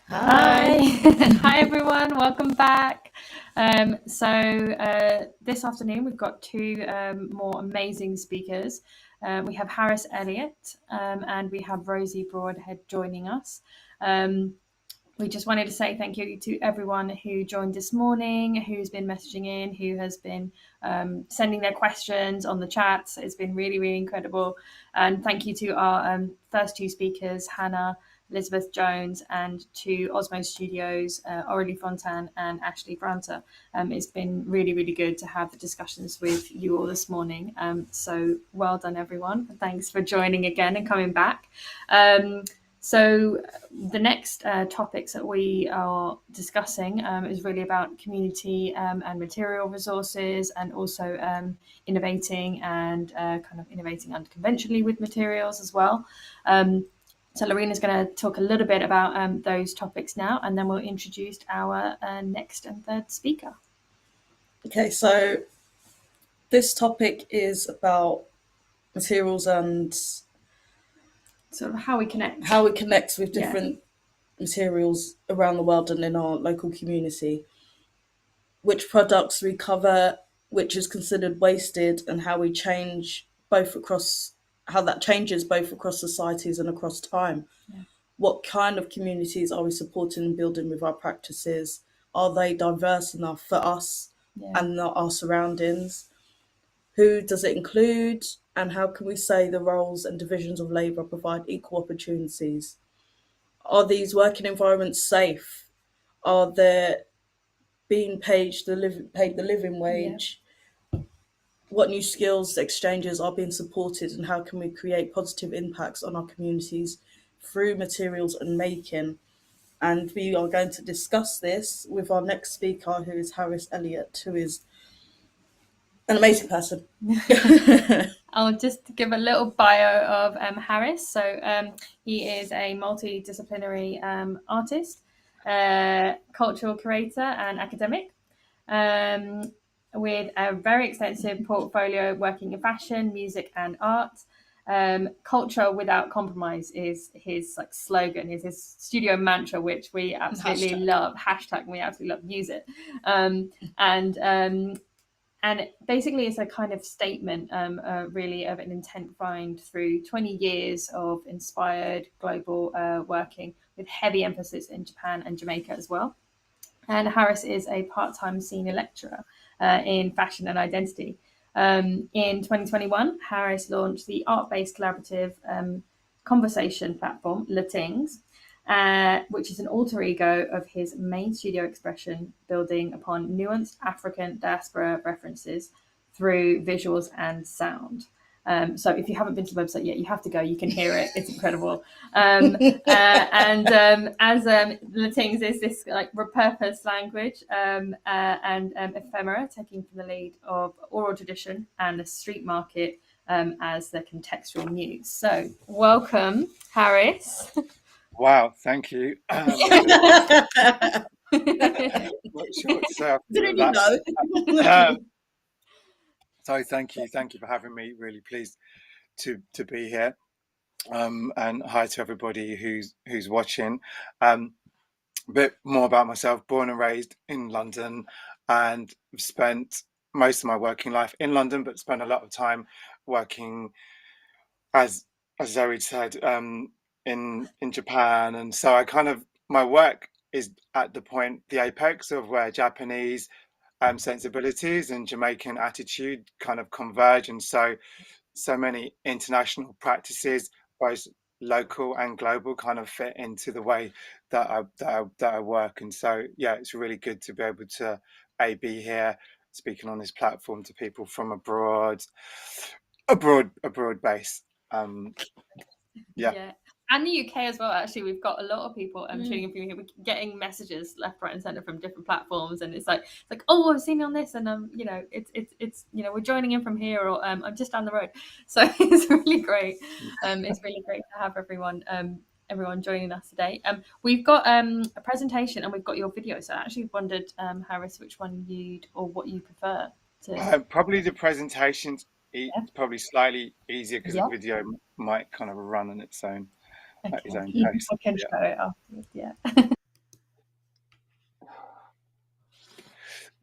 Hi. Hi everyone, welcome back. This afternoon we've got two more amazing speakers. We have Harris Elliott and we have Rosie Broadhead joining us. We just wanted to say thank you to everyone who joined this morning, who's been messaging in, who has been sending their questions on the chats. It's been really, really incredible. And thank you to our first two speakers, Hannah Elisabeth Jones, and to Osmose Studios, Aurélie Fontan and Ashley Branta. It's been really, really good to have the discussions with you all this morning. So well done, everyone. Thanks for joining again and coming back. So the next topics that we are discussing is really about community and material resources, and also innovating and kind of innovating unconventionally with materials as well. So Lorena's going to talk a little bit about those topics now, and then we'll introduce our next and third speaker. Okay, so this topic is about materials and sort of how we connect with different materials around the world and in our local community, which products we cover, which is considered wasted, and how we change how that changes both across societies and across time. What kind of communities are we supporting and building with our practices? Are they diverse enough for us and not our surroundings? Who does it include? And how can we say the roles and divisions of labour provide equal opportunities? Are these working environments safe? Are they being paid the living wage? What new skills exchanges are being supported, and how can we create positive impacts on our communities through materials and making? And we are going to discuss this with our next speaker, who is Harris Elliott, who is an amazing person. I'll just give a little bio of Harris. So he is a multidisciplinary artist, cultural curator and academic, with a very extensive portfolio working in fashion, music and art. Culture without compromise is his slogan, is his studio mantra, which we absolutely love. Hashtag, we absolutely love, use it. And basically it's a kind of statement really of an intent find through 20 years of inspired global working, with heavy emphasis in Japan and Jamaica as well. And Harris is a part-time senior lecturer in fashion and identity. In 2021, Harris launched the art-based collaborative conversation platform, Tings, which is an alter ego of his main studio expression, building upon nuanced African diaspora references through visuals and sound. So if you haven't been to the website yet, you have to go. You can hear it. It's incredible. As Tings is this repurposed language and ephemera, taking from the lead of oral tradition and the street market as the contextual muse. So welcome, Harris. Wow, thank you. Not sure what to say after that. So thank you for having me. Really pleased to be here. And hi to everybody who's watching. A bit more about myself: born and raised in London, and spent most of my working life in London, but spent a lot of time working, as Zoe said, in Japan. And so I my work is at the apex of where Japanese sensibilities and Jamaican attitude kind of converge, and so many international practices, both local and global, kind of fit into the way that I work. And so it's really good to be able to be here speaking on this platform to people from a broad base. And the UK as well. Actually, we've got a lot of people tuning in from here. We're getting messages left, right, and centre from different platforms, and it's like, oh, I've seen you on this, and it's we're joining in from here, or I'm just down the road. So it's really great. It's really great to have everyone joining us today. We've got a presentation and we've got your video. So I actually wondered, Harris, which one what you prefer to. Probably the presentations. It's probably slightly easier because the video might kind of run on its own. at his own You pace. can Yeah. share it afterwards, yeah.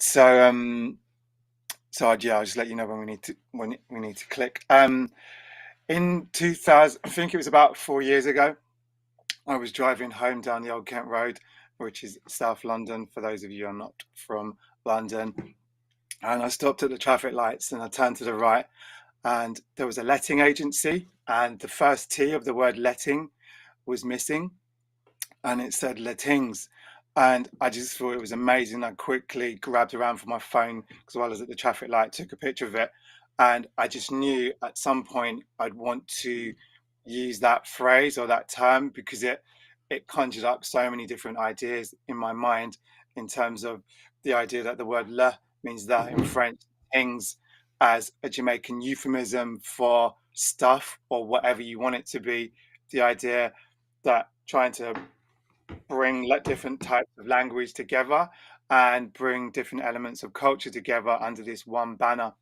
So I'll just let you know when we need to click. In 2000, I think it was about 4 years ago, I was driving home down the Old Kent Road, which is South London, for those of you who are not from London. And I stopped at the traffic lights and I turned to the right, and there was a letting agency, and the first T of the word letting was missing, and it said Tings. And I just thought it was amazing. I quickly grabbed around for my phone because while I was at the traffic light, took a picture of it. And I just knew at some point I'd want to use that phrase or that term because it conjured up so many different ideas in my mind, in terms of the idea that the word le means that in French, things as a Jamaican euphemism for stuff or whatever you want it to be. The idea that trying to bring different types of language together and bring different elements of culture together under this one banner.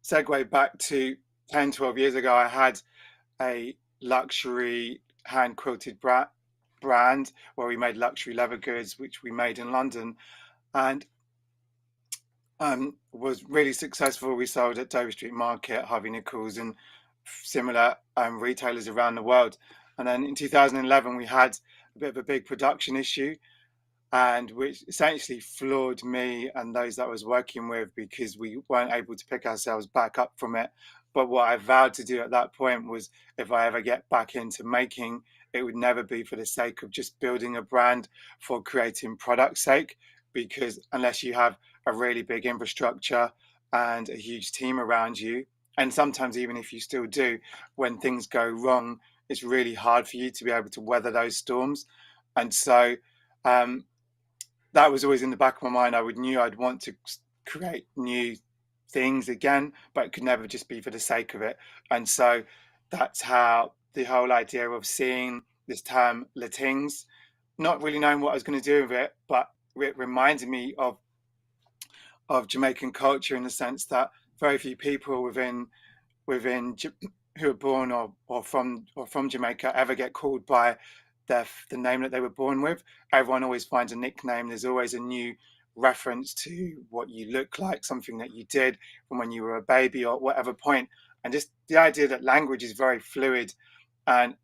Segue back to 10, 12 years ago, I had a luxury hand quilted brand where we made luxury leather goods, which we made in London, and was really successful. We sold at Dover Street Market, Harvey Nichols, and similar retailers around the world. And then in 2011, we had a bit of a big production issue, and which essentially floored me and those that I was working with because we weren't able to pick ourselves back up from it. But what I vowed to do at that point was, if I ever get back into making, it would never be for the sake of just building a brand for creating product's sake, because unless you have a really big infrastructure and a huge team around you, and sometimes even if you still do, when things go wrong, it's really hard for you to be able to weather those storms. And so that was always in the back of my mind. I knew I'd want to create new things again, but it could never just be for the sake of it. And so that's how the whole idea of seeing this term Tings, not really knowing what I was going to do with it, but it reminded me of Jamaican culture, in the sense that very few people within who are born or from Jamaica ever get called by the name that they were born with. Everyone always finds a nickname. There's always a new reference to what you look like, something that you did from when you were a baby or whatever point. And just the idea that language is very fluid, and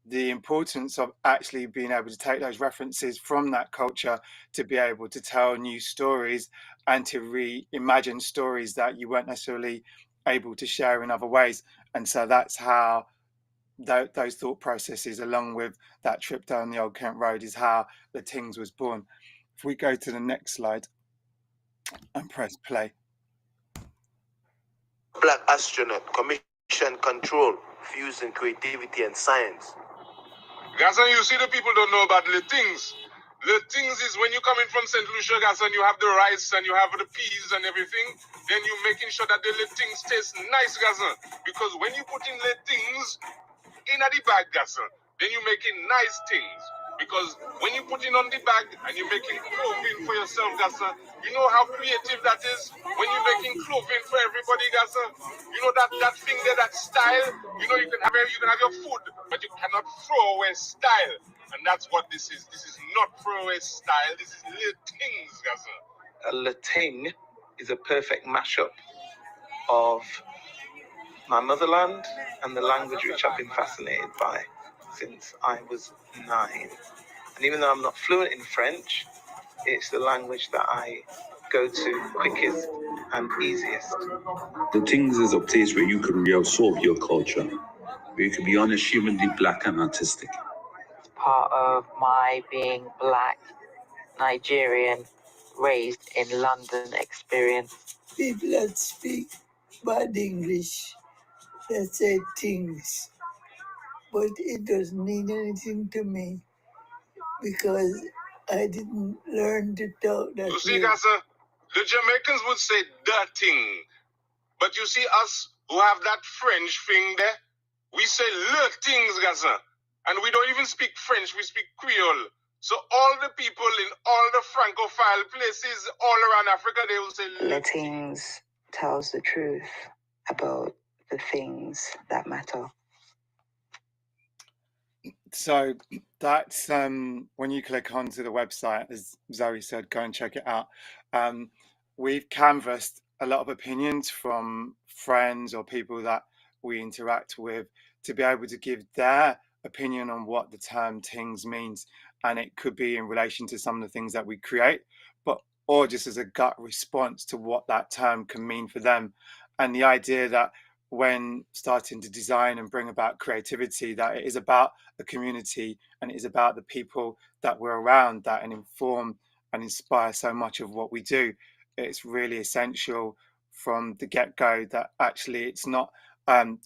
the importance of actually being able to take those references from that culture to be able to tell new stories and to reimagine stories that you weren't necessarily able to share in other ways. And so that's how those thought processes, along with that trip down the Old Kent Road, is how the Tings was born. If we go to the next slide and press play. Black astronaut, commission control, fusing creativity and science. Gasson, you see the people don't know about the Tings. The Tings is when you come in from St. Lucia, Gasson, you have the rice and you have the peas and everything, then you're making sure that the Tings taste nice, Gasson. Because when you put in the Tings in the bag, Gasson, then you're making nice things. Because when you put it on the bag and you're making clothing for yourself, Gasson, you know how creative that is? When you're making clothing for everybody, Gasson, you know that thing there, that style, you know you can have your food, but you cannot throw away style. And that's what this is. This is not throw away style, this is little things, Gasson. A Latin is a perfect mashup of my motherland and the language which I've been fascinated by since I was 9. And even though I'm not fluent in French, it's the language that I go to quickest and easiest. The Tings is a place where you can reabsorb your culture, where you can be unashamedly black and artistic. Part of my being black, Nigerian, raised in London experience. People that speak bad English, that say things, but it doesn't mean anything to me because I didn't learn to talk that way. You see, Gasson, the Jamaicans would say the thing. But you see us who have that French thing there, we say le things, Gasson. And we don't even speak French, we speak Creole. So all the people in all the Francophile places all around Africa, they will say le Tings tells the truth about the things that matter. So that's when you click onto the website, as Zoe said, go and check it out. We've canvassed a lot of opinions from friends or people that we interact with to be able to give their opinion on what the term Tings means. And it could be in relation to some of the things that we create, but or just as a gut response to what that term can mean for them. And the idea that when starting to design and bring about creativity, that it is about the community and it is about the people that we're around that and inform and inspire so much of what we do. It's really essential from the get-go that actually it's not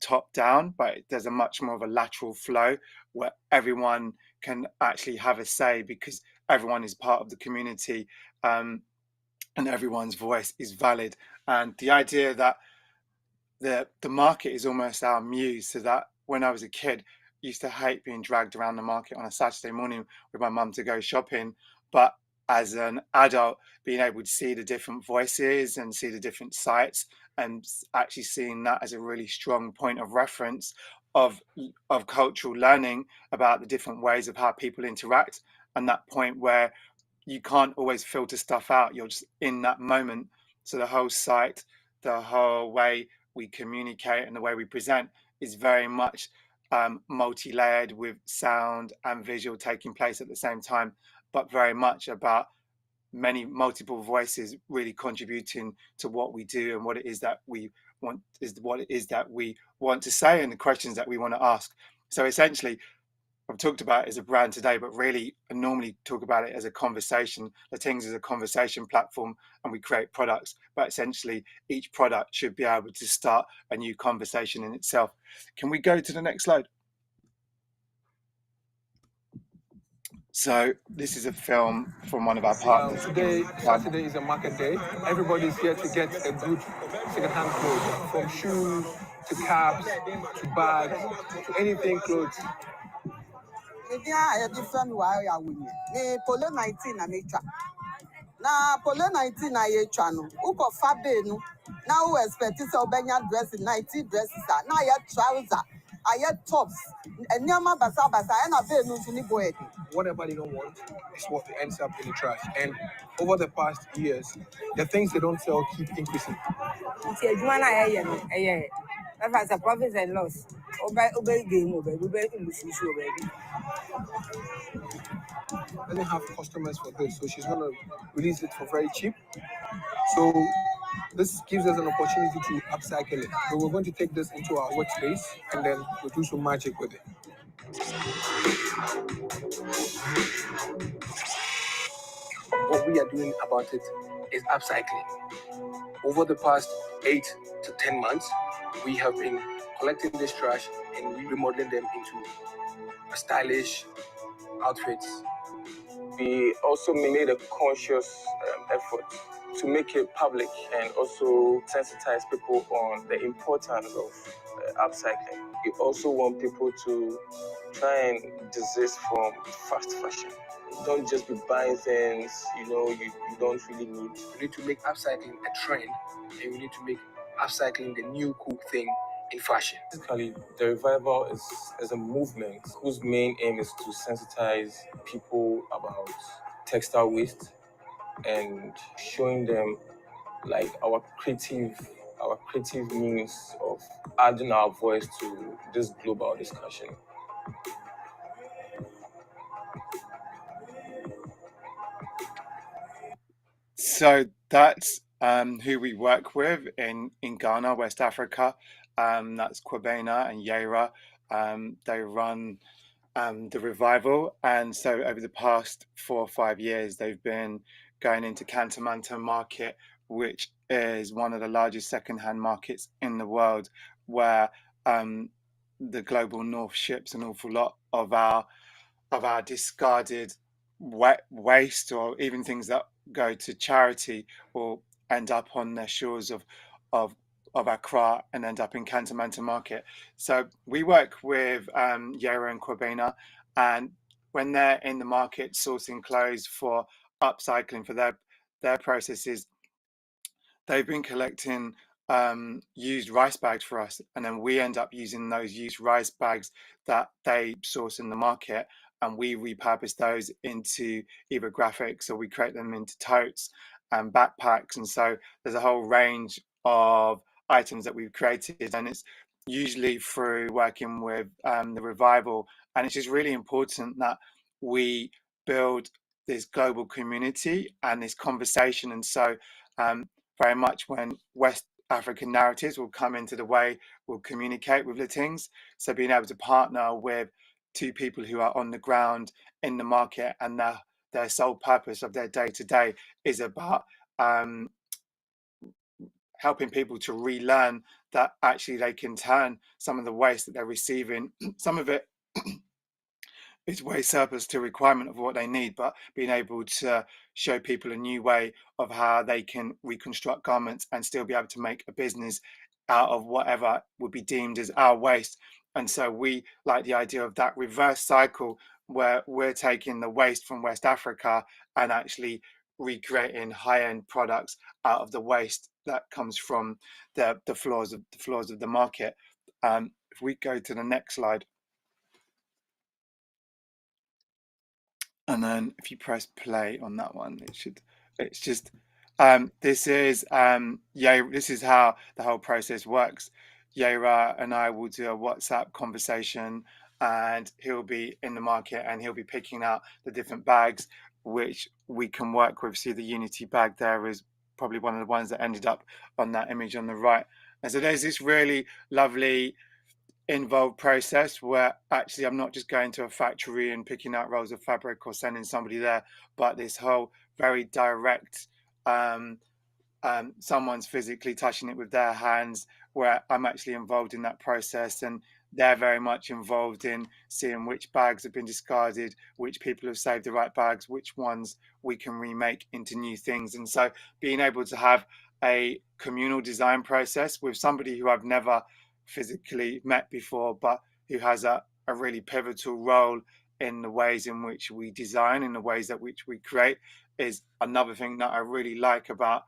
top down, but there's a much more of a lateral flow where everyone can actually have a say because everyone is part of the community, and everyone's voice is valid. And the idea that the market is almost our muse, so that when I was a kid, I used to hate being dragged around the market on a Saturday morning with my mum to go shopping. But as an adult, being able to see the different voices and see the different sites and actually seeing that as a really strong point of reference of cultural learning about the different ways of how people interact, and that point where you can't always filter stuff out, you're just in that moment. So the whole site, the whole way we communicate and the way we present is very much multi-layered, with sound and visual taking place at the same time, but very much about many multiple voices really contributing to what we do and what it is that we want, is what it is that we want to say and the questions that we want to ask. So essentially, I've talked about it as a brand today, but really I normally talk about it as a conversation. The Tings is a conversation platform and we create products, but essentially each product should be able to start a new conversation in itself. Can we go to the next slide? So this is a film from one of our partners. Today, Saturday, is a market day. Everybody's here to get a good second-hand clothes, from shoes to caps to bags to anything clothes. Different way me polo 19 na me twa na polo 19 na ye twa no uko fabe no na who expect say obenya dress 19 dresses na ye trouser aye tops enyama basa na be no so ni boy. Whatever they don't want is what ends up in the trash. And over the past years, the things they don't sell keep increasing. That's a profit and loss. Doesn't have customers for this, so she's gonna release it for very cheap. So this gives us an opportunity to upcycle it. So we're going to take this into our workspace and then we'll do some magic with it. What we are doing about it is upcycling. Over the past 8 to 10 months, we have been collecting this trash and remodeling them into stylish outfits. We also made a conscious effort to make it public and also sensitize people on the importance of upcycling. We also want people to try and desist from fast fashion. Don't just be buying things you don't really need. We need to make upcycling a trend, and we need to make upcycling the new cool thing in fashion. Basically, the revival is a movement whose main aim is to sensitize people about textile waste and showing them like our creative means of adding our voice to this global discussion. So that's who we work with in Ghana, West Africa. That's Kwabena and Yera. They run the revival, and so over the past 4 or 5 years, they've been going into Kantamanto market, which is one of the largest second-hand markets in the world, where the global north ships an awful lot of our discarded waste, or even things that go to charity, will end up on the shores of Accra and end up in Kantamanto market. So we work with Yera and Kwabena, and when they're in the market sourcing clothes for upcycling for their processes, they've been collecting used rice bags for us, and then we end up using those used rice bags that they source in the market, and we repurpose those into either graphics, or we create them into totes and backpacks. And so there's a whole range of items that we've created, and it's usually through working with the Revival. And it's just really important that we build this global community and this conversation. And so very much when West African narratives will come into the way we'll communicate with the Tings. So being able to partner with two people who are on the ground in the market, and their sole purpose of their day-to-day is about helping people to relearn that actually they can turn some of the waste that they're receiving, some of it is way surplus to requirement of what they need, but being able to show people a new way of how they can reconstruct garments and still be able to make a business out of whatever would be deemed as our waste. And so we like the idea of that reverse cycle, where we're taking the waste from West Africa and actually recreating high-end products out of the waste that comes from the floors of the market. If we go to the next slide. And then if you press play on that one, it's just this is this is how the whole process works. Yera and I will do a WhatsApp conversation, and he'll be in the market and he'll be picking out the different bags which we can work with. See, the Unity bag there is probably one of the ones that ended up on that image on the right. And so there's this really lovely involved process where actually I'm not just going to a factory and picking out rolls of fabric or sending somebody there, but this whole very direct someone's physically touching it with their hands, where I'm actually involved in that process, and they're very much involved in seeing which bags have been discarded, which people have saved the right bags, which ones we can remake into new things. And so being able to have a communal design process with somebody who I've never physically met before, but who has a really pivotal role in the ways in which we design, in the ways that which we create, is another thing that I really like about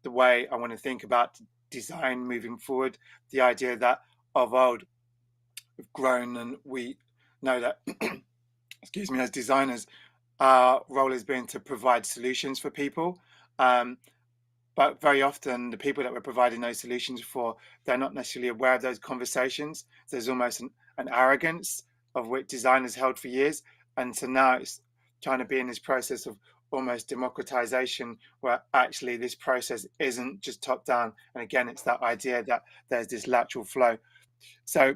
the way I want to think about design moving forward. The idea that of old we've grown, and we know that excuse me, as designers, our role has been to provide solutions for people, but very often the people that we're providing those solutions for, they're not necessarily aware of those conversations. There's almost an arrogance of which designers held for years, and so now it's trying to be in this process of almost democratization, where actually this process isn't just top down. And again, it's that idea that there's this lateral flow. So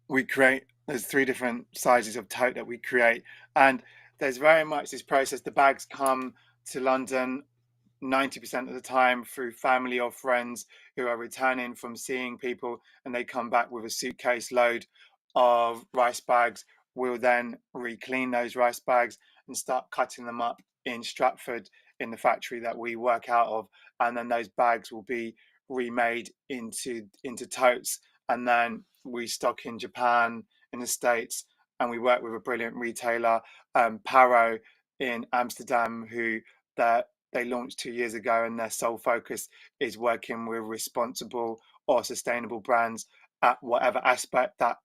we create, there's 3 different sizes of tote that we create, and there's very much this process. The bags come to London 90% of the time through family or friends who are returning from seeing people, and they come back with a suitcase load of rice bags. We'll then re-clean those rice bags and start cutting them up in Stratford in the factory that we work out of, and then those bags will be remade into totes, and then we stock in Japan, in the States, and we work with a brilliant retailer, Paro in Amsterdam, who they launched 2 years ago, and their sole focus is working with responsible or sustainable brands at whatever aspect that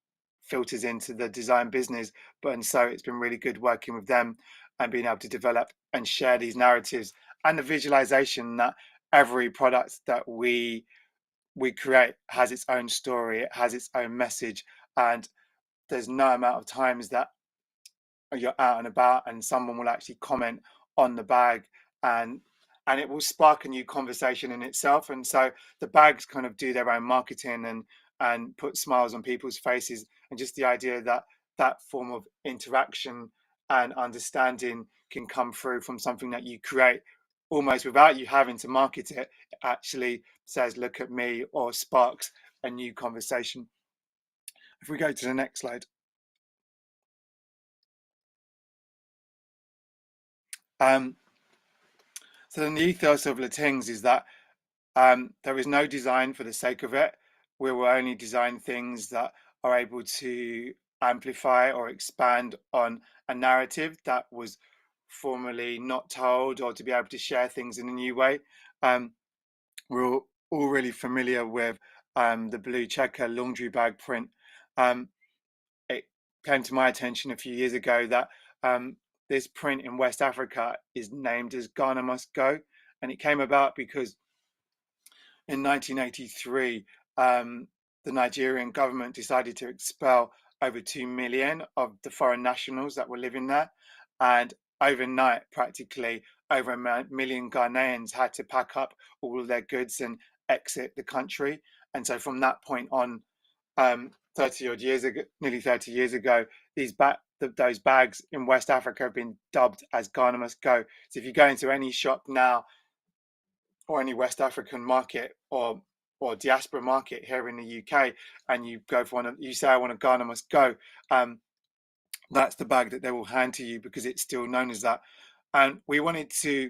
filters into the design business. But and so it's been really good working with them and being able to develop and share these narratives, and the visualization that every product that we create has its own story, it has its own message, and there's no amount of times that you're out and about and someone will actually comment on the bag, and it will spark a new conversation in itself. And so the bags kind of do their own marketing and put smiles on people's faces, and just the idea that that form of interaction and understanding can come through from something that you create almost without you having to market it. It actually says, look at me, or sparks a new conversation. If we go to the next slide. So then the ethos of the Tings is that there is no design for the sake of it. We will only design things that are able to amplify or expand on a narrative that was formerly not told, or to be able to share things in a new way. We'll all really familiar with the blue checker laundry bag print. It came to my attention a few years ago that this print in West Africa is named as Ghana Must Go, and it came about because in 1983, the Nigerian government decided to expel over 2 million of the foreign nationals that were living there. And overnight, practically over a million Ghanaians had to pack up all of their goods and exit the country. And so from that point on, 30 odd years ago, nearly 30 years ago, those bags in West Africa have been dubbed as Ghana Must Go. So if you go into any shop now, or any West African market or diaspora market here in the UK, and you go for you say, I want a Ghana Must Go, that's the bag that they will hand to you because it's still known as that. And we wanted to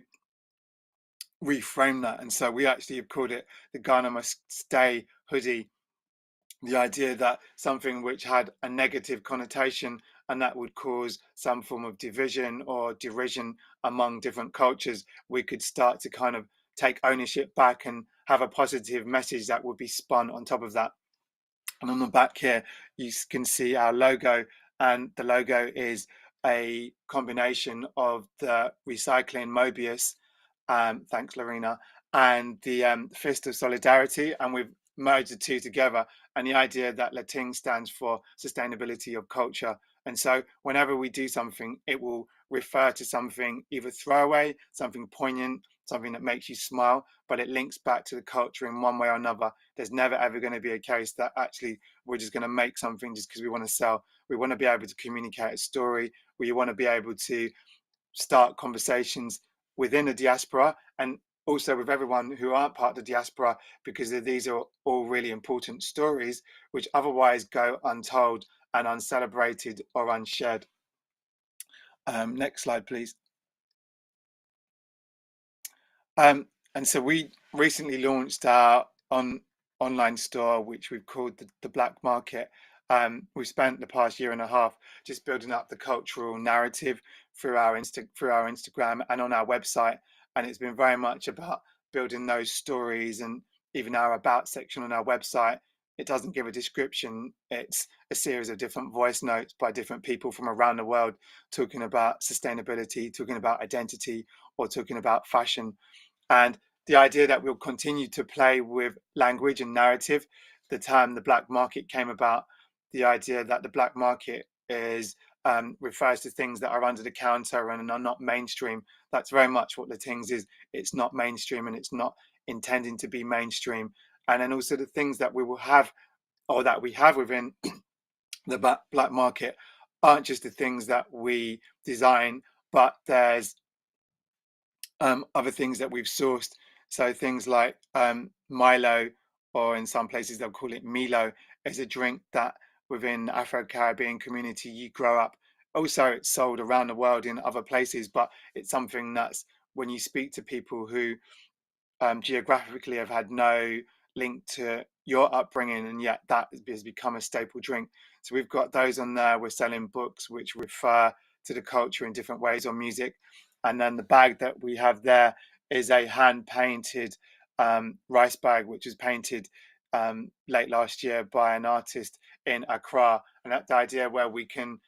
reframe that, and so we actually have called it the Ghana Must Stay hoodie. The idea that something which had a negative connotation and that would cause some form of division or derision among different cultures, we could start to kind of take ownership back and have a positive message that would be spun on top of that. And on the back here, you can see our logo, and the logo is a combination of the recycling Mobius, thanks Lorena, and the Fist of Solidarity, and we've merged the two together. And the idea that Tings stands for sustainability of culture. And so whenever we do something, it will refer to something either throwaway, something poignant, something that makes you smile, but it links back to the culture in one way or another. There's never ever going to be a case that actually we're just going to make something just because we want to sell. We want to be able to communicate a story. We want to be able to start conversations within the diaspora and also with everyone who aren't part of the diaspora, because these are all really important stories which otherwise go untold and uncelebrated or unshared. Next slide, please. And so we recently launched our online store, which we've called the Black Market. We've spent the past year and a half just building up the cultural narrative through our Instagram and on our website, and it's been very much about building those stories. And even our about section on our website, it doesn't give a description, it's a series of different voice notes by different people from around the world talking about sustainability, talking about identity, or talking about fashion. And the idea that we'll continue to play with language and narrative. The term the black market came about, the idea that the black market is refers to things that are under the counter and are not mainstream. That's very much what the Tings is. It's not mainstream and it's not intending to be mainstream. And then also the things that we will have or that we have within the black market aren't just the things that we design, but there's other things that we've sourced. So things like Milo, or in some places they'll call it Milo, is a drink that within the Afro-Caribbean community you grow up. Also, it's sold around the world in other places, but it's something that's when you speak to people who geographically have had no link to your upbringing, and yet that has become a staple drink. So we've got those on there. We're selling books which refer to the culture in different ways, or music. And then the bag that we have there is a hand-painted rice bag, which was painted late last year by an artist in Accra. And that's the idea where we can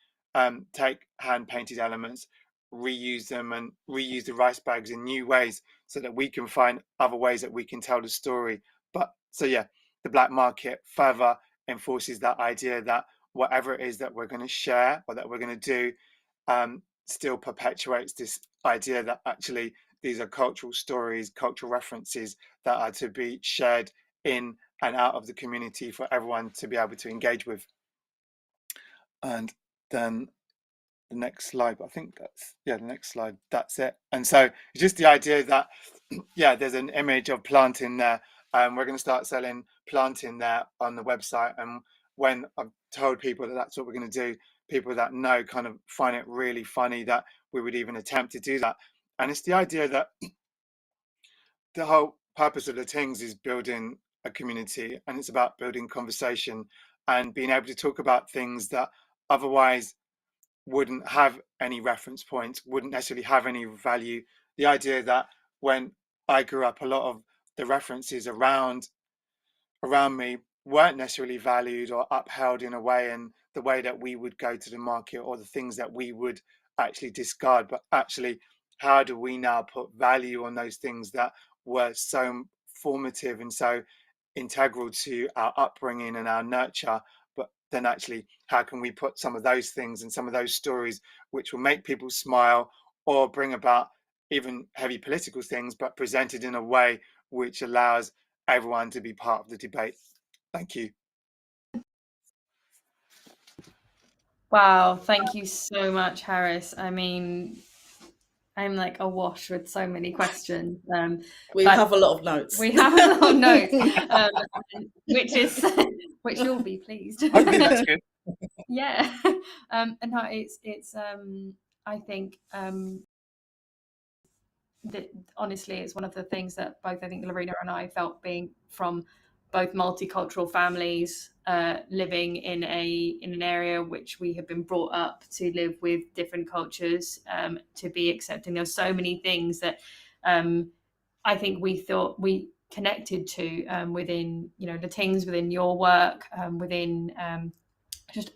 take hand-painted elements, reuse them, and reuse the rice bags in new ways so that we can find other ways that we can tell the story. But so yeah, the black market further enforces that idea that whatever it is that we're going to share or that we're going to do still perpetuates this idea that actually these are cultural stories, cultural references that are to be shared in and out of the community for everyone to be able to engage with. And then the next slide, I think that's, yeah, the next slide, that's it. And so it's just the idea that, yeah, there's an image of planting there. We're going to start selling planting there on the website. And when I've told people that that's what we're going to do, people that know kind of find it really funny that we would even attempt to do that. And it's the idea that the whole purpose of the Tings is building a community, and it's about building conversation and being able to talk about things that otherwise wouldn't have any reference points, wouldn't necessarily have any value. The idea that when I grew up, a lot of the references around me weren't necessarily valued or upheld in a way, and the way that we would go to the market, or the things that we would actually discard. But actually, how do we now put value on those things that were so formative and so integral to our upbringing and our nurture? But then actually, how can we put some of those things and some of those stories which will make people smile or bring about even heavy political things, but presented in a way which allows everyone to be part of the debate? Thank you. Wow, thank you so much, Harris. I mean, I'm like awash with so many questions. We have a lot of notes. We have a lot of notes, which you'll be pleased. Okay, that's good. Yeah, and no, it's I think that honestly, it's one of the things that both I think Lorena and I felt, being from both multicultural families, living in an area which we have been brought up to live with different cultures, to be accepting. There's so many things that I think we thought we connected to within, the Tings, within your work, within just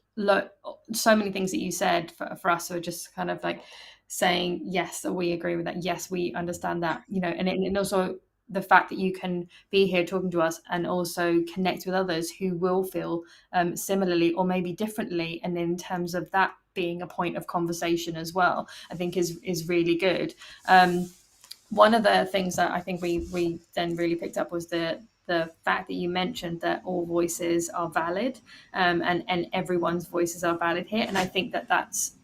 so many things that you said for us are just kind of like saying, yes, we agree with that. Yes, we understand that, and also the fact that you can be here talking to us and also connect with others who will feel similarly or maybe differently. And in terms of that being a point of conversation as well, I think is really good. One of the things that I think we then really picked up was the fact that you mentioned that all voices are valid, and everyone's voices are valid here. And I think that that's,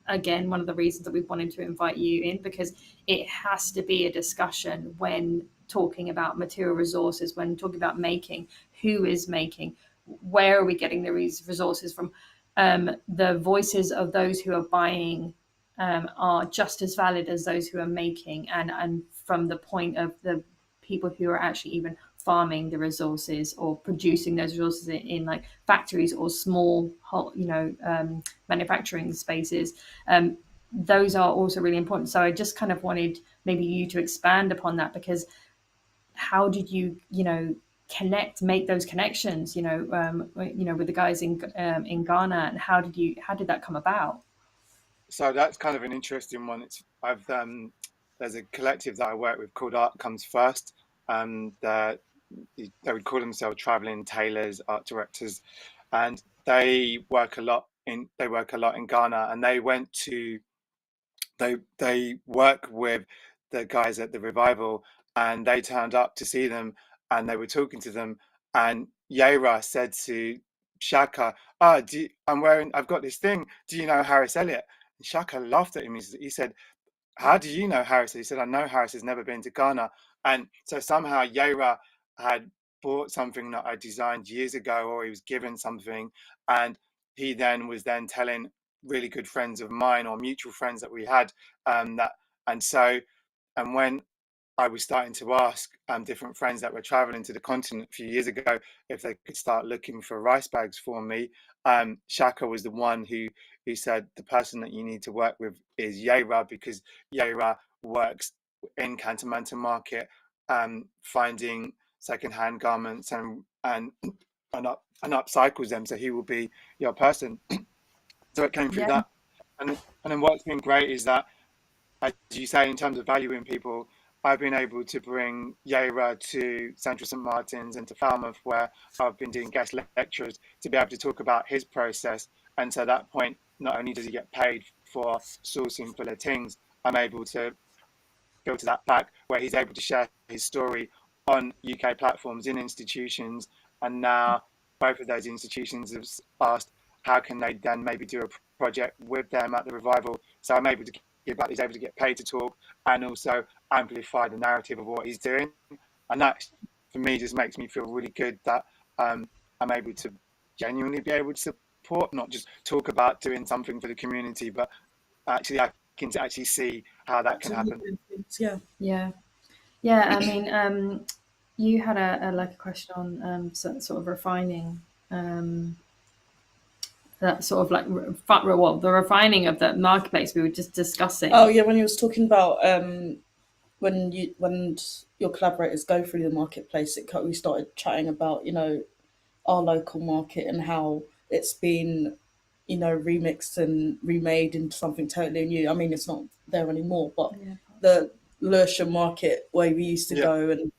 again, one of the reasons that we wanted to invite you in, because it has to be a discussion when talking about material resources, when talking about making, who is making, where are we getting these resources from? The voices of those who are buying are just as valid as those who are making, and from the point of the people who are actually even farming the resources or producing those resources in like factories or small manufacturing spaces, those are also really important. So I just kind of wanted maybe you to expand upon that, because how did you make those connections with the guys in Ghana, and how did that come about? So that's kind of an interesting one. There's a collective that I work with called Art Comes First. They would call themselves traveling tailors, art directors, and they work a lot in Ghana. And they work with the guys at the revival, and they turned up to see them, and they were talking to them, and Yera said to Shaka, I've got this thing, do you know Harris Elliott? And Shaka laughed at him. He said, how do you know Harris? He said, I know Harris has never been to Ghana. And so somehow Yera had bought something that I designed years ago, or he was given something, and he then was telling really good friends of mine, or mutual friends that we had, and when I was starting to ask different friends that were traveling to the continent a few years ago if they could start looking for rice bags for me, Shaka was the one who said, the person that you need to work with is Yera, because Yera works in Cantonmanta Market, finding secondhand garments and upcycles them. So he will be your person. So it came through that. And then what's been great is that, as you say, in terms of valuing people, I've been able to bring Yera to Central St. Martin's and to Falmouth, where I've been doing guest lectures, to be able to talk about his process. And to that point, not only does he get paid for sourcing for the Tings, I'm able to filter that back, where he's able to share his story on UK platforms in institutions. And now both of those institutions have asked, how can they then maybe do a project with them at the revival? So I'm able to give back. He's able to get paid to talk and also amplify the narrative of what he's doing. And that, for me, just makes me feel really good that I'm able to genuinely be able to support, not just talk about doing something for the community, but actually I can actually see how that can happen. Yeah. I mean, you had a question on sort of refining, that sort of like the refining of the marketplace we were just discussing. Oh yeah, when he was talking about when your collaborators go through the marketplace, we started chatting about, you know, our local market and how it's been, you know, remixed and remade into something totally new. I mean, it's not there anymore, but the Lewisham market where we used to go and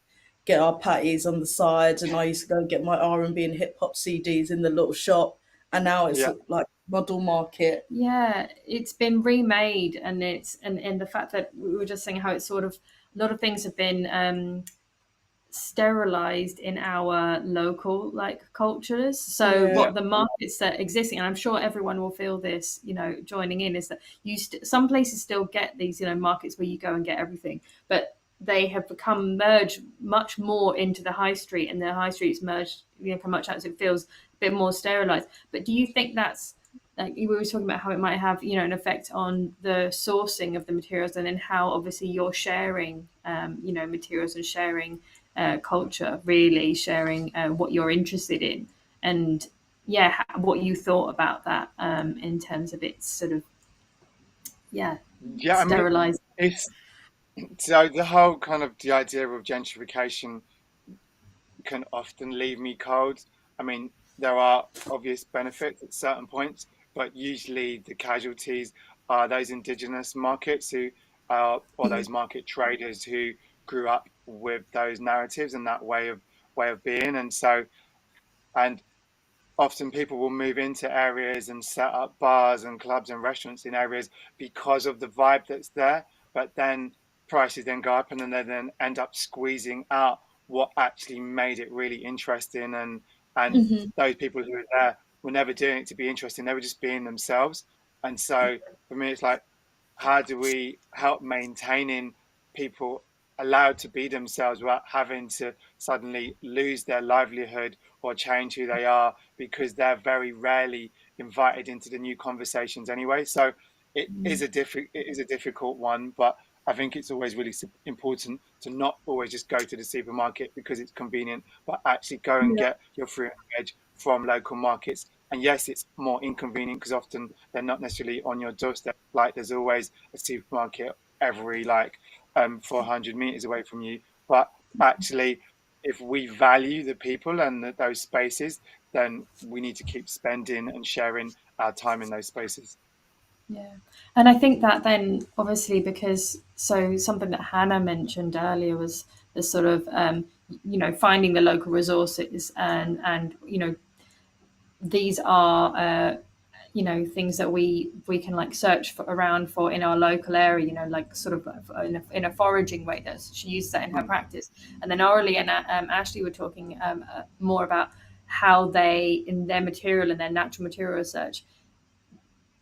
get our patties on the side, and I used to go and get my R&B and hip hop CDs in the little shop, and now it's like model market. Yeah, it's been remade, and the fact that we were just saying how it's sort of, a lot of things have been sterilized in our local like cultures. So what the markets that are existing, and I'm sure everyone will feel this, you know, joining in, is that some places still get these, you know, markets where you go and get everything, but they have become merged much more into the high street, and the high street's merged, you know, much as it feels a bit more sterilized. But do you think that's, like we were talking about, how it might have, you know, an effect on the sourcing of the materials, and then how obviously you're sharing, you know, materials and sharing culture, really sharing what you're interested in, and what you thought about that in terms of its sort of sterilized. I mean, it's so the whole kind of the idea of gentrification can often leave me cold. I mean, there are obvious benefits at certain points, but usually the casualties are those indigenous markets who are, or those market traders who grew up with those narratives and that way of being. And often people will move into areas and set up bars and clubs and restaurants in areas because of the vibe that's there, but then prices then go up, and then they then end up squeezing out what actually made it really interesting. And those people who were there were never doing it to be interesting, they were just being themselves. And so for me, it's like, how do we help maintaining people allowed to be themselves without having to suddenly lose their livelihood or change who they are, because they're very rarely invited into the new conversations anyway. So it is a difficult one, but I think it's always really important to not always just go to the supermarket because it's convenient, but actually go and get your fruit and veg from local markets. And yes, it's more inconvenient because often they're not necessarily on your doorstep. Like there's always a supermarket every 400 meters away from you. But actually, if we value the people and those spaces, then we need to keep spending and sharing our time in those spaces. Yeah, and I think that then obviously, because something that Hannah mentioned earlier was the sort of you know, finding the local resources, and you know, these are you know, things that we can like search around for in our local area, you know, like sort of in a foraging way. That she used that in her practice. And then Aurélie and Ashley were talking more about how they, in their material and their natural material research,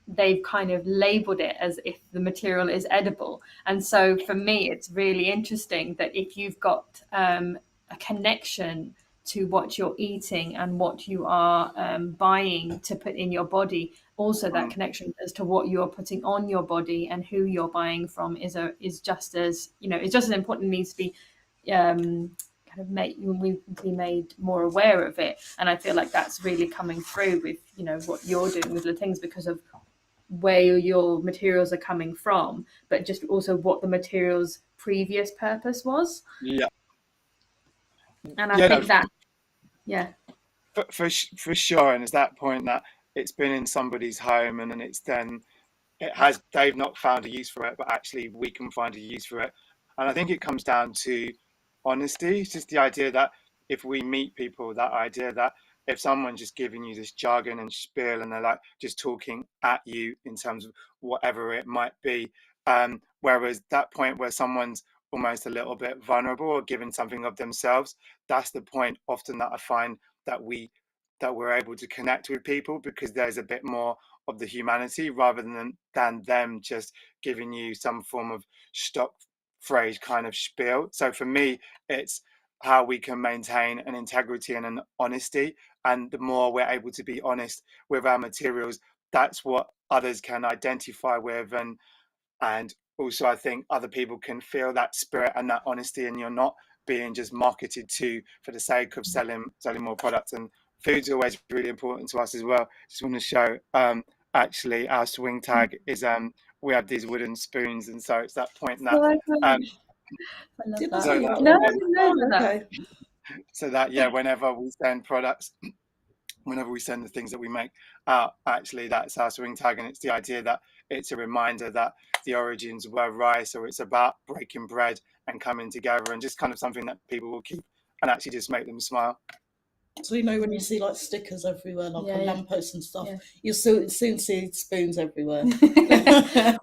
they've kind of labeled it as if the material is edible. And so for me, it's really interesting that if you've got a connection to what you're eating and what you are buying to put in your body, also that connection as to what you're putting on your body and who you're buying from is just as, you know, it's just as important. It needs to be kind of made more aware of it. And I feel like that's really coming through with, you know, what you're doing with the Tings, because of where your materials are coming from, but just also what the material's previous purpose was. And I think that for sure. And it's that point that it's been in somebody's home, and then they've not found a use for it, but actually we can find a use for it. And I think it comes down to honesty. It's just the idea that if we meet people, that idea that if someone's just giving you this jargon and spiel, and they're like just talking at you in terms of whatever it might be, whereas that point where someone's almost a little bit vulnerable or giving something of themselves, that's the point often that I find that we're able to connect with people, because there's a bit more of the humanity rather than them just giving you some form of stock phrase kind of spiel. So for me, it's how we can maintain an integrity and an honesty, and the more we're able to be honest with our materials, that's what others can identify with, and also I think other people can feel that spirit and that honesty, and you're not being just marketed to for the sake of selling more products. And food's always really important to us as well. Just want to show actually our swing tag is we have these wooden spoons, and so it's that point that I love Did that. I say that- No, Oh, no, no. okay. So that, yeah, whenever we send products, whenever we send the things that we make out, actually that's our swing tag, and it's the idea that it's a reminder that the origins were rice, or it's about breaking bread and coming together, and just kind of something that people will keep and actually just make them smile. So you know, when you see like stickers everywhere, like Yeah, on yeah. lampposts and stuff, Yeah. you'll soon see spoons everywhere.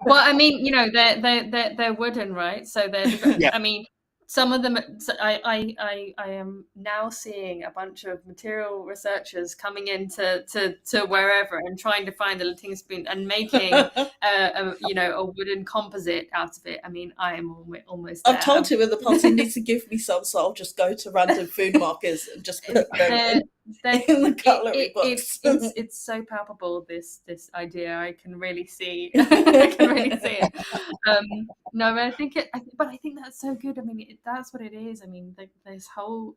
Well, I mean, you know, they're wooden, right? So they're. Yeah. I mean, some of them. So I am now seeing a bunch of material researchers coming into to wherever and trying to find a Latin spoon and making a wooden composite out of it. I mean, I am almost. I've told him in the past he needs to give me some, so I'll just go to random food markets and just put them in the cutlery box. It's so palpable, this idea. I can really see. I can really see it. No, but I think that's so good. I mean, that's what it is. I mean, this whole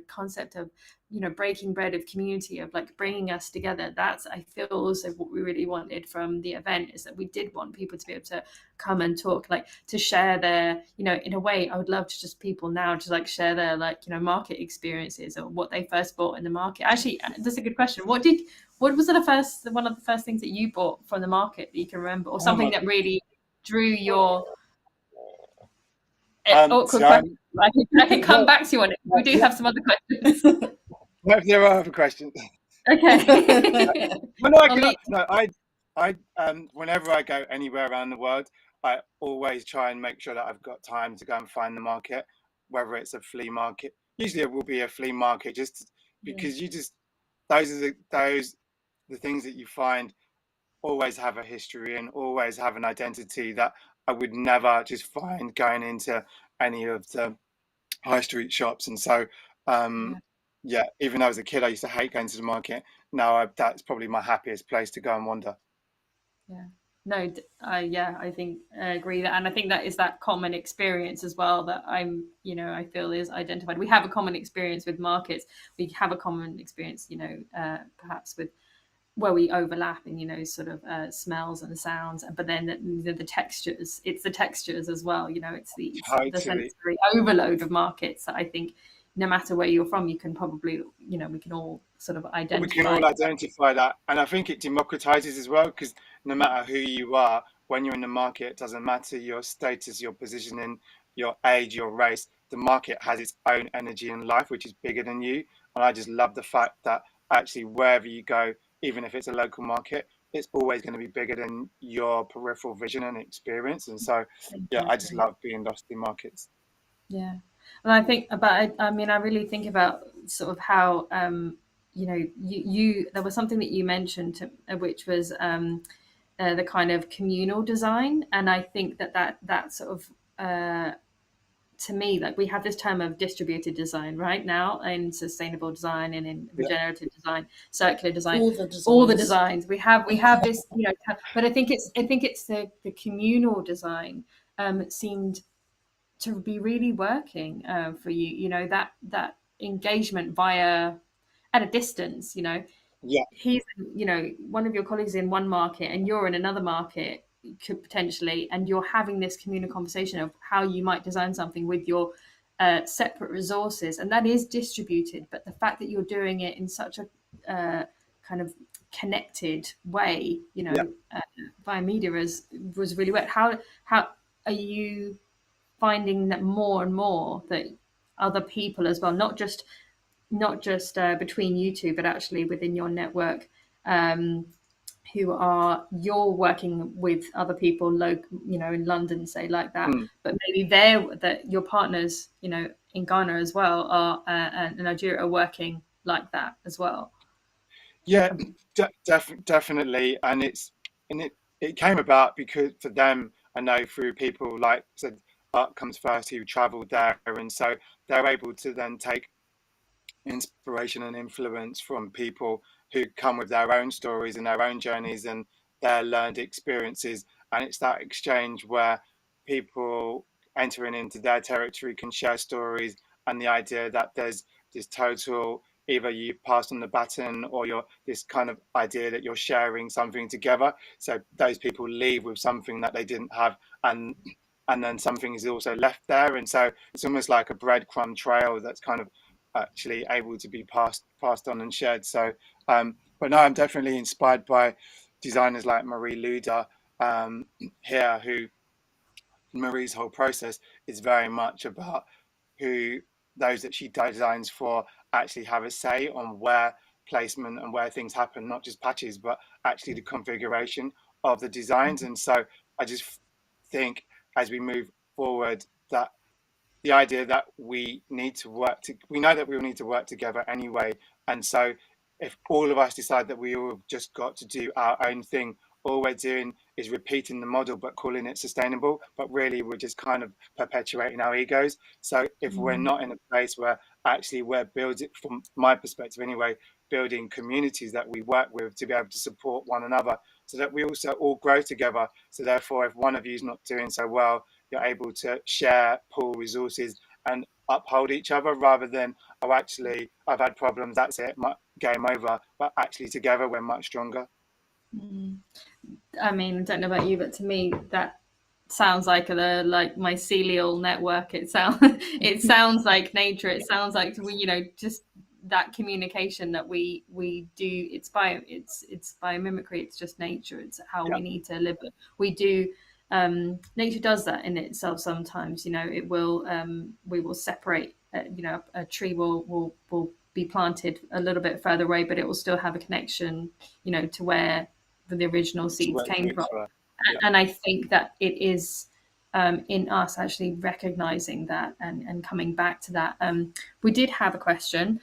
concept of, you know, breaking bread, of community, of like bringing us together. That's, I feel, also what we really wanted from the event, is that we did want people to be able to come and talk, like to share their, you know, in a way, I would love to just people now to like share their, like, you know, market experiences or what they first bought in the market. Actually, that's a good question. What was one of the first things that you bought from the market that you can remember, or something that really drew your awkward question? I can come back to you on it. We do have some other questions. What if there are other questions? Okay. I whenever I go anywhere around the world, I always try and make sure that I've got time to go and find the market, whether it's a flea market. Usually it will be a flea market, just because those are the things that you find always have a history and always have an identity that I would never just find going into any of the high street shops. And so yeah, even though as a kid I used to hate going to the market, now that's probably my happiest place to go and wander. Yeah. No, I think I agree that, and I think that is that common experience as well that I feel is identified. We have a common experience with markets. We have a common experience, perhaps with where we overlap in, sort of smells and sounds, but then the textures. It's the textures as well. It's the sensory overload of markets that I think, no matter where you're from, you can probably, we can all sort of identify. We can all identify that, and I think it democratizes as well, because no matter who you are, when you're in the market, it doesn't matter your status, your positioning, your age, your race. The market has its own energy in life, which is bigger than you. And I just love the fact that actually wherever you go, even if it's a local market, it's always going to be bigger than your peripheral vision and experience. And so, yeah, I just love being lost in markets. Yeah. And I think about, I really think about sort of how, you there was something that you mentioned, which was the kind of communal design. And I think that sort of, to me, like we have this term of distributed design right now in sustainable design and in regenerative design, circular design, all the designs. We have this, but I think it's the communal design seemed to be really working for you, that engagement via at a distance, he's, one of your colleagues in one market and you're in another market, could potentially, and you're having this communal conversation of how you might design something with your separate resources, and that is distributed, but the fact that you're doing it in such a kind of connected way, via media was really weird. How are you finding that more and more that other people as well, not just between you two, but actually within your network, who you're working with other people in London, say, like that, but maybe that your partners, in Ghana as well, are and Nigeria are working like that as well. Yeah, definitely, and it came about because for them, I know through people like said, Art Comes First, who travelled there, and so they're able to then take inspiration and influence from people who come with their own stories and their own journeys and their learned experiences, and it's that exchange where people entering into their territory can share stories, and the idea that there's this total, either you passed on the baton or you're this kind of idea that you're sharing something together, so those people leave with something that they didn't have, and and then something is also left there, and so it's almost like a breadcrumb trail that's kind of actually able to be passed on and shared. So but no, I'm definitely inspired by designers like Marie Luda here, who Marie's whole process is very much about who those that she designs for actually have a say on where placement and where things happen, not just patches, but actually the configuration of the designs. And so I just think as we move forward that the idea that we need to we know that we will need to work together anyway. And so if all of us decide that we all just got to do our own thing, all we're doing is repeating the model but calling it sustainable, but really we're just kind of perpetuating our egos. So if we're not in a place where actually we're building, from my perspective anyway, building communities that we work with to be able to support one another so that we also all grow together. So therefore, if one of you is not doing so well, you're able to share, pool resources and uphold each other, rather than, oh, actually, I've had problems, that's it, game over. But actually together, we're much stronger. I mean, I don't know about you, but to me, that sounds like like mycelial network. It sounds like nature. It sounds like just that communication that we do. It's biomimicry. It's just nature. It's how we need to live. We do. Nature does that in itself sometimes. It will. We will separate. A tree will be planted a little bit further away, but it will still have a connection. To where the original seeds came from. And I think that it is in us actually recognizing that and coming back to that. We did have a question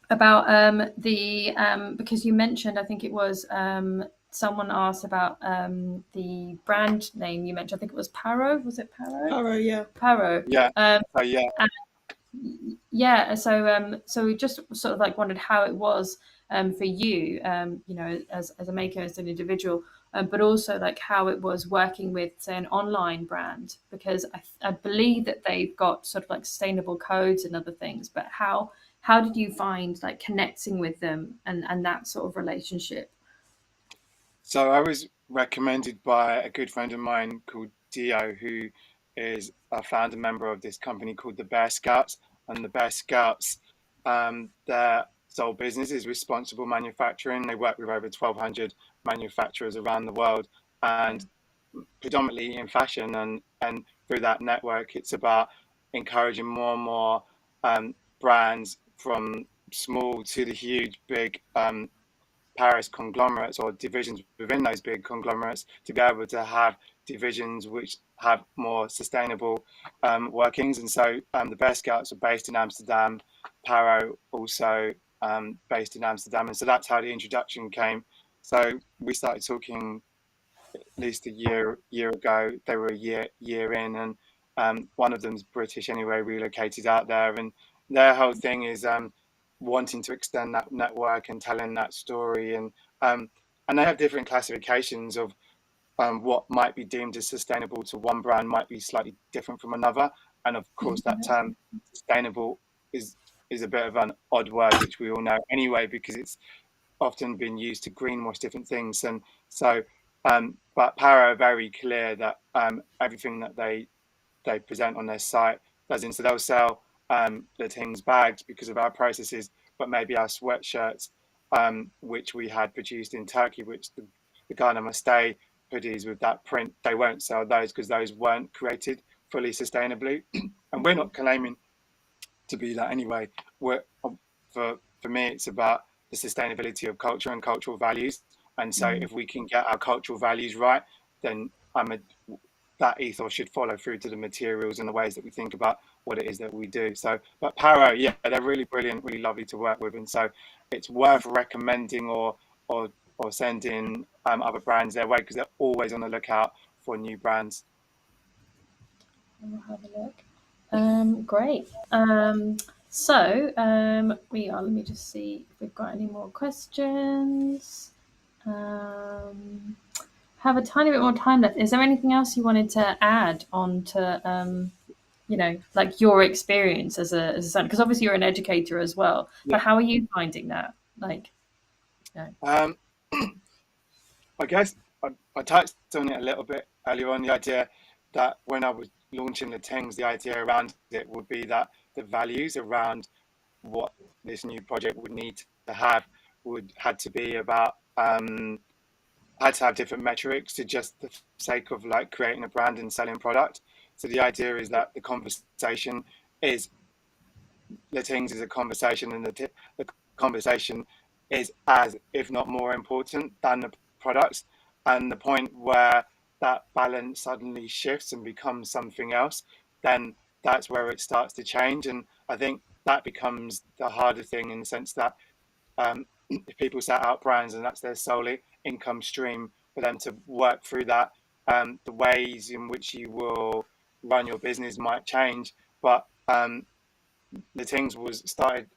about because you mentioned, I think it was someone asked about the brand name you mentioned. I think it was Paro. Was it Paro? Paro, yeah. Paro. Yeah. Yeah. So we just sort of like wondered how it was for you, as a maker, as an individual, but also like how it was working with, say, an online brand, because I believe that they've got sort of like sustainable codes and other things. But how did you find like connecting with them and that sort of relationship? So I was recommended by a good friend of mine called Dio, who is a founder member of this company called the Bear Scouts. And the Bear Scouts, their sole business is responsible manufacturing. They work with over 1,200 manufacturers around the world, and predominantly in fashion. And through that network, it's about encouraging more and more brands, from small to the huge, big Paris conglomerates or divisions within those big conglomerates, to be able to have divisions which have more sustainable workings. And so the Bear Scouts are based in Amsterdam, Paro also based in Amsterdam. And so that's how the introduction came. So we started talking at least a year ago. They were a year in, and one of them's British anyway, relocated out there, and their whole thing is wanting to extend that network and telling that story, and they have different classifications of what might be deemed as sustainable to one brand might be slightly different from another. And of course that term sustainable is a bit of an odd word, which we all know anyway, because it's often been used to greenwash different things. And so but Paro are very clear that everything that they present on their site doesn't. So they'll sell the Tings bags because of our processes, but maybe our sweatshirts, which we had produced in Turkey, which the Ghana Must Stay hoodies with that print, they won't sell those because those weren't created fully sustainably. And we're not claiming to be that anyway. For me, it's about the sustainability of culture and cultural values. And so if we can get our cultural values right, then that ethos should follow through to the materials and the ways that we think about what it is that we do. So, but Paro, yeah, they're really brilliant, really lovely to work with. And so it's worth recommending or sending other brands their way, because they're always on the lookout for new brands. I'll have a look. Great. So let me just see if we've got any more questions. Have a tiny bit more time left. Is there anything else you wanted to add on to, like your experience as a son? Because obviously you're an educator as well. Yeah. But how are you finding that? Like, I guess I touched on it a little bit earlier on, the idea that when I was launching the Tings, the idea around it would be that the values around what this new project would need to have had to be about had to have different metrics to just the sake of like creating a brand and selling product. So the idea is that the conversation is the Tings is a conversation, and the conversation is as, if not more important than the products. And the point where that balance suddenly shifts and becomes something else, then that's where it starts to change. And I think that becomes the harder thing, in the sense that if people set out brands and that's their solely income stream, for them to work through that, the ways in which you will run your business might change. But the Tings was started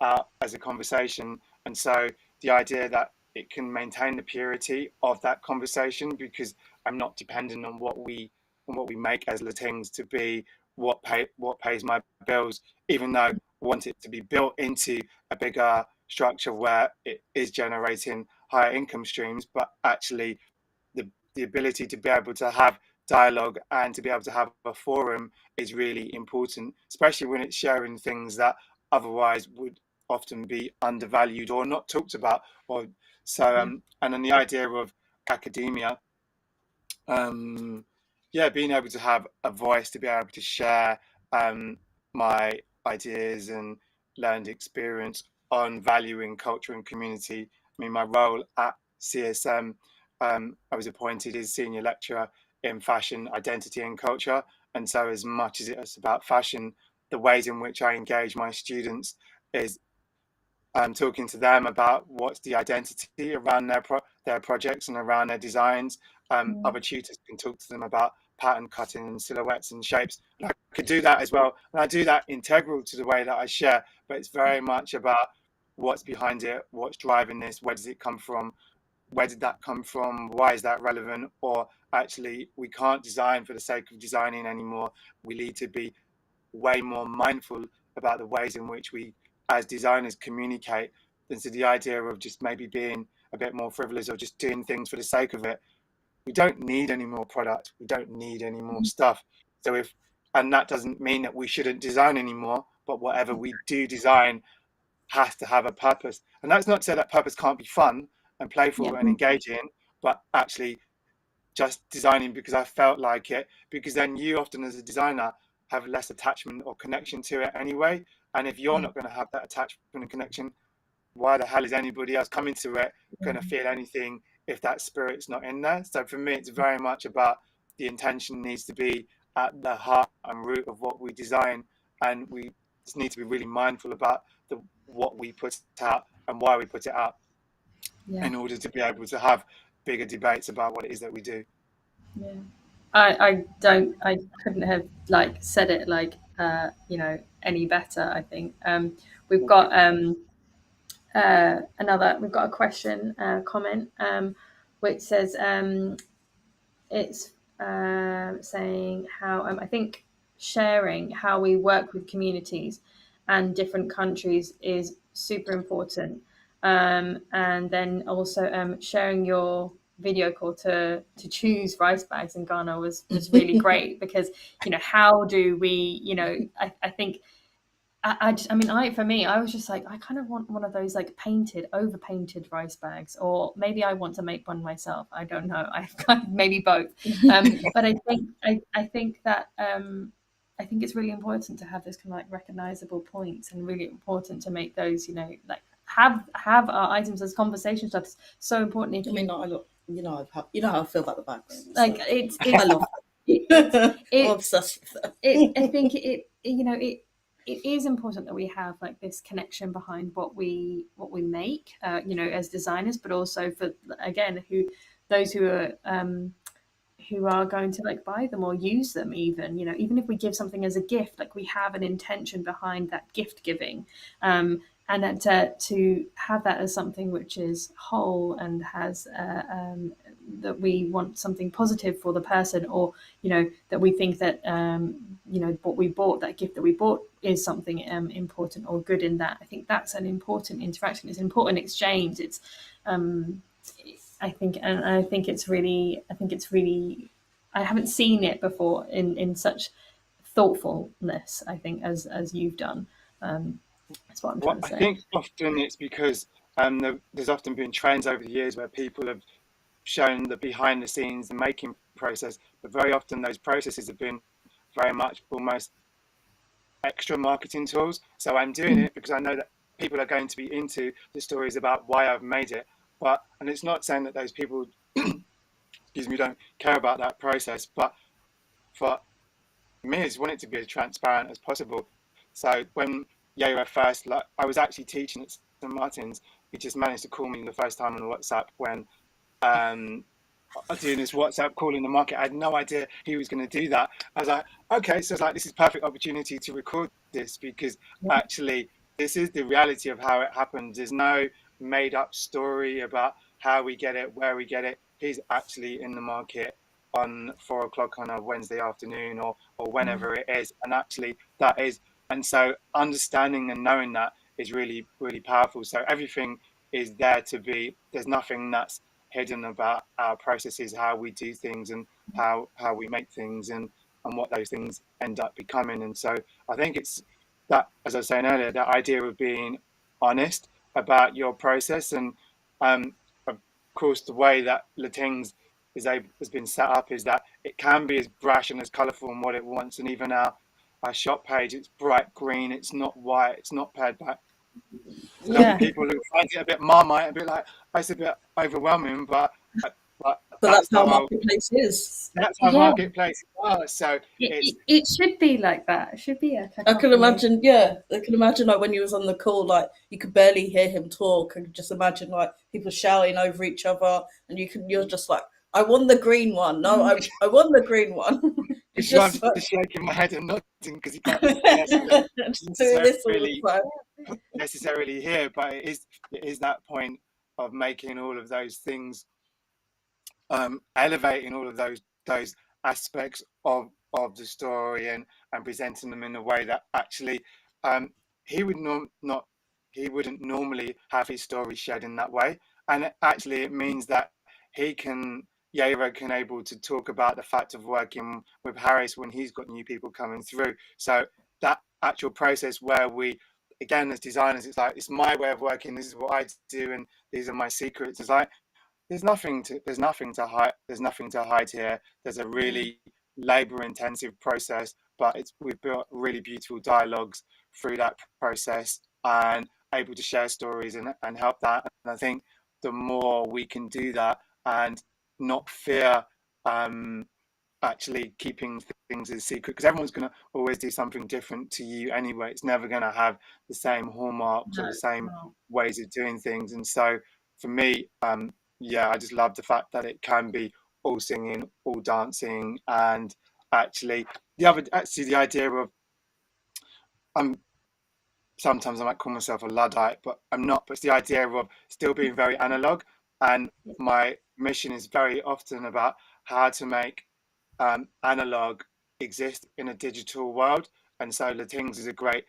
out as a conversation, and so the idea that it can maintain the purity of that conversation, because I'm not dependent on what we make as the Tings to be what pays my bills, even though I want it to be built into a bigger structure where it is generating higher income streams. But actually the ability to be able to have dialogue and to be able to have a forum is really important, especially when it's sharing things that otherwise would often be undervalued or not talked about. Or so and then the idea of academia, being able to have a voice, to be able to share my ideas and learned experience on valuing culture and community. I mean, my role at CSM, I was appointed as senior lecturer in fashion, identity and culture. And so as much as it's about fashion, the ways in which I engage my students is talking to them about what's the identity around their projects and around their designs. Other tutors can talk to them about pattern cutting and silhouettes and shapes. And I could do that as well. And I do that integral to the way that I share, but it's very much about what's behind it, what's driving this, where does it come from, where did that come from, why is that relevant? Or actually, we can't design for the sake of designing anymore. We need to be way more mindful about the ways in which we as designers communicate, than to the idea of just maybe being a bit more frivolous or just doing things for the sake of it. We don't need any more product, we don't need any more stuff. So and that doesn't mean that we shouldn't design anymore, but whatever we do design has to have a purpose. And that's not to say that purpose can't be fun and playful and engaging, but actually just designing because I felt like it, because then you often as a designer have less attachment or connection to it anyway. And if you're not going to have that attachment and connection, why the hell is anybody else coming to it going to feel anything if that spirit's not in there? So for me, it's very much about the intention needs to be at the heart and root of what we design. And we just need to be really mindful about what we put out and why we put it out, in order to be able to have bigger debates about what it is that we do. Yeah, I couldn't have like said it like any better. I think we've got we've got a question comment which says it's saying how I think sharing how we work with communities and different countries is super important, and then also sharing your video call to choose rice bags in Ghana was really great, because how do we I think for me, I was just like, I kind of want one of those like over painted rice bags, or maybe I want to make one myself. I don't know. I've got maybe both. But I think that I think it's really important to have those kind of like recognizable points, and really important to make those, like have our items as conversation starters. So important. If how I feel about the bags. Like so. it's I love it. I'm obsessed with them. I think it is important that we have like this connection behind what we make, as designers, but also for again those who are going to like buy them or use them, even even if we give something as a gift, like we have an intention behind that gift giving, and that to have that as something which is whole and has that we want something positive for the person, or that we think that what we bought, that gift that we bought, is something important or good in that. I think that's an important interaction. It's an important exchange. It's I think it's really I haven't seen it before in such thoughtfulness, I think, as you've done. That's what I'm trying to say. I think often it's because there's often been trends over the years where people have shown the behind the scenes, the making process, but very often those processes have been very much almost extra marketing tools. So I'm doing it because I know that people are going to be into the stories about why I've made it. And it's not saying that those people, excuse me, don't care about that process, but for me, I just want it to be as transparent as possible. So when Yara first, I was actually teaching at St. Martin's. He just managed to call me the first time on WhatsApp when doing this WhatsApp call in the market. I had no idea he was going to do that. I was like, okay, so it's like, this is perfect opportunity to record this, because actually this is the reality of how it happens. There's no made up story about how we get it, where we get it. He's actually in the market on 4 o'clock on a Wednesday afternoon or whenever it is. And actually that is, and so understanding and knowing that is really, really powerful. So everything is there to be, there's nothing that's hidden about our processes, how we do things and how we make things and what those things end up becoming. And so I think it's that, as I was saying earlier, that idea of being honest about your process. And of course the way that Le Tings has been set up is that it can be as brash and as colourful and what it wants. And even our shop page, it's bright green, it's not white, it's not pared back. So there'll be people who find it a bit Marmite, a bit like, it's a bit overwhelming, but that's how marketplace is. That's how marketplace is. So it should be like that. It should be a I can imagine, like when you was on the call, like you could barely hear him talk. I could just imagine like people shouting over each other, and you're just like, I want the green one. No, I want the green one. It's just like, shaking my head and nodding because you can't necessarily hear, but it is that point of making all of those things, elevating all of those aspects of the story and presenting them in a way that actually he wouldn't normally have his story shared in that way. And actually it means that Yara can able to talk about the fact of working with Harris when he's got new people coming through. So that actual process where we, again, as designers, it's like, it's my way of working, this is what I do, and these are my secrets. It's like, there's nothing to hide here. There's a really labor intensive process, but we've built really beautiful dialogues through that process and able to share stories and help that. And I think the more we can do that and not fear actually keeping things a secret, because everyone's going to always do something different to you anyway. It's never going to have the same hallmarks or the same ways of doing things. And so for me, I just love the fact that it can be all singing, all dancing, and actually the idea of sometimes I might call myself a Luddite, but I'm not. But it's the idea of still being very analog, and my mission is very often about how to make analog exist in a digital world. And so Le Tings is a great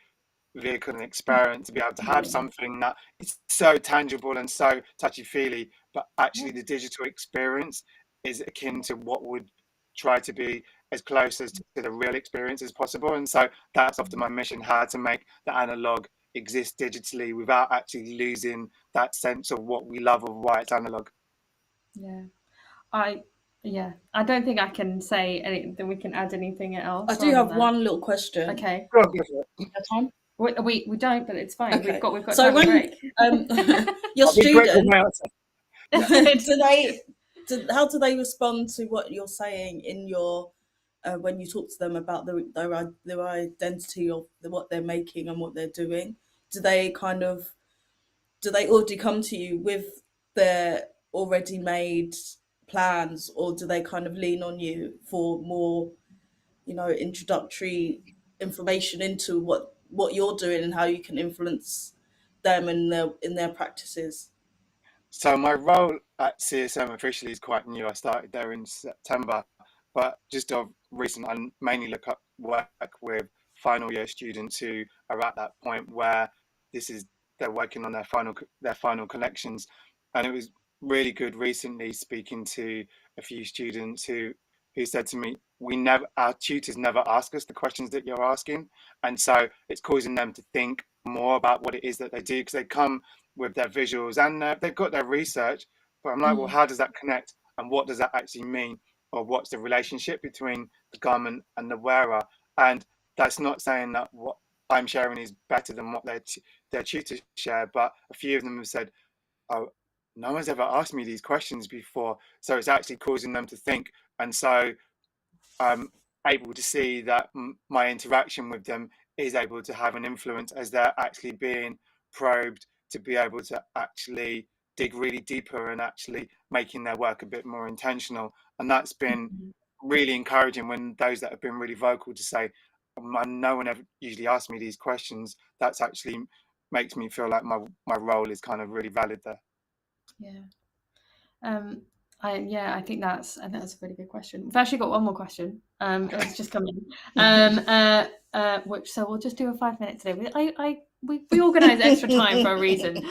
vehicle and experiment to be able to have something that is so tangible and so touchy-feely, but actually the digital experience is akin to what would try to be as close as to the real experience as possible. And so that's often my mission, how to make the analog exist digitally without actually losing that sense of what we love of why it's analog. I don't think I can say anything. We can add anything else. I do have one little question. Okay. Time? We don't, but it's fine. Okay. We've got so time when break. your students, how do they respond to what you're saying in your when you talk to them about their identity of what they're making and what they're doing? Do they already come to you with their already made plans, or do they kind of lean on you for more, introductory information into what you're doing and how you can influence them in their practices? So my role at CSM officially is quite new. I started there in September, but just of recent, I mainly work with final year students who are at that point where they're working on their final collections. And it was really good recently speaking to a few students who who said to me, our tutors never ask us the questions that you're asking. And so it's causing them to think more about what it is that they do, because they come with their visuals and they've got their research. But I'm like, well, how does that connect? And what does that actually mean? Or what's the relationship between the garment and the wearer? And that's not saying that what I'm sharing is better than what their tutors share, but a few of them have said, oh, no one's ever asked me these questions before. So it's actually causing them to think. And so I'm able to see that my interaction with them is able to have an influence as they're actually being probed to be able to actually dig really deeper and actually making their work a bit more intentional. And that's been really encouraging when those that have been really vocal to say, no one ever usually asks me these questions. That's actually makes me feel like my role is kind of really valid there. I think that's a really good question. We've actually got one more question. It's just come in. Which so we'll just do a 5 minute today. We organise extra time for a reason.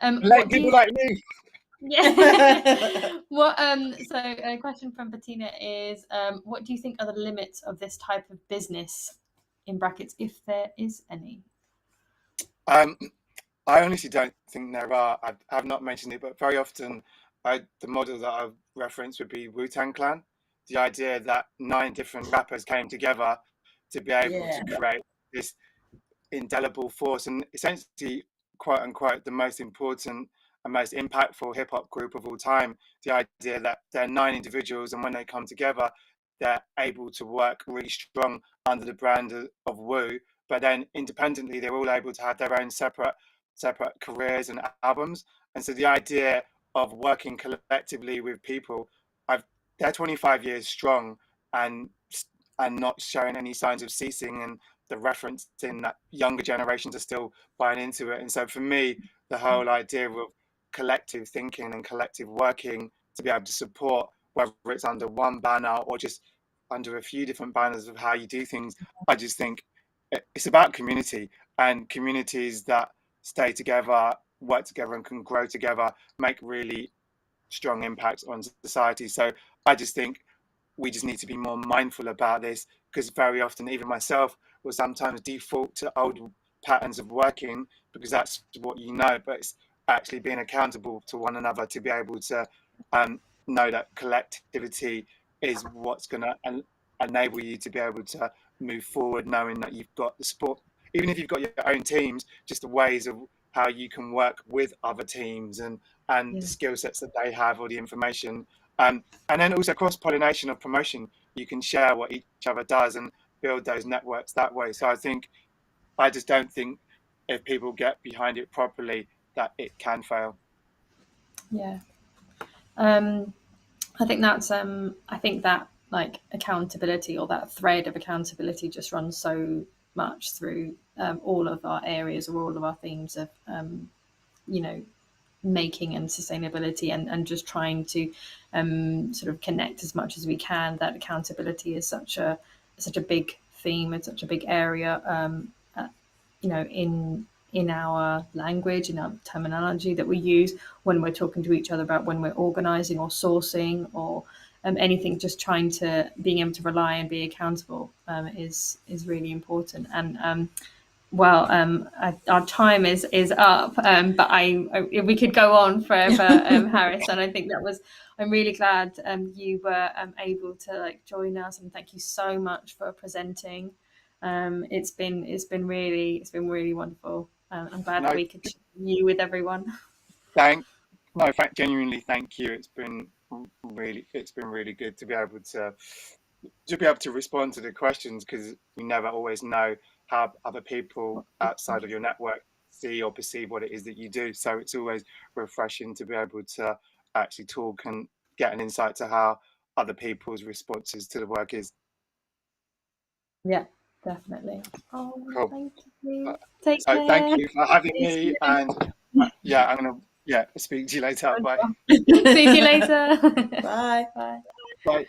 Like people like me. Yeah. So a question from Bettina is, what do you think are the limits of this type of business, in brackets, if there is any? I honestly don't think there are. I've not mentioned it, but very often the model that I've referenced would be Wu-Tang Clan. The idea that 9 different rappers came together to be able to create this indelible force and essentially, quote unquote, the most important and most impactful hip hop group of all time. The idea that they're 9 individuals, and when they come together, they're able to work really strong under the brand of Wu, but then independently, they're all able to have their own separate careers and albums. And so the idea of working collectively with people, they're 25 years strong and not showing any signs of ceasing, and the reference in that younger generations are still buying into it. And so for me, the whole idea of collective thinking and collective working to be able to support, whether it's under one banner or just under a few different banners of how you do things, I just think it's about community, and communities that stay together, work together, and can grow together make really strong impacts on society. So I just think we just need to be more mindful about this, because very often, even myself, will sometimes default to old patterns of working because that's what you know, but it's actually being accountable to one another to be able to know that collectivity is what's going to enable you to be able to move forward, knowing that you've got the support, even if you've got your own teams, just the ways of how you can work with other teams and the skill sets that they have, or the information. And then also cross-pollination of promotion. You can share what each other does and build those networks that way. So I just don't think if people get behind it properly that it can fail. Yeah. I think that like accountability, or that thread of accountability, just runs so much through all of our areas, or all of our themes of making and sustainability, and just trying to sort of connect as much as we can. That accountability is such a big theme and such a big area in our language, in our terminology that we use when we're talking to each other about when we're organizing or sourcing or anything. Just trying to being able to rely and be accountable is really important. And our time is up, but we could go on forever, Harris. And I think I'm really glad you were able to join us, and thank you so much for presenting. It's been really wonderful. I'm glad that we could share you with everyone. Genuinely, thank you. It's been really good to be able to respond to the questions, because you never always know how other people outside of your network see or perceive what it is that you do. So it's always refreshing to be able to actually talk and get an insight to how other people's responses to the work is. Yeah, definitely. Oh, cool. Thank you. Take care. Thank you for having me. And I'm gonna speak to you later. Bye. See you later. Bye. Bye. Bye.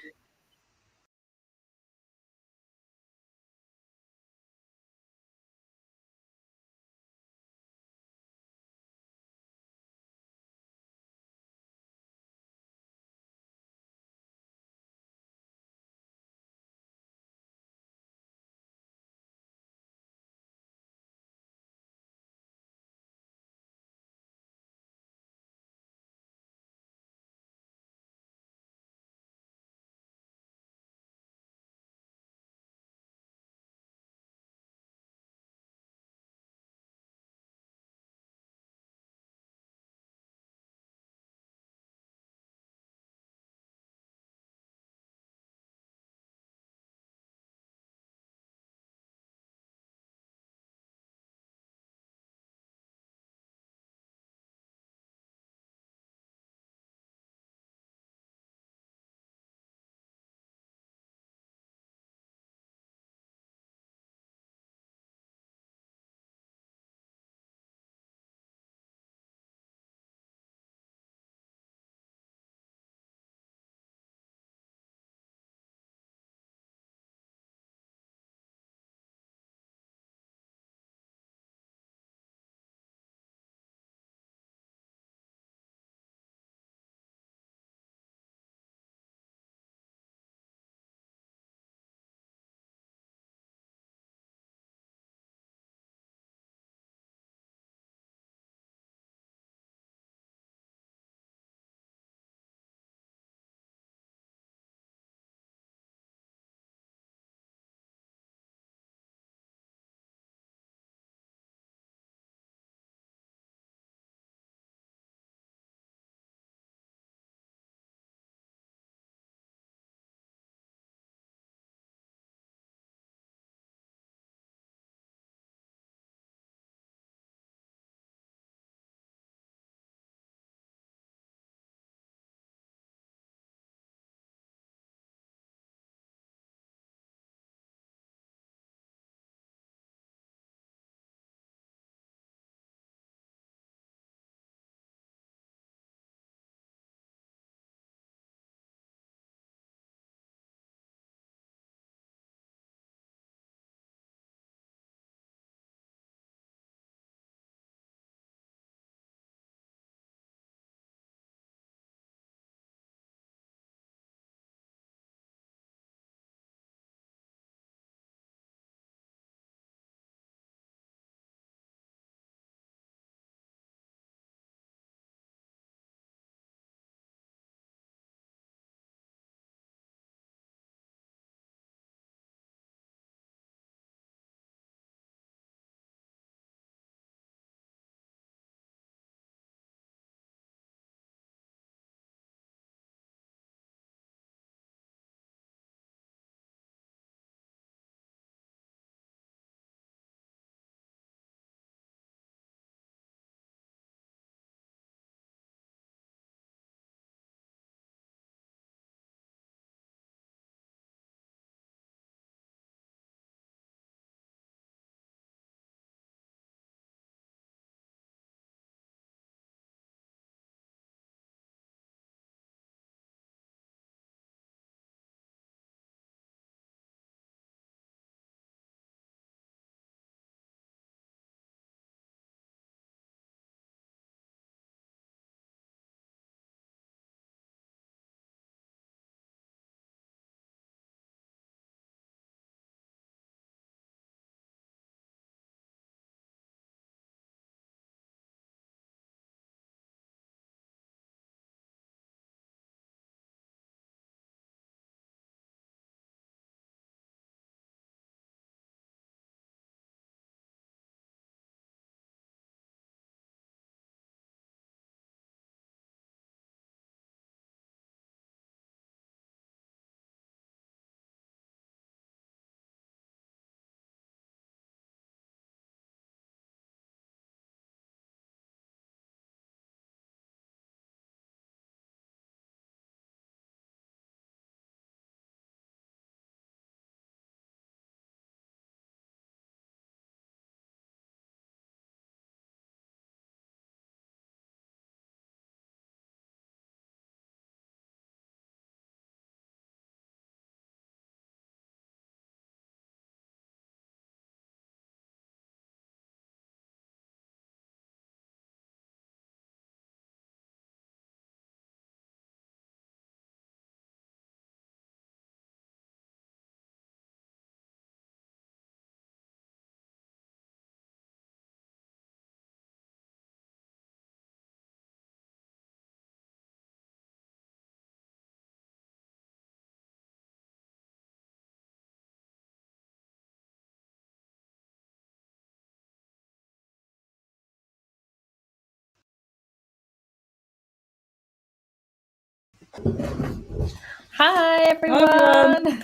Hi everyone.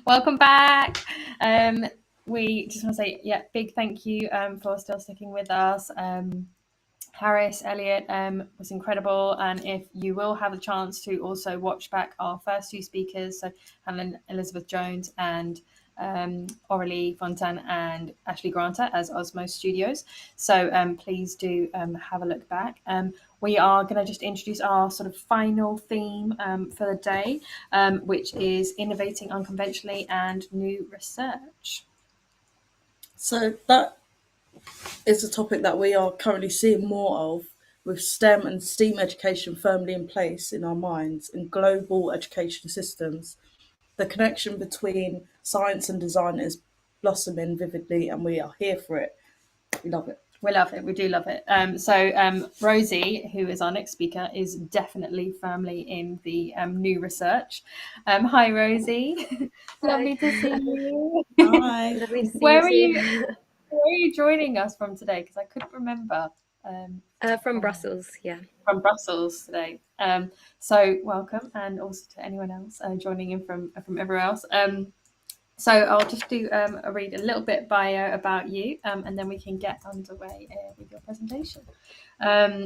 Welcome back. We just want to say, big thank you for still sticking with us. Harris, Elliott was incredible, and if you will have the chance to also watch back our first two speakers, so Hannah Elisabeth Jones and Aurélie, Fontan and Ashley Granter as Osmose Studios. So please do have a look back. We are going to just introduce our sort of final theme for the day, which is innovating unconventionally and new research. So that is a topic that we are currently seeing more of, with STEM and STEAM education firmly in place in our minds in global education systems. The connection between science and design is blossoming vividly, and we are here for it. We love it. We love it. We do love it. Rosie, who is our next speaker, is definitely firmly in the new research. Hi, Rosie. Lovely to see you. Hi. Lovely to see Where are you. you? Where are you joining us from today? Because I couldn't remember. From Brussels, yeah. From Brussels today. So welcome, and also to anyone else joining in from everywhere else. So I'll just do read a little bit bio about you, and then we can get underway with your presentation.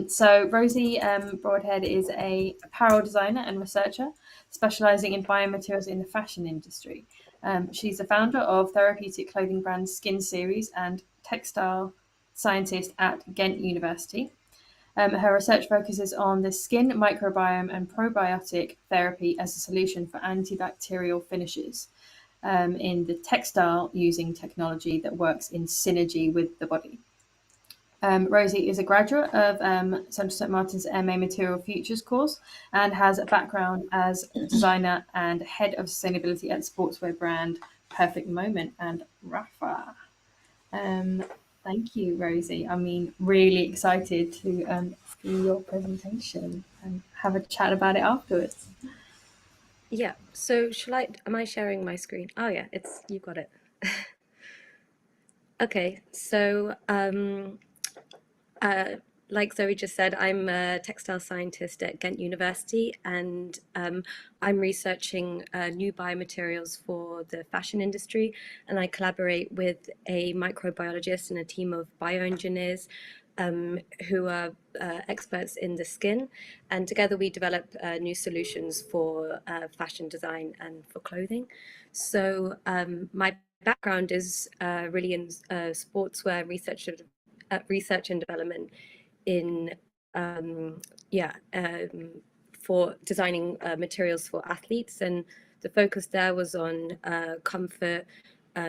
So Rosie Broadhead is a apparel designer and researcher specialising in biomaterials in the fashion industry. She's the founder of therapeutic clothing brand Skin Series and textile scientist at Ghent University. Her research focuses on the skin microbiome and probiotic therapy as a solution for antibacterial finishes. In the textile using technology that works in synergy with the body. Rosie is a graduate of Central St Martin's MA Material Futures course and has a background as designer and head of sustainability at sportswear brand Perfect Moment and Rafa. Thank you, Rosie. I mean, really excited to see your presentation and have a chat about it afterwards. Yeah, so am I sharing my screen? Oh yeah, you got it. Okay, so like Zoe just said, I'm a textile scientist at Ghent University, and I'm researching new biomaterials for the fashion industry, and I collaborate with a microbiologist and a team of bioengineers who are experts in the skin, and together we develop new solutions for fashion design and for clothing. So my background is really in sportswear research and development in for designing materials for athletes, and the focus there was on comfort,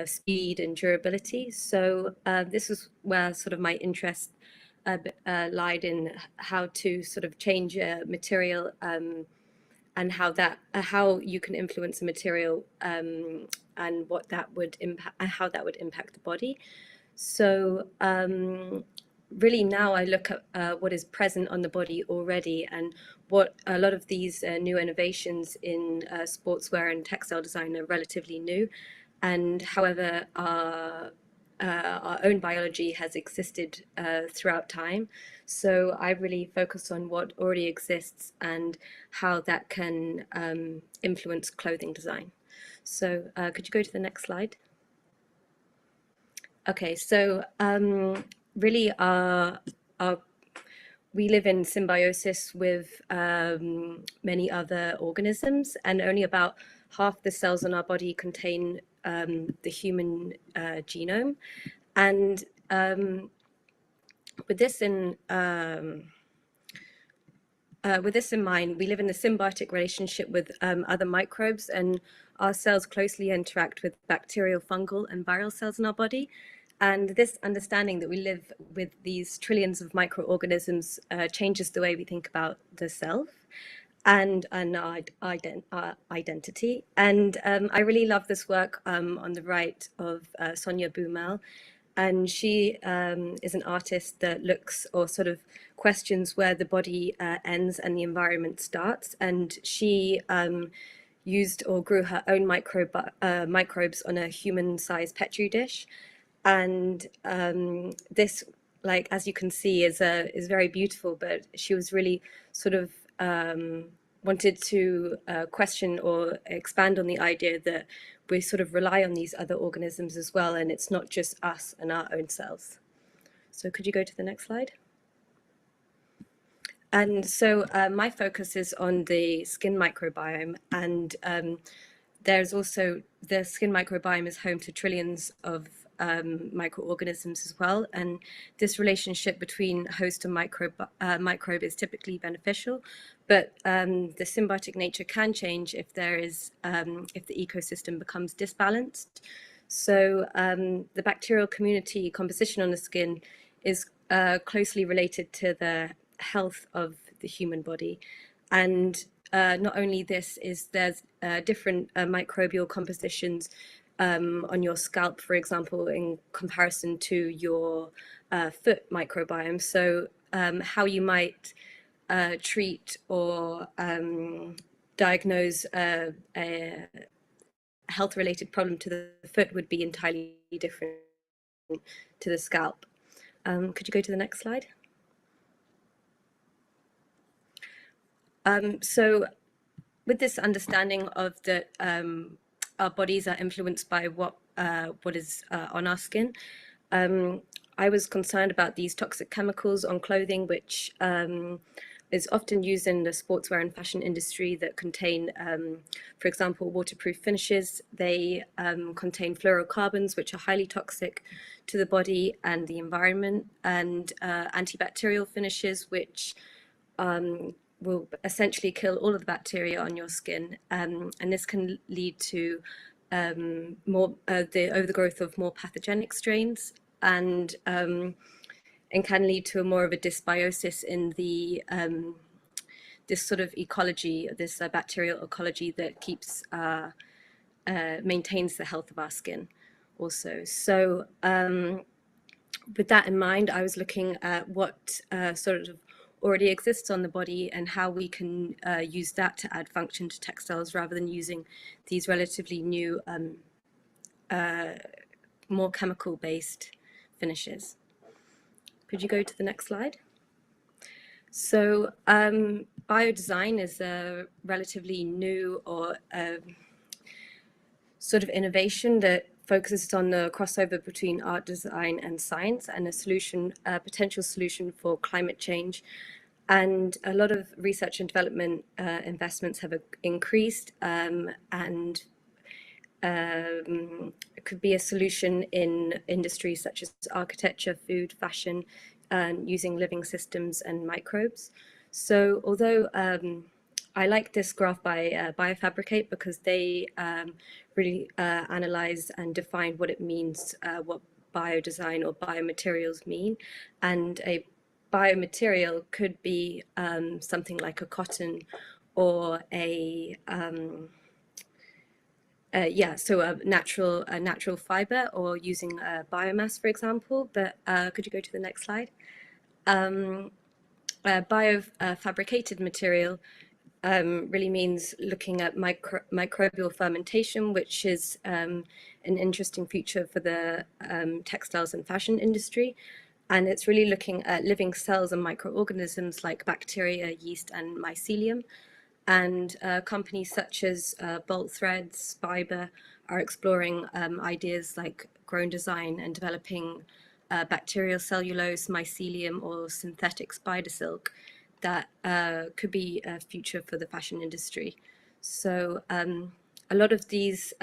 speed and durability. So this is where sort of my interest lied in how to sort of change a material and how you can influence a material and what that would impact, how that would impact the body. So really now I look at what is present on the body already, and what a lot of these new innovations in sportswear and textile design are relatively new, and however our own biology has existed throughout time. So I really focus on what already exists and how that can influence clothing design. So could you go to the next slide? Okay, so really we live in symbiosis with many other organisms, and only about half the cells in our body contain the human genome. And with this in mind, we live in a symbiotic relationship with other microbes, and our cells closely interact with bacterial, fungal, and viral cells in our body. And this understanding that we live with these trillions of microorganisms changes the way we think about the self and our identity. And I really love this work on the right of Sonia Boumel. And she is an artist that looks or sort of questions where the body ends and the environment starts. And she used or grew her own microbes on a human-sized Petri dish. And this, like, as you can see, is very beautiful, but she was really sort of wanted to question or expand on the idea that we sort of rely on these other organisms as well, and it's not just us and our own cells. So could you go to the next slide? And so my focus is on the skin microbiome, and there's also the skin microbiome is home to trillions of microorganisms as well, and this relationship between host and microbe is typically beneficial, but the symbiotic nature can change if there is if the ecosystem becomes disbalanced. So the bacterial community composition on the skin is closely related to the health of the human body, and not only this is there's different microbial compositions on your scalp, for example, in comparison to your foot microbiome. So how you might treat or diagnose a health-related problem to the foot would be entirely different to the scalp. Could you go to the next slide? So with this understanding of that our bodies are influenced by what is on our skin, I was concerned about these toxic chemicals on clothing, which is often used in the sportswear and fashion industry that contain, for example, waterproof finishes. They contain fluorocarbons, which are highly toxic to the body and the environment, and antibacterial finishes, which will essentially kill all of the bacteria on your skin, and this can lead to more the overgrowth of more pathogenic strains, and can lead to more of a dysbiosis in the this sort of ecology, this bacterial ecology that keeps maintains the health of our skin also. So with that in mind, I was looking at what sort of already exists on the body and how we can use that to add function to textiles rather than using these relatively new, more chemical-based finishes. Could you go to the next slide? So biodesign is a relatively new or sort of innovation that focuses on the crossover between art, design, and science, and a potential solution for climate change. And a lot of research and development investments have increased, and it could be a solution in industries such as architecture, food, fashion, and using living systems and microbes. So although I like this graph by Biofabricate because they really analyze and define what it means, what biodesign or biomaterials mean. And a biomaterial could be something like a cotton or a so a natural fiber, or using biomass, for example. But could you go to the next slide? Biofabricated material really means looking at microbial fermentation, which is an interesting feature for the textiles and fashion industry. And it's really looking at living cells and microorganisms like bacteria, yeast, and mycelium. And companies such as Bolt Threads, Fiber are exploring ideas like grown design and developing bacterial cellulose, mycelium, or synthetic spider silk that could be a future for the fashion industry. So a lot of these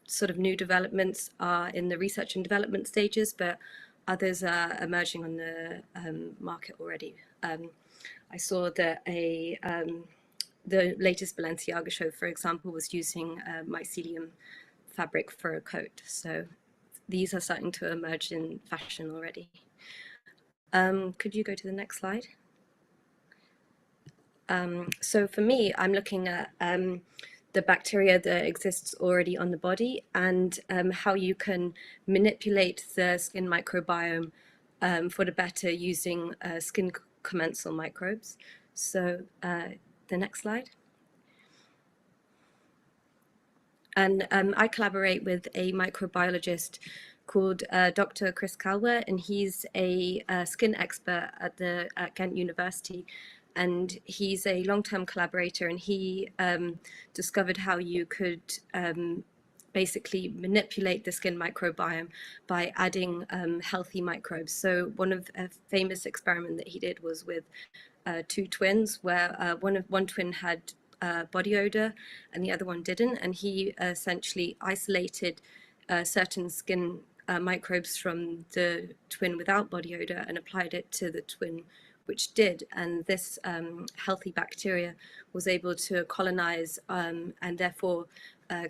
sort of new developments are in the research and development stages, but others are emerging on the market already. I saw that the latest Balenciaga show, for example, was using mycelium fabric for a coat. So these are starting to emerge in fashion already. Could you go to the next slide? So for me, I'm looking at the bacteria that exists already on the body, and how you can manipulate the skin microbiome for the better using skin commensal microbes. So the next slide. And I collaborate with a microbiologist called Dr. Chris Calwer, and he's a skin expert at Ghent University. and he's a long-term collaborator, and he discovered how you could basically manipulate the skin microbiome by adding healthy microbes. So one of a famous experiment that he did was with two twins, where one twin had body odor and the other one didn't, and he essentially isolated certain skin microbes from the twin without body odor and applied it to the twin which did, and this healthy bacteria was able to colonize and therefore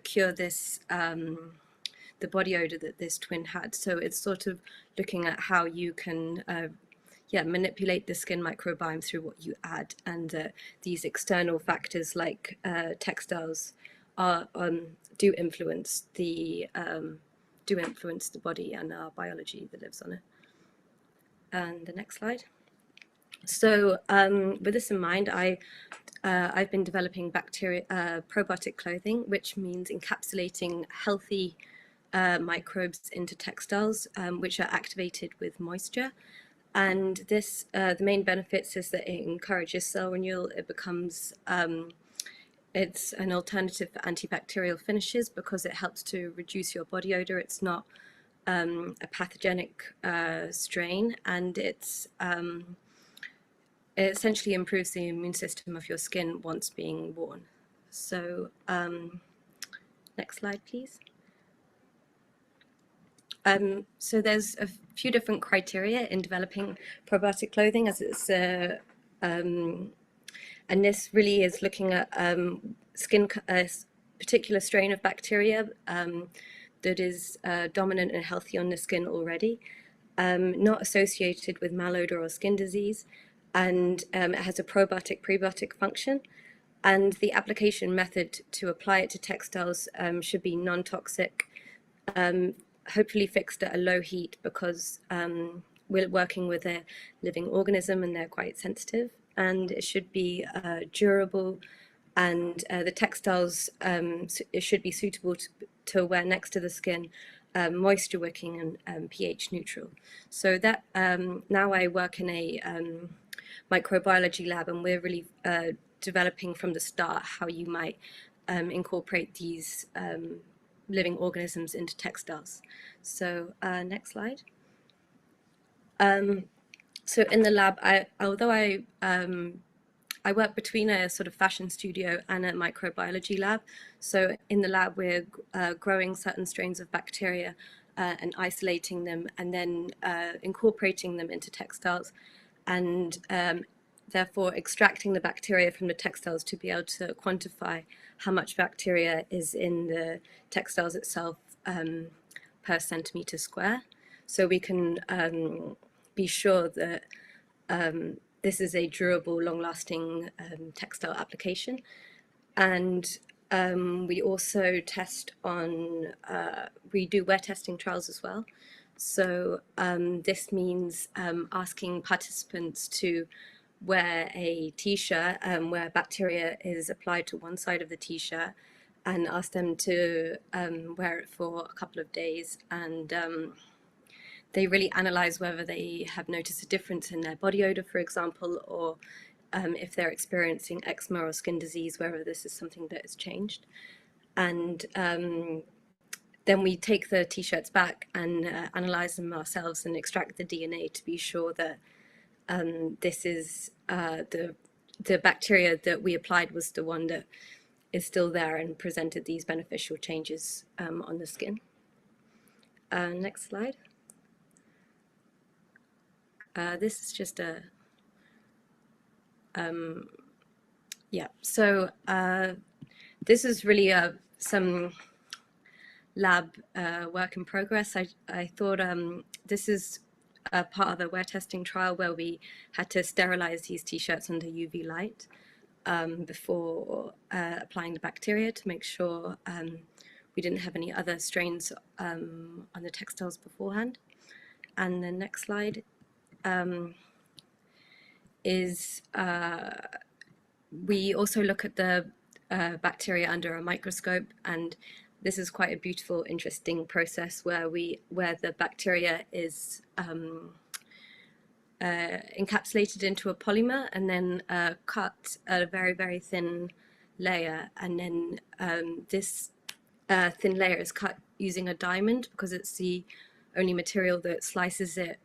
cure this the body odor that this twin had. So it's sort of looking at how you can manipulate the skin microbiome through what you add, and these external factors like textiles are do influence the body and our biology that lives on it. And the next slide. So with this in mind, I've been developing probiotic clothing, which means encapsulating healthy microbes into textiles, which are activated with moisture. And this, the main benefits is that it encourages cell renewal. It becomes, it's an alternative for antibacterial finishes because it helps to reduce your body odor. It's not a pathogenic strain, and it essentially improves the immune system of your skin once being worn. So next slide, please. So there's a few different criteria in developing probiotic clothing, as it's and this really is looking at a particular strain of bacteria that is dominant and healthy on the skin already, not associated with malodor or skin disease, and it has a probiotic prebiotic function, and the application method to apply it to textiles should be non-toxic, hopefully fixed at a low heat, because we're working with a living organism and they're quite sensitive, and it should be durable, and the textiles, it should be suitable to wear next to the skin, moisture wicking and pH neutral. So that now I work in a microbiology lab, and we're really developing from the start how you might incorporate these living organisms into textiles. So next slide. So in the lab, although I work between a sort of fashion studio and a microbiology lab. So in the lab, we're growing certain strains of bacteria and isolating them, and then incorporating them into textiles, and therefore extracting the bacteria from the textiles to be able to quantify how much bacteria is in the textiles itself per centimeter square. So we can be sure that this is a durable, long-lasting textile application. And we also test on, we do wear testing trials as well. So this means asking participants to wear a t-shirt where bacteria is applied to one side of the t-shirt, and ask them to wear it for a couple of days, and they really analyze whether they have noticed a difference in their body odor, for example, or if they're experiencing eczema or skin disease, whether this is something that has changed. And then we take the t-shirts back and analyze them ourselves and extract the DNA to be sure that this is the bacteria that we applied was the one that is still there and presented these beneficial changes on the skin. Next slide. This is just a, so this is really some lab work in progress. I thought this is a part of a wear testing trial where we had to sterilize these t-shirts under UV light before applying the bacteria to make sure we didn't have any other strains on the textiles beforehand. And the next slide is we also look at the bacteria under a microscope, and this is quite a beautiful, interesting process where the bacteria is encapsulated into a polymer and then cut a very, very thin layer. And then this thin layer is cut using a diamond because it's the only material that slices it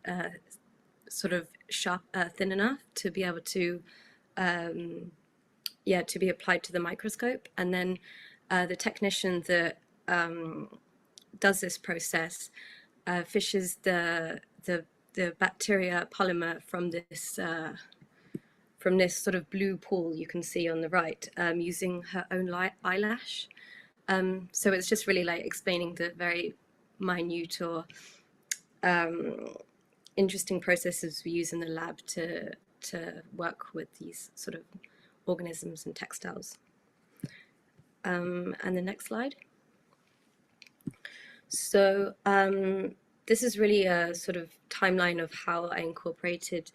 sort of sharp, thin enough to be able to, to be applied to the microscope. And then the technician that does this process fishes the bacteria polymer from this sort of blue pool you can see on the right, using her own eyelash. So it's just really like explaining the very minute or interesting processes we use in the lab to work with these sort of organisms and textiles. And the next slide. So this is really a sort of timeline of how I incorporated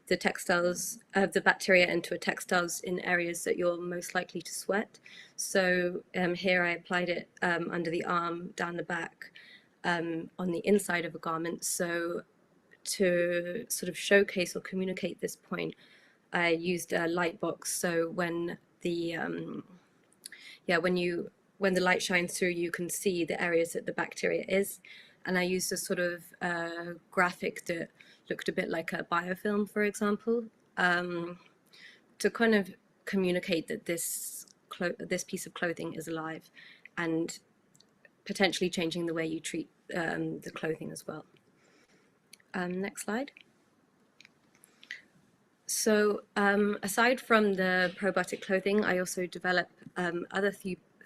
the textiles, the bacteria into textiles in areas that you're most likely to sweat. So here I applied it under the arm, down the back, on the inside of a garment. So to sort of showcase or communicate this point, I used a light box. So when the when the light shines through, you can see the areas that the bacteria is. And I used a sort of graphic that looked a bit like a biofilm, for example, to kind of communicate that this piece of clothing is alive and potentially changing the way you treat the clothing as well. Next slide. So aside from the probiotic clothing, I also develop other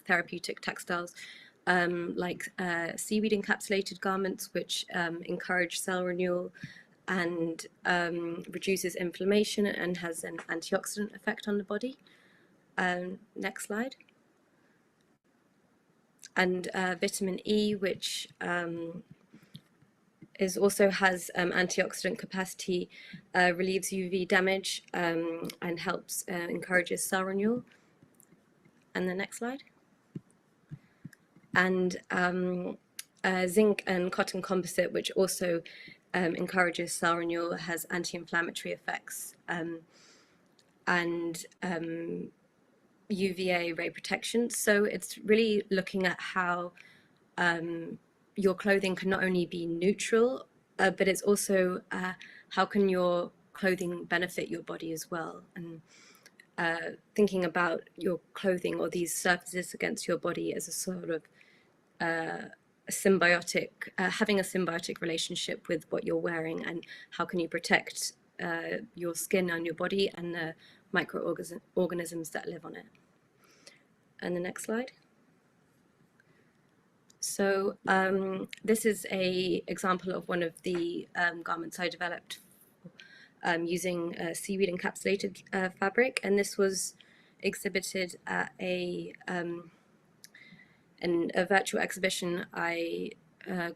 therapeutic textiles like seaweed encapsulated garments, which encourage cell renewal and reduces inflammation and has an antioxidant effect on the body. Next slide. And vitamin E, which also has antioxidant capacity, relieves UV damage and helps encourages cell renewal. And the next slide. And zinc and cotton composite, which also encourages cell renewal, has anti-inflammatory effects and UVA ray protection. So it's really looking at how your clothing can not only be neutral, but it's also how can your clothing benefit your body as well. And thinking about your clothing or these surfaces against your body as a sort of symbiotic, having a symbiotic relationship with what you're wearing, and how can you protect your skin and your body and the microorganisms that live on it. And the next slide. So this is an example of one of the garments I developed using seaweed encapsulated fabric, and this was exhibited at a virtual exhibition I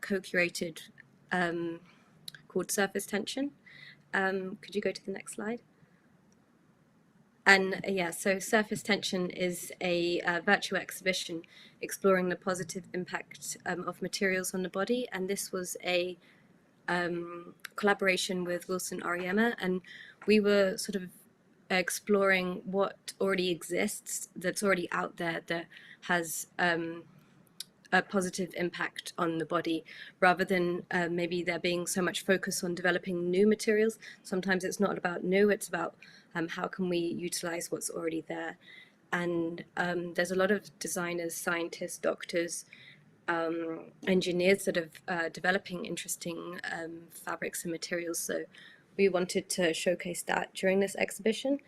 co-curated called Surface Tension. Could you go to the next slide? And so Surface Tension is a virtual exhibition exploring the positive impact of materials on the body, and this was a collaboration with Wilson Oriema, and we were sort of exploring what already exists, that's already out there, that has a positive impact on the body, rather than maybe there being so much focus on developing new materials. Sometimes it's not about new, it's about how can we utilize what's already there. And there's a lot of designers, scientists, doctors, engineers that are developing interesting fabrics and materials. So we wanted to showcase that during this exhibition.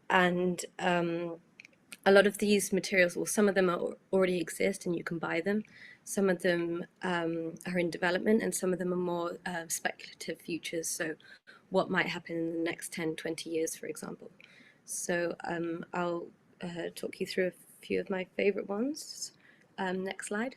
And a lot of these materials, well, some of them already exist and you can buy them. Some of them are in development, and some of them are more speculative futures. So what might happen in the next 10, 20 years, for example. So I'll talk you through a few of my favorite ones. Next slide.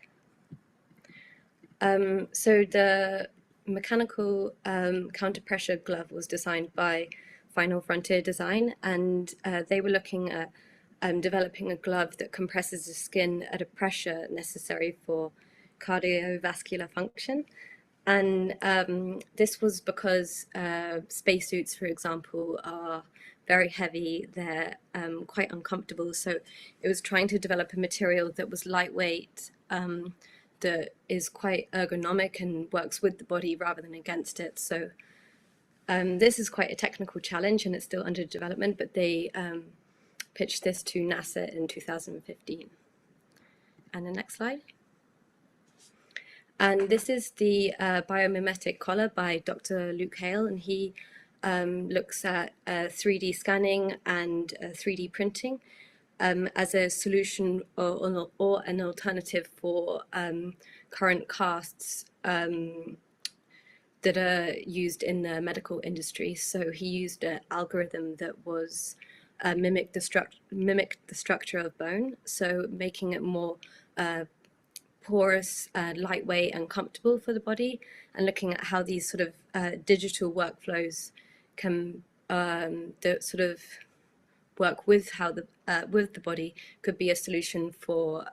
So the mechanical counter pressure glove was designed by Final Frontier Design, and they were looking at developing a glove that compresses the skin at a pressure necessary for cardiovascular function. And this was because spacesuits, for example, are very heavy. They're quite uncomfortable. So it was trying to develop a material that was lightweight, that is quite ergonomic and works with the body rather than against it. So this is quite a technical challenge, and it's still under development, but they pitched this to NASA in 2015. And the next slide. And this is the biomimetic collar by Dr. Luke Hale, and he looks at 3D scanning and 3D printing as a solution or an alternative for current casts that are used in the medical industry. So he used an algorithm that was mimicked the structure of bone, so making it more porous, lightweight and comfortable for the body, and looking at how these sort of digital workflows can that sort of work with how with the body could be a solution for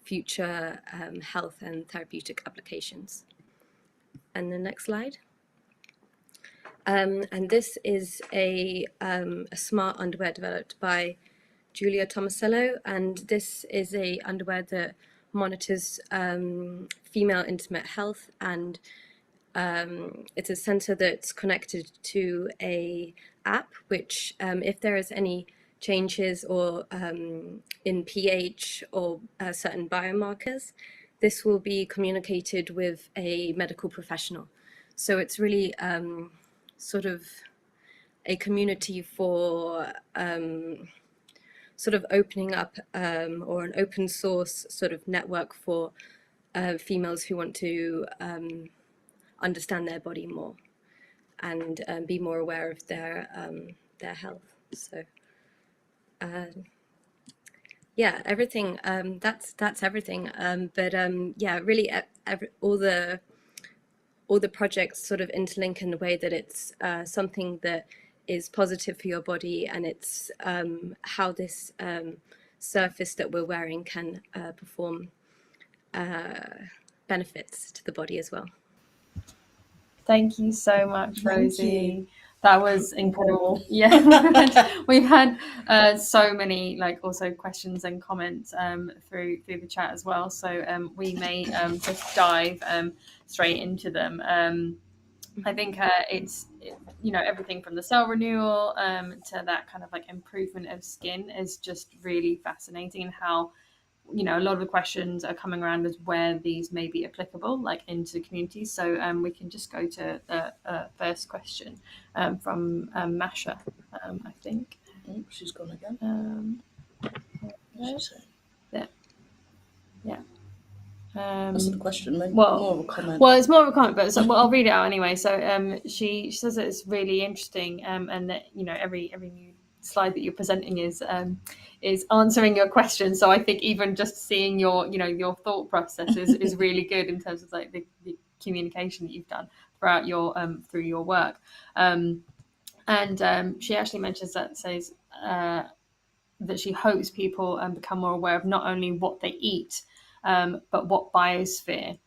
future health and therapeutic applications. And the next slide. And this is a smart underwear developed by Julia Tomasello, and this is a underwear that monitors female intimate health, and it's a sensor that's connected to a app which if there is any changes or in pH or certain biomarkers, this will be communicated with a medical professional. So it's really sort of a community for sort of opening up or an open source sort of network for females who want to understand their body more and be more aware of their health. So yeah, everything, that's everything. But yeah, really all the projects sort of interlink in the way that it's something that is positive for your body, and it's how this surface that we're wearing can perform benefits to the body as well. Thank you so much, Rosie. You. That was incredible. Yeah, we've had so many also questions and comments through the chat as well. So we may just dive straight into them. I think it's everything from the cell renewal to that kind of improvement of skin is just really fascinating, and how a lot of the questions are coming around as where these may be applicable into communities. So we can just go to the first question from Masha, I think. Oh, she's gone again. Yeah. That's the question, maybe well, more of a comment. Well, it's more of a comment, but I'll read it out anyway. So she says that it's really interesting, and that every new slide that you're presenting is answering your question. So I think even just seeing your thought process is really good in terms of the communication that you've done throughout your through your work. And she actually mentions says that she hopes people become more aware of not only what they eat, but what biosphere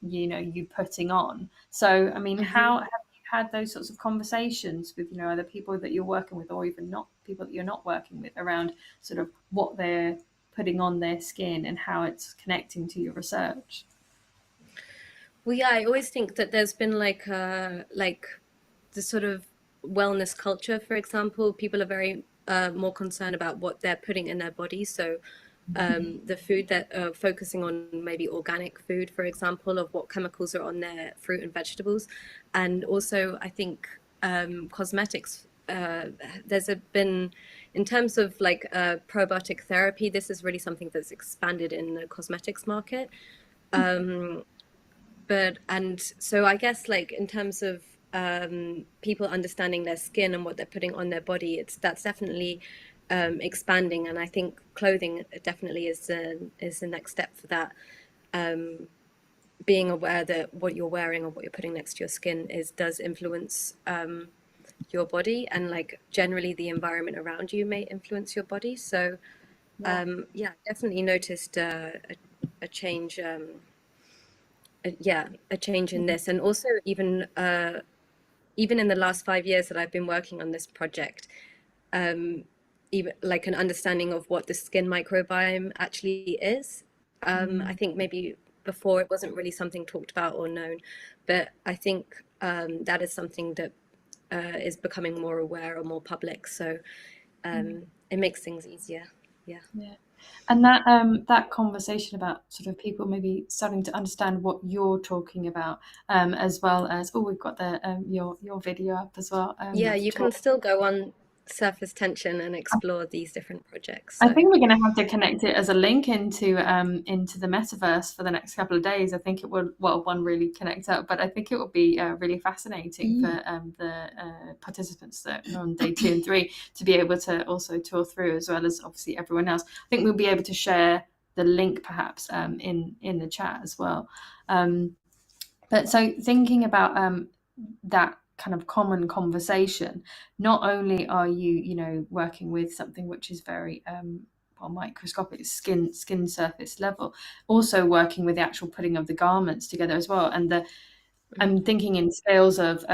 you're putting on. So I mean, how have you had those sorts of conversations with other people that you're working with, or even not people that you're not working with, around sort of what they're putting on their skin and how it's connecting to your research? Well, yeah, I always think that there's been the sort of wellness culture, for example. People are very more concerned about what they're putting in their body. So the food that focusing on maybe organic food, for example, of what chemicals are on their fruit and vegetables. And also I think cosmetics, there's been, in terms of probiotic therapy, this is really something that's expanded in the cosmetics market. So I guess in terms of people understanding their skin and what they're putting on their body, that's definitely expanding, and I think clothing definitely is the next step for that. Being aware that what you're wearing or what you're putting next to your skin does influence your body, and generally the environment around you may influence your body. So yeah, definitely noticed a change a change in this. And also even in the last 5 years that I've been working on this project, even like an understanding of what the skin microbiome actually is. I think maybe before it wasn't really something talked about or known, but I think that is something that is becoming more aware or more public. So it makes things easier. Yeah. And that conversation about sort of people maybe starting to understand what you're talking about, as well as we've got the your video up as well. Yeah, you can still go on Surface Tension and explore these different projects. I think we're going to have to connect it as a link into the metaverse for the next couple of days. I think it would, well, one really connect up, but I think it would be really fascinating for the participants that are on day 2 and 3 to be able to also tour through, as well as obviously everyone else. I think we'll be able to share the link perhaps in the chat as well. But so thinking about that kind of common conversation, not only are you working with something which is very microscopic, skin surface level, also working with the actual putting of the garments together as well. And I'm thinking in scales of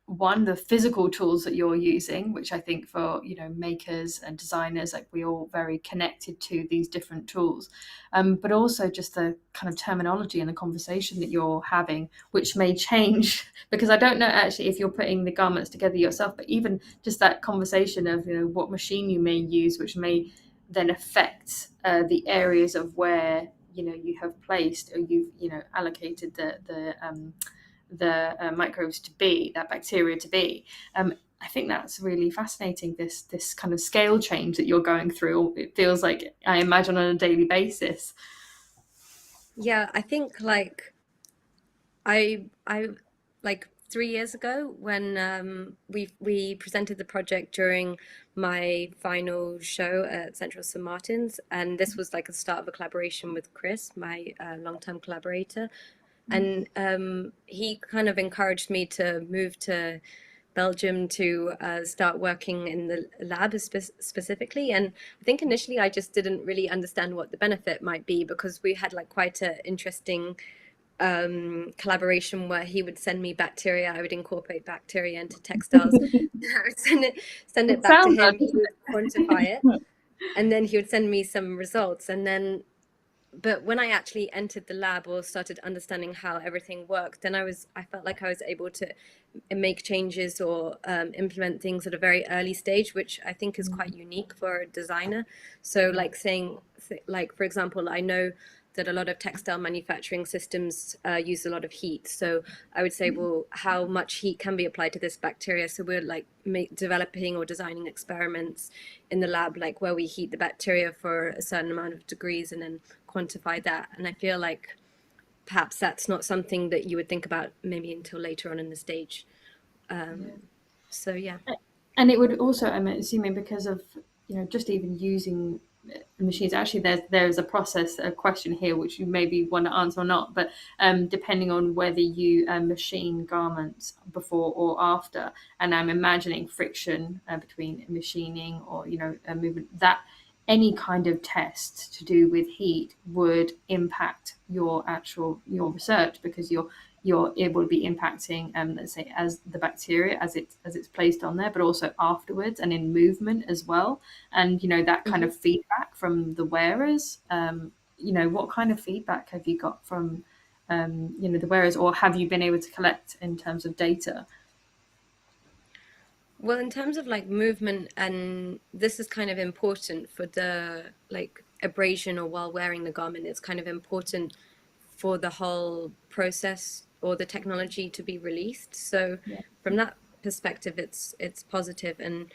the physical tools that you're using, which I think for makers and designers, like we're all very connected to these different tools, but also just the kind of terminology and the conversation that you're having, which may change because I don't know actually if you're putting the garments together yourself, but even just that conversation of what machine you may use, which may then affect the areas of where you have placed or you've allocated the microbes to be, that bacteria to be. I think that's really fascinating, this kind of scale change that you're going through. It feels like, I imagine, on a daily basis. Yeah, I think like I like 3 years ago when we presented the project during my final show at Central St. Martin's, and this was like a start of a collaboration with Chris, my long-term collaborator, and he kind of encouraged me to move to Belgium to start working in the lab specifically. And I think initially I just didn't really understand what the benefit might be, because we had like quite an interesting collaboration where he would send me bacteria, I would incorporate bacteria into textiles, I would send it back to him, he would quantify it, and then he would send me some results. And then but when I actually entered the lab or started understanding how everything worked, then I felt like I was able to make changes or implement things at a very early stage, which I think is quite unique for a designer. So like saying, like, for example, I know that a lot of textile manufacturing systems use a lot of heat. So I would say, well, how much heat can be applied to this bacteria? So we're like developing or designing experiments in the lab, like where we heat the bacteria for a certain amount of degrees and then quantify that. And I feel like perhaps that's not something that you would think about maybe until later on in the stage. So yeah. And it would also, I'm assuming, because of just even using machines, actually there's a process, a question here which you maybe want to answer or not, but depending on whether you machine garments before or after, and I'm imagining friction between machining or movement, that any kind of test to do with heat would impact your research, because you're able to be impacting, let's say, as the bacteria as it's placed on there, but also afterwards and in movement as well. And that kind of feedback from the wearers. What kind of feedback have you got from the wearers, or have you been able to collect in terms of data? Well, in terms of like movement, and this is kind of important for the like abrasion or while wearing the garment, it's kind of important for the whole process or the technology to be released. So from that perspective, it's positive. And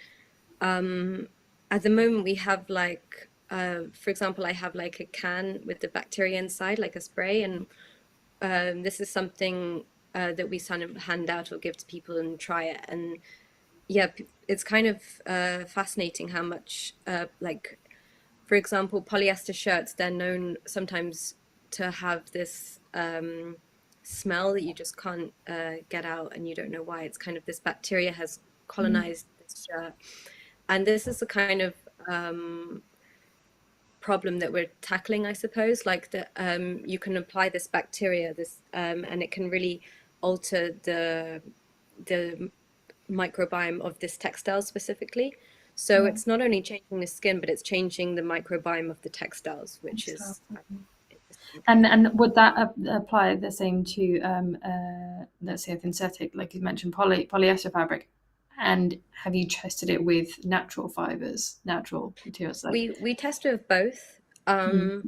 at the moment we have like, for example, I have like a can with the bacteria inside, like a spray. And this is something that we kind of hand out or give to people and try it. And yeah, it's kind of fascinating how much, like, for example, polyester shirts, they're known sometimes to have this smell that you just can't get out, and you don't know why. It's kind of this bacteria has colonized this shirt. And this is a kind of problem that we're tackling, I suppose. Like you can apply this bacteria, and it can really alter the microbiome of this textile specifically. So it's not only changing the skin, but it's changing the microbiome of the textiles, which is. And would that apply the same to let's say a synthetic, like you mentioned, polyester fabric? And have you tested it with natural fibers, natural materials? We test with both. I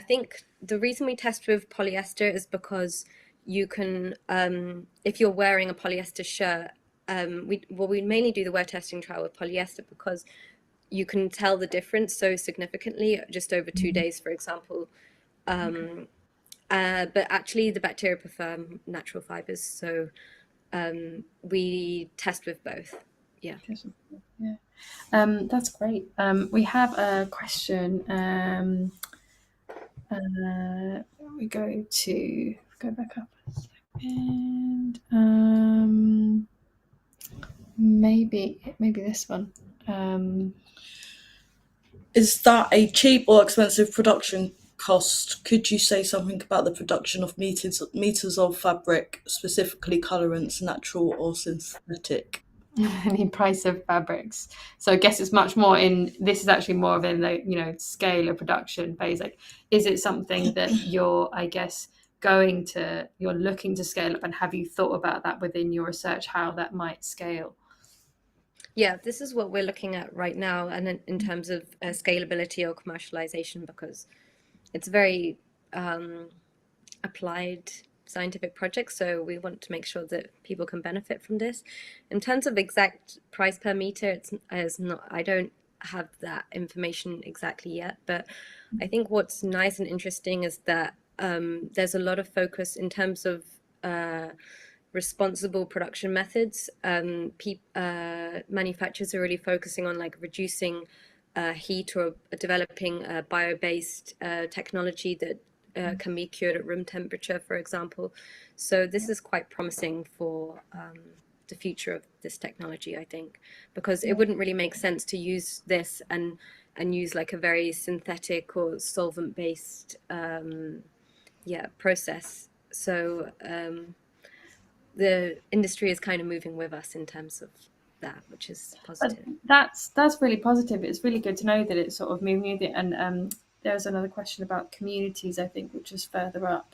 think the reason we test with polyester is because you can, if you're wearing a polyester shirt, we mainly do the wear testing trial with polyester because you can tell the difference so significantly just over 2 days, for example. But actually the bacteria prefer natural fibers, so we test with both. Yeah. That's great. We have a question. We go back up a second. Maybe this one. Is that a cheap or expensive production cost? Could you say something about the production of meters of fabric, specifically colorants, natural or synthetic? Any price of fabrics. So I guess it's much more this is actually more of in the scale of production phase. Like, is it something that you're looking to scale up, and have you thought about that within your research, how that might scale? Yeah, this is what we're looking at right now, and in terms of scalability or commercialization, because it's very applied scientific project, so we want to make sure that people can benefit from this. In terms of exact price per meter, I don't have that information exactly yet, but I think what's nice and interesting is that there's a lot of focus in terms of responsible production methods. Manufacturers are really focusing on like reducing heat or developing bio-based technology that can be cured at room temperature, for example. So this is quite promising for the future of this technology, I think, because it wouldn't really make sense to use this and use like a very synthetic or solvent-based process. So the industry is kind of moving with us in terms of that, which is positive. But that's really positive. It's really good to know that it's sort of moving with it. And there's another question about communities, I think, which is further up.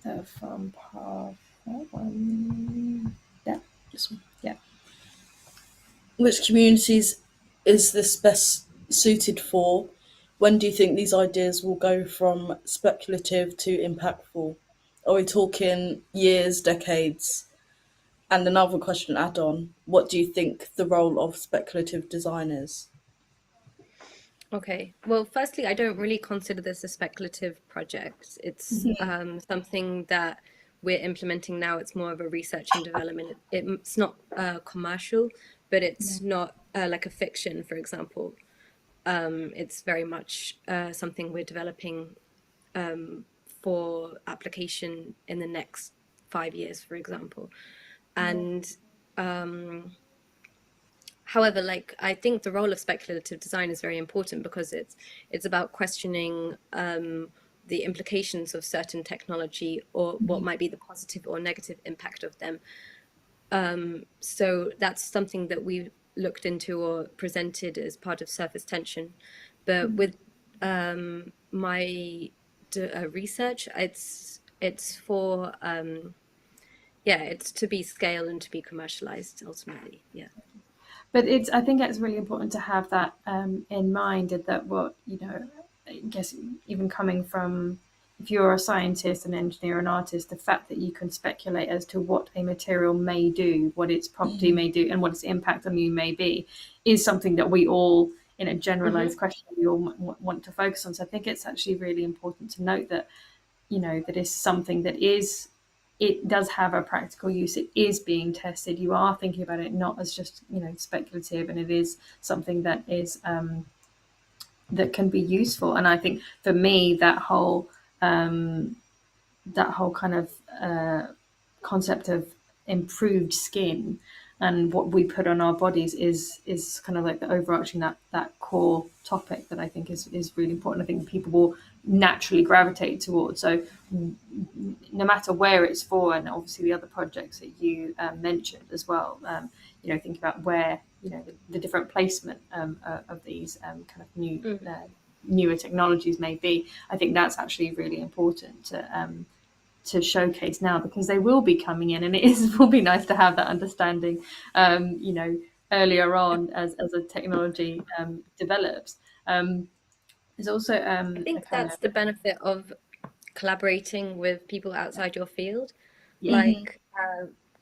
The from part that one. Yeah, this one. Yeah. Which communities is this best suited for? When do you think these ideas will go from speculative to impactful? Are we talking years, decades? And another question add-on, what do you think the role of speculative design is? Okay, well, firstly, I don't really consider this a speculative project. It's something that we're implementing now. It's more of a research and development. It's not commercial, but it's not like a fiction, for example. It's very much something we're developing for application in the next 5 years, for example. And however, like, I think the role of speculative design is very important because it's about questioning the implications of certain technology or what might be the positive or negative impact of them. So that's something that we looked into or presented as part of surface tension. But with my research, it's for it's to be scaled and to be commercialized ultimately. Yeah. But I think it's really important to have that in mind, that I guess even coming from, if you're a scientist, an engineer, an artist, the fact that you can speculate as to what a material may do, what its property may do, and what its impact on you may be, is something that we all, in a generalized question, we all want to focus on. So I think it's actually really important to note that, that is something that it does have a practical use. It is being tested. You are thinking about it not as just speculative, and it is something that is that can be useful. And I think for me, that whole kind of concept of improved skin and what we put on our bodies is kind of like the overarching that core topic that I think is really important. I think people will naturally gravitate towards. So no matter where it's for, and obviously the other projects that you mentioned as well, you know, think about where, you know, the different placement of these kind of newer technologies may be. I think that's actually really important to showcase now, because they will be coming in, and will be nice to have that understanding, you know, earlier on as a technology develops. There's also I think that's the benefit of collaborating with people outside your field. Yeah. Like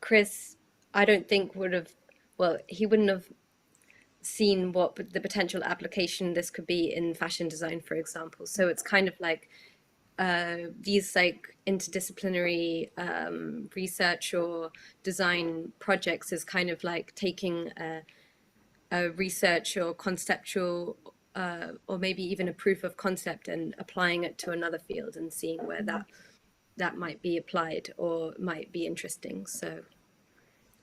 Chris, I don't think he wouldn't have seen what the potential application this could be in fashion design, for example. So it's kind of like these like interdisciplinary research or design projects is kind of like taking a research or conceptual or maybe even a proof of concept and applying it to another field and seeing where that might be applied or might be interesting. So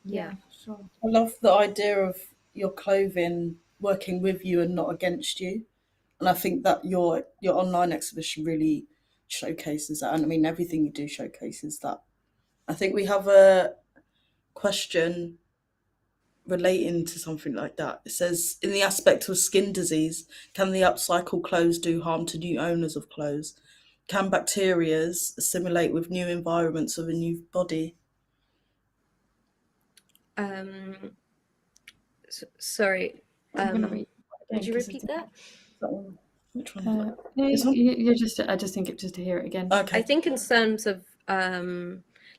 yeah. Sure. I love the idea of your clothing working with you and not against you. And I think that your online exhibition really showcases that. And I mean, everything you do showcases that. I think we have a question relating to something like that. It says, in the aspect of skin disease, can the upcycled clothes do harm to new owners of clothes? Can bacteria assimilate with new environments of a new body? Sorry, could you repeat that? Which one? I just think just to hear it again. Okay. I think in terms of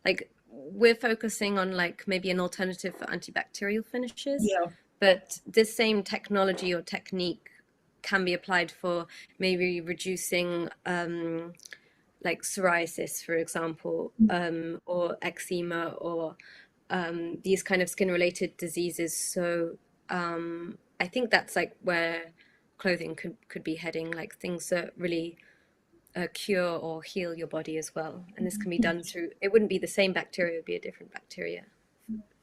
like we're focusing on like maybe an alternative for antibacterial finishes, but this same technology or technique can be applied for maybe reducing like psoriasis, for example, or eczema, or these kind of skin-related diseases. So I think that's like where clothing could be heading, like things that really cure or heal your body as well. And this can be done through, it wouldn't be the same bacteria, it would be a different bacteria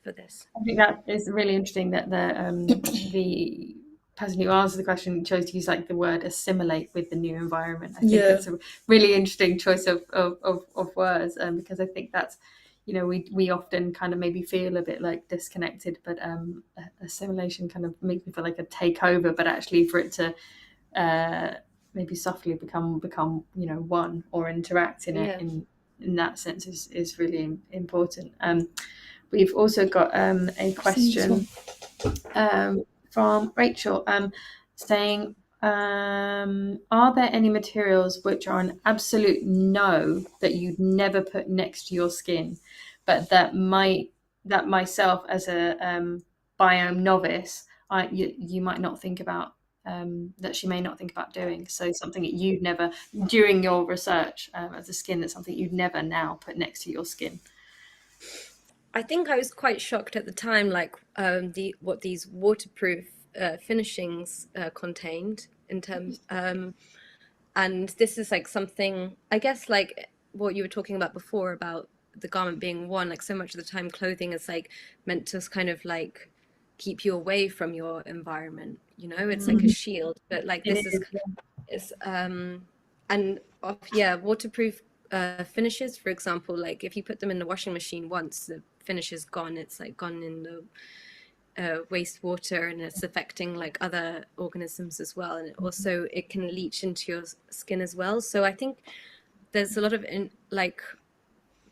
for this. I think that is really interesting that the person who answered the question chose to use like the word assimilate with the new environment. I think that's a really interesting choice of words, because I think that's, you know, we often kind of maybe feel a bit like disconnected, but assimilation kind of makes me feel like a takeover, but actually for it to maybe softly become you know, one or interact in it in that sense is really important. We've also got a question from Rachel saying, are there any materials which are an absolute no that you'd never put next to your skin, but that myself as a biome novice, you might not think about, that she may not think about doing? So something that you'd never, during your research of the skin, that's something you'd never now put next to your skin. I think I was quite shocked at the time, like what these waterproof finishings contained in terms, and this is like something, I guess, like what you were talking about before about the garment being one. Like so much of the time, clothing is like meant to kind of like keep you away from your environment. You know, it's like a shield, but like this is and waterproof finishes, for example, like if you put them in the washing machine once, the finish is gone. It's like gone in the wastewater, and it's affecting like other organisms as well, and it can leach into your skin as well. So I think there's a lot of like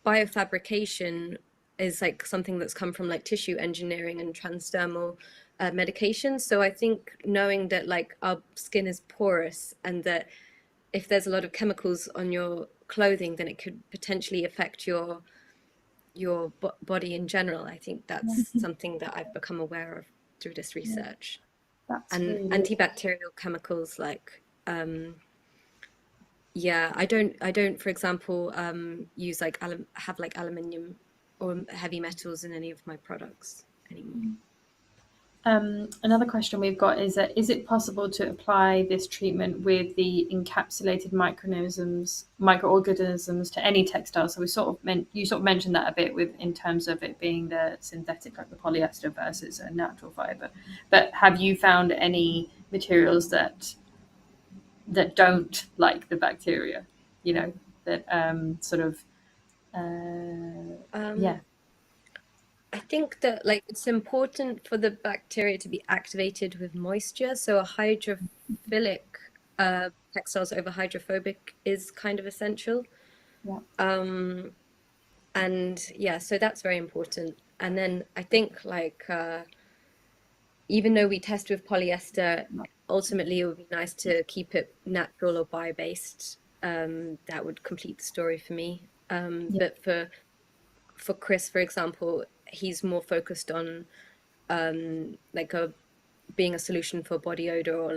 biofabrication is like something that's come from like tissue engineering and transdermal medication. So I think knowing that like our skin is porous, and that if there's a lot of chemicals on your clothing, then it could potentially affect your body in general. I think that's something that I've become aware of through this research. And really antibacterial chemicals, like I don't for example use like have like aluminium or heavy metals in any of my products anymore. Another question we've got is it possible to apply this treatment with the encapsulated microorganisms to any textile? So you sort of mentioned that a bit in terms of it being the synthetic, like the polyester versus a natural fiber. But have you found any materials that don't like the bacteria? That yeah. I think that it's important for the bacteria to be activated with moisture. So a hydrophilic textiles over hydrophobic is kind of essential. Yeah. And yeah, so that's very important. And then I think even though we test with polyester, ultimately it would be nice to keep it natural or bio-based. That would complete the story for me. But for Chris, for example, he's more focused on being a solution for body odor, or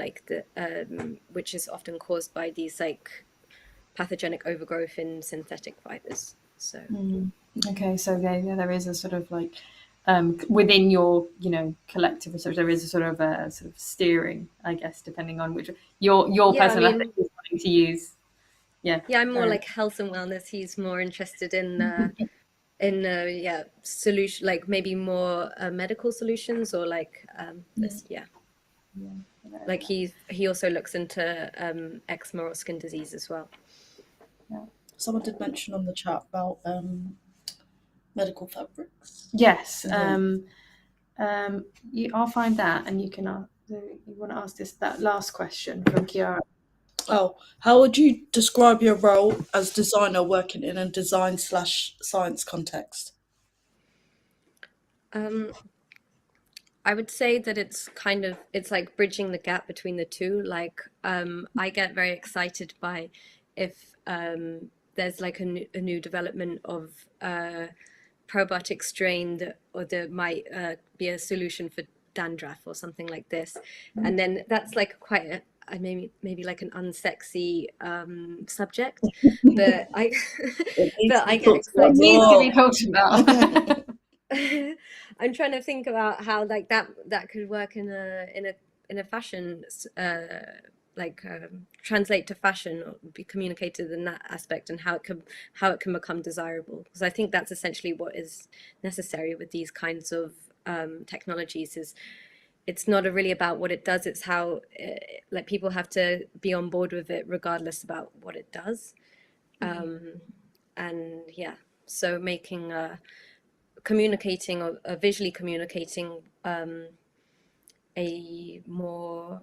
which is often caused by these pathogenic overgrowth in synthetic fibers. So okay, so yeah, there is a sort of within your collective research, there is a sort of steering, I guess, depending on which your personal ethics is wanting to use. Yeah, I'm more like health and wellness. He's more interested in solution, maybe more medical solutions, or he also looks into eczema or skin disease as well. Yeah. Someone did mention on the chat about medical fabrics. Yes. I'll find that, and you can you want to ask that last question from Kiara. Oh, how would you describe your role as designer working in a design/science context? I would say that it's like bridging the gap between the two. I get very excited by if there's a new development of probiotic strain that might be a solution for dandruff or something like this, and then that's quite maybe an unsexy subject, but I get excited. It needs to be talked about. I'm trying to think about how that could work in a fashion, translate to fashion, or be communicated in that aspect, and how it can become desirable. Because I think that's essentially what is necessary with these kinds of technologies. Is it's not really about what it does; it's how people have to be on board with it, regardless about what it does. And yeah, so making communicating or visually communicating a more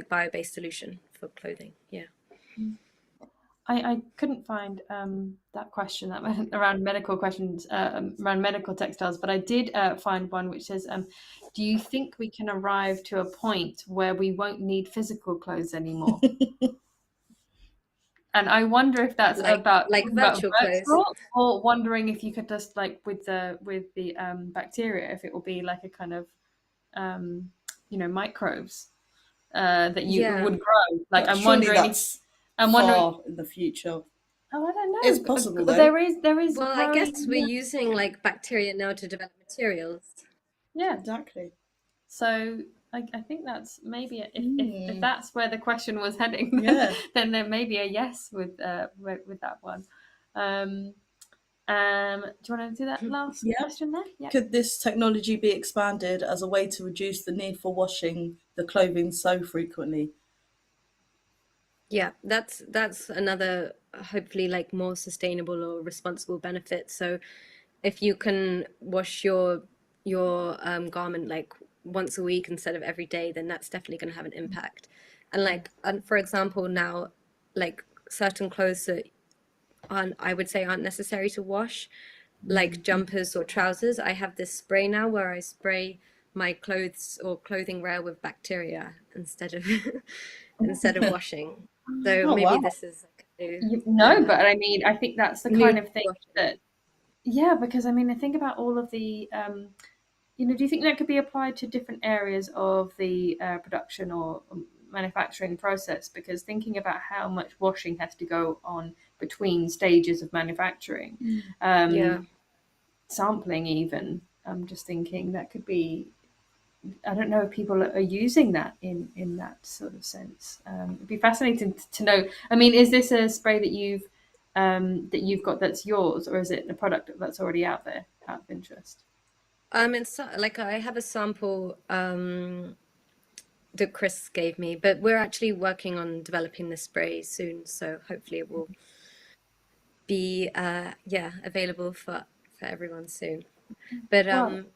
bio-based solution for clothing. Yeah. I couldn't find that question that went around medical questions around medical textiles, but I did find one which says, do you think we can arrive to a point where we won't need physical clothes anymore? And I wonder if that's about virtual clothes, or wondering if you could just with the bacteria, if it will be like a kind of microbes that you would grow. I'm wondering. I'm wondering in the future. Oh, I don't know. It's possible. Though. There is. Well, I guess we're using bacteria now to develop materials. Yeah, exactly. So I think that's maybe if that's where the question was heading, then there may be a yes with that one. Do you want to do that last question there? Yeah. Could this technology be expanded as a way to reduce the need for washing the clothing so frequently? Yeah, that's another hopefully more sustainable or responsible benefit. So if you can wash your garment once a week instead of every day, then that's definitely going to have an impact. And for example, now certain clothes that aren't necessary to wash, like jumpers or trousers, I have this spray now where I spray my clothes or clothing rail with bacteria instead of washing. So maybe this is but I mean, I think that's the kind of thing that because I mean, I think about all of the do you think that could be applied to different areas of the production or manufacturing process? Because thinking about how much washing has to go on between stages of manufacturing, sampling even, I'm just thinking that could be I don't know if people are using that in that sort of sense. It'd be fascinating to know. I mean, is this a spray that you've got that's yours, or is it a product that's already out there out of interest? It's like I have a sample that Chris gave me, but we're actually working on developing the spray soon, so hopefully it will be available for everyone soon. But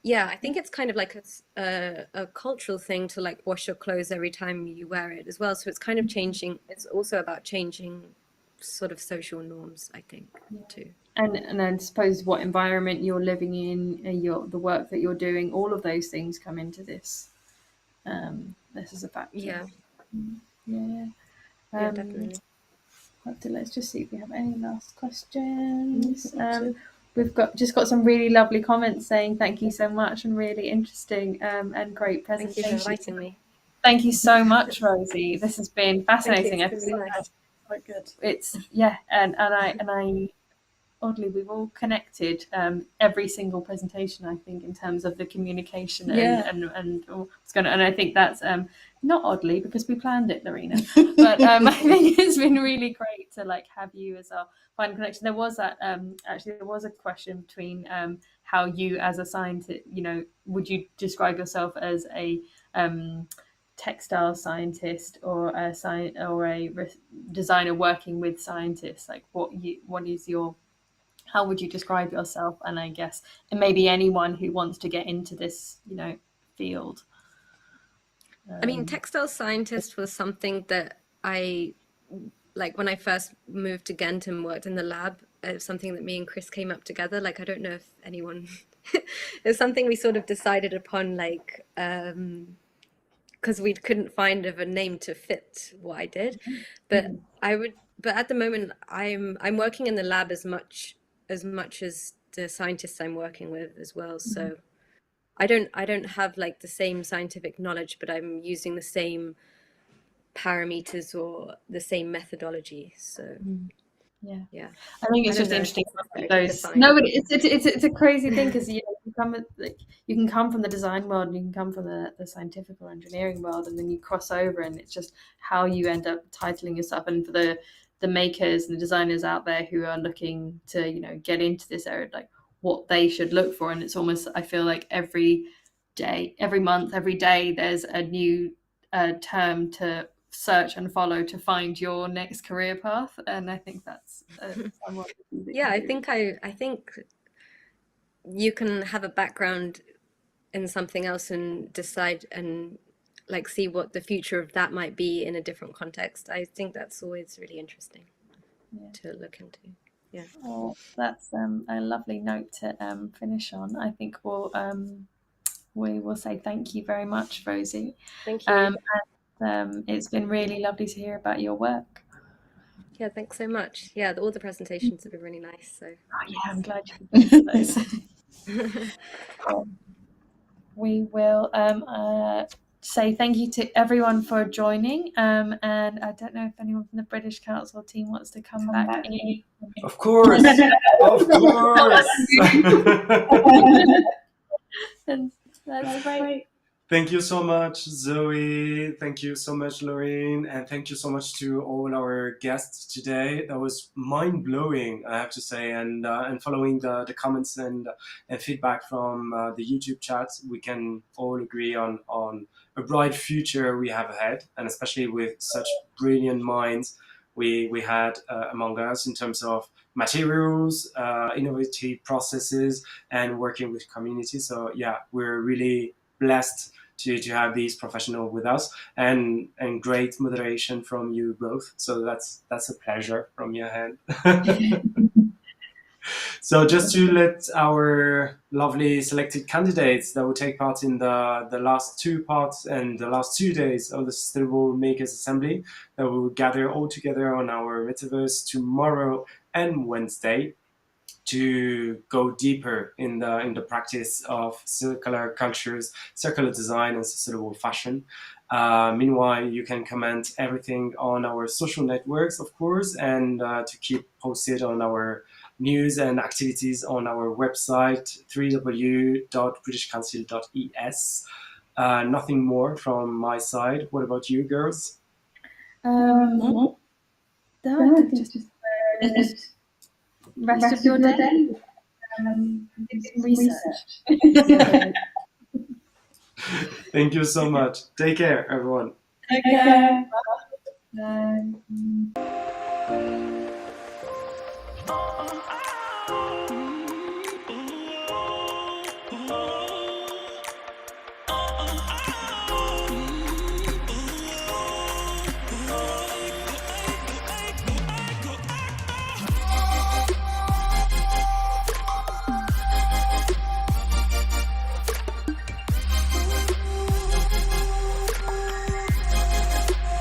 yeah, I think it's kind of like a cultural thing to like wash your clothes every time you wear it as well. So it's kind of changing. It's also about changing sort of social norms, I think, too. And I suppose what environment you're living in, the work that you're doing, all of those things come into this. This is a factor. Yeah. Yeah. Yeah, definitely. Let's just see if we have any last questions. We've got some really lovely comments saying thank you so much and really interesting and great presentation. Thank you for inviting me. Thank you so much, Rosie. This has been fascinating. Thank you. It's been really nice. Quite good. It's and I oddly we've all connected every single presentation, I think, in terms of the communication and what's going on. And I think that's not oddly because we planned it, Lorena, but I think it's been really great to like have you as our final connection. There was that actually there was a question between how you as a scientist, would you describe yourself as a textile scientist or a designer working with scientists? Like how would you describe yourself? And I guess, and maybe anyone who wants to get into this, field. I mean, textile scientist was something that I, like when I first moved to Ghent and worked in the lab, it was something that me and Chris came up together. Like, I don't know if anyone, it's something we sort of decided upon, like, because we couldn't find a name to fit what I did. But but at the moment, I'm working in the lab as much as the scientists I'm working with as well. So I don't have like the same scientific knowledge, but I'm using the same parameters or the same methodology. So yeah, I think it's just interesting. No, but it's a crazy thing because you can come from the design world and you can come from the scientific or engineering world, and then you cross over, and it's just how you end up titling yourself. And for the makers and the designers out there who are looking to get into this area, like what they should look for. And it's almost, I feel like every day, every month, every day there's a new term to search and follow to find your next career path. And I think that's I think you can have a background in something else and decide and like see what the future of that might be in a different context. I think that's always really interesting to look into. Yeah. Well, that's a lovely note to finish on. I think we will say thank you very much, Rosie. Thank you. And it's been really lovely to hear about your work. Yeah, thanks so much. Yeah, all the presentations have been really nice. So I'm glad you did those. We will say thank you to everyone for joining. And I don't know if anyone from the British Council team wants to come back in. Of course. Of course. And that's great. Thank you so much, Zoe. Thank you so much, Lorraine. And thank you so much to all our guests today. That was mind-blowing, I have to say. And following the comments and feedback from the YouTube chat, we can all agree on a bright future we have ahead, and especially with such brilliant minds we had among us in terms of materials, innovative processes, and working with communities. So yeah, we're really blessed to have these professionals with us, and great moderation from you both. So that's a pleasure from your hand. So just to let our lovely selected candidates that will take part in the last two parts and the last 2 days of the Sustainable Makers Assembly that will gather all together on our metaverse tomorrow and Wednesday to go deeper in the practice of circular cultures, circular design, and sustainable fashion. Meanwhile, you can comment everything on our social networks, of course, and to keep posted on our news and activities on our website, www.britishcouncil.es. Nothing more from my side. What about you, girls? No, I think just rest of your day. Do some research. Thank you so much. Take care, everyone. Take care. Bye.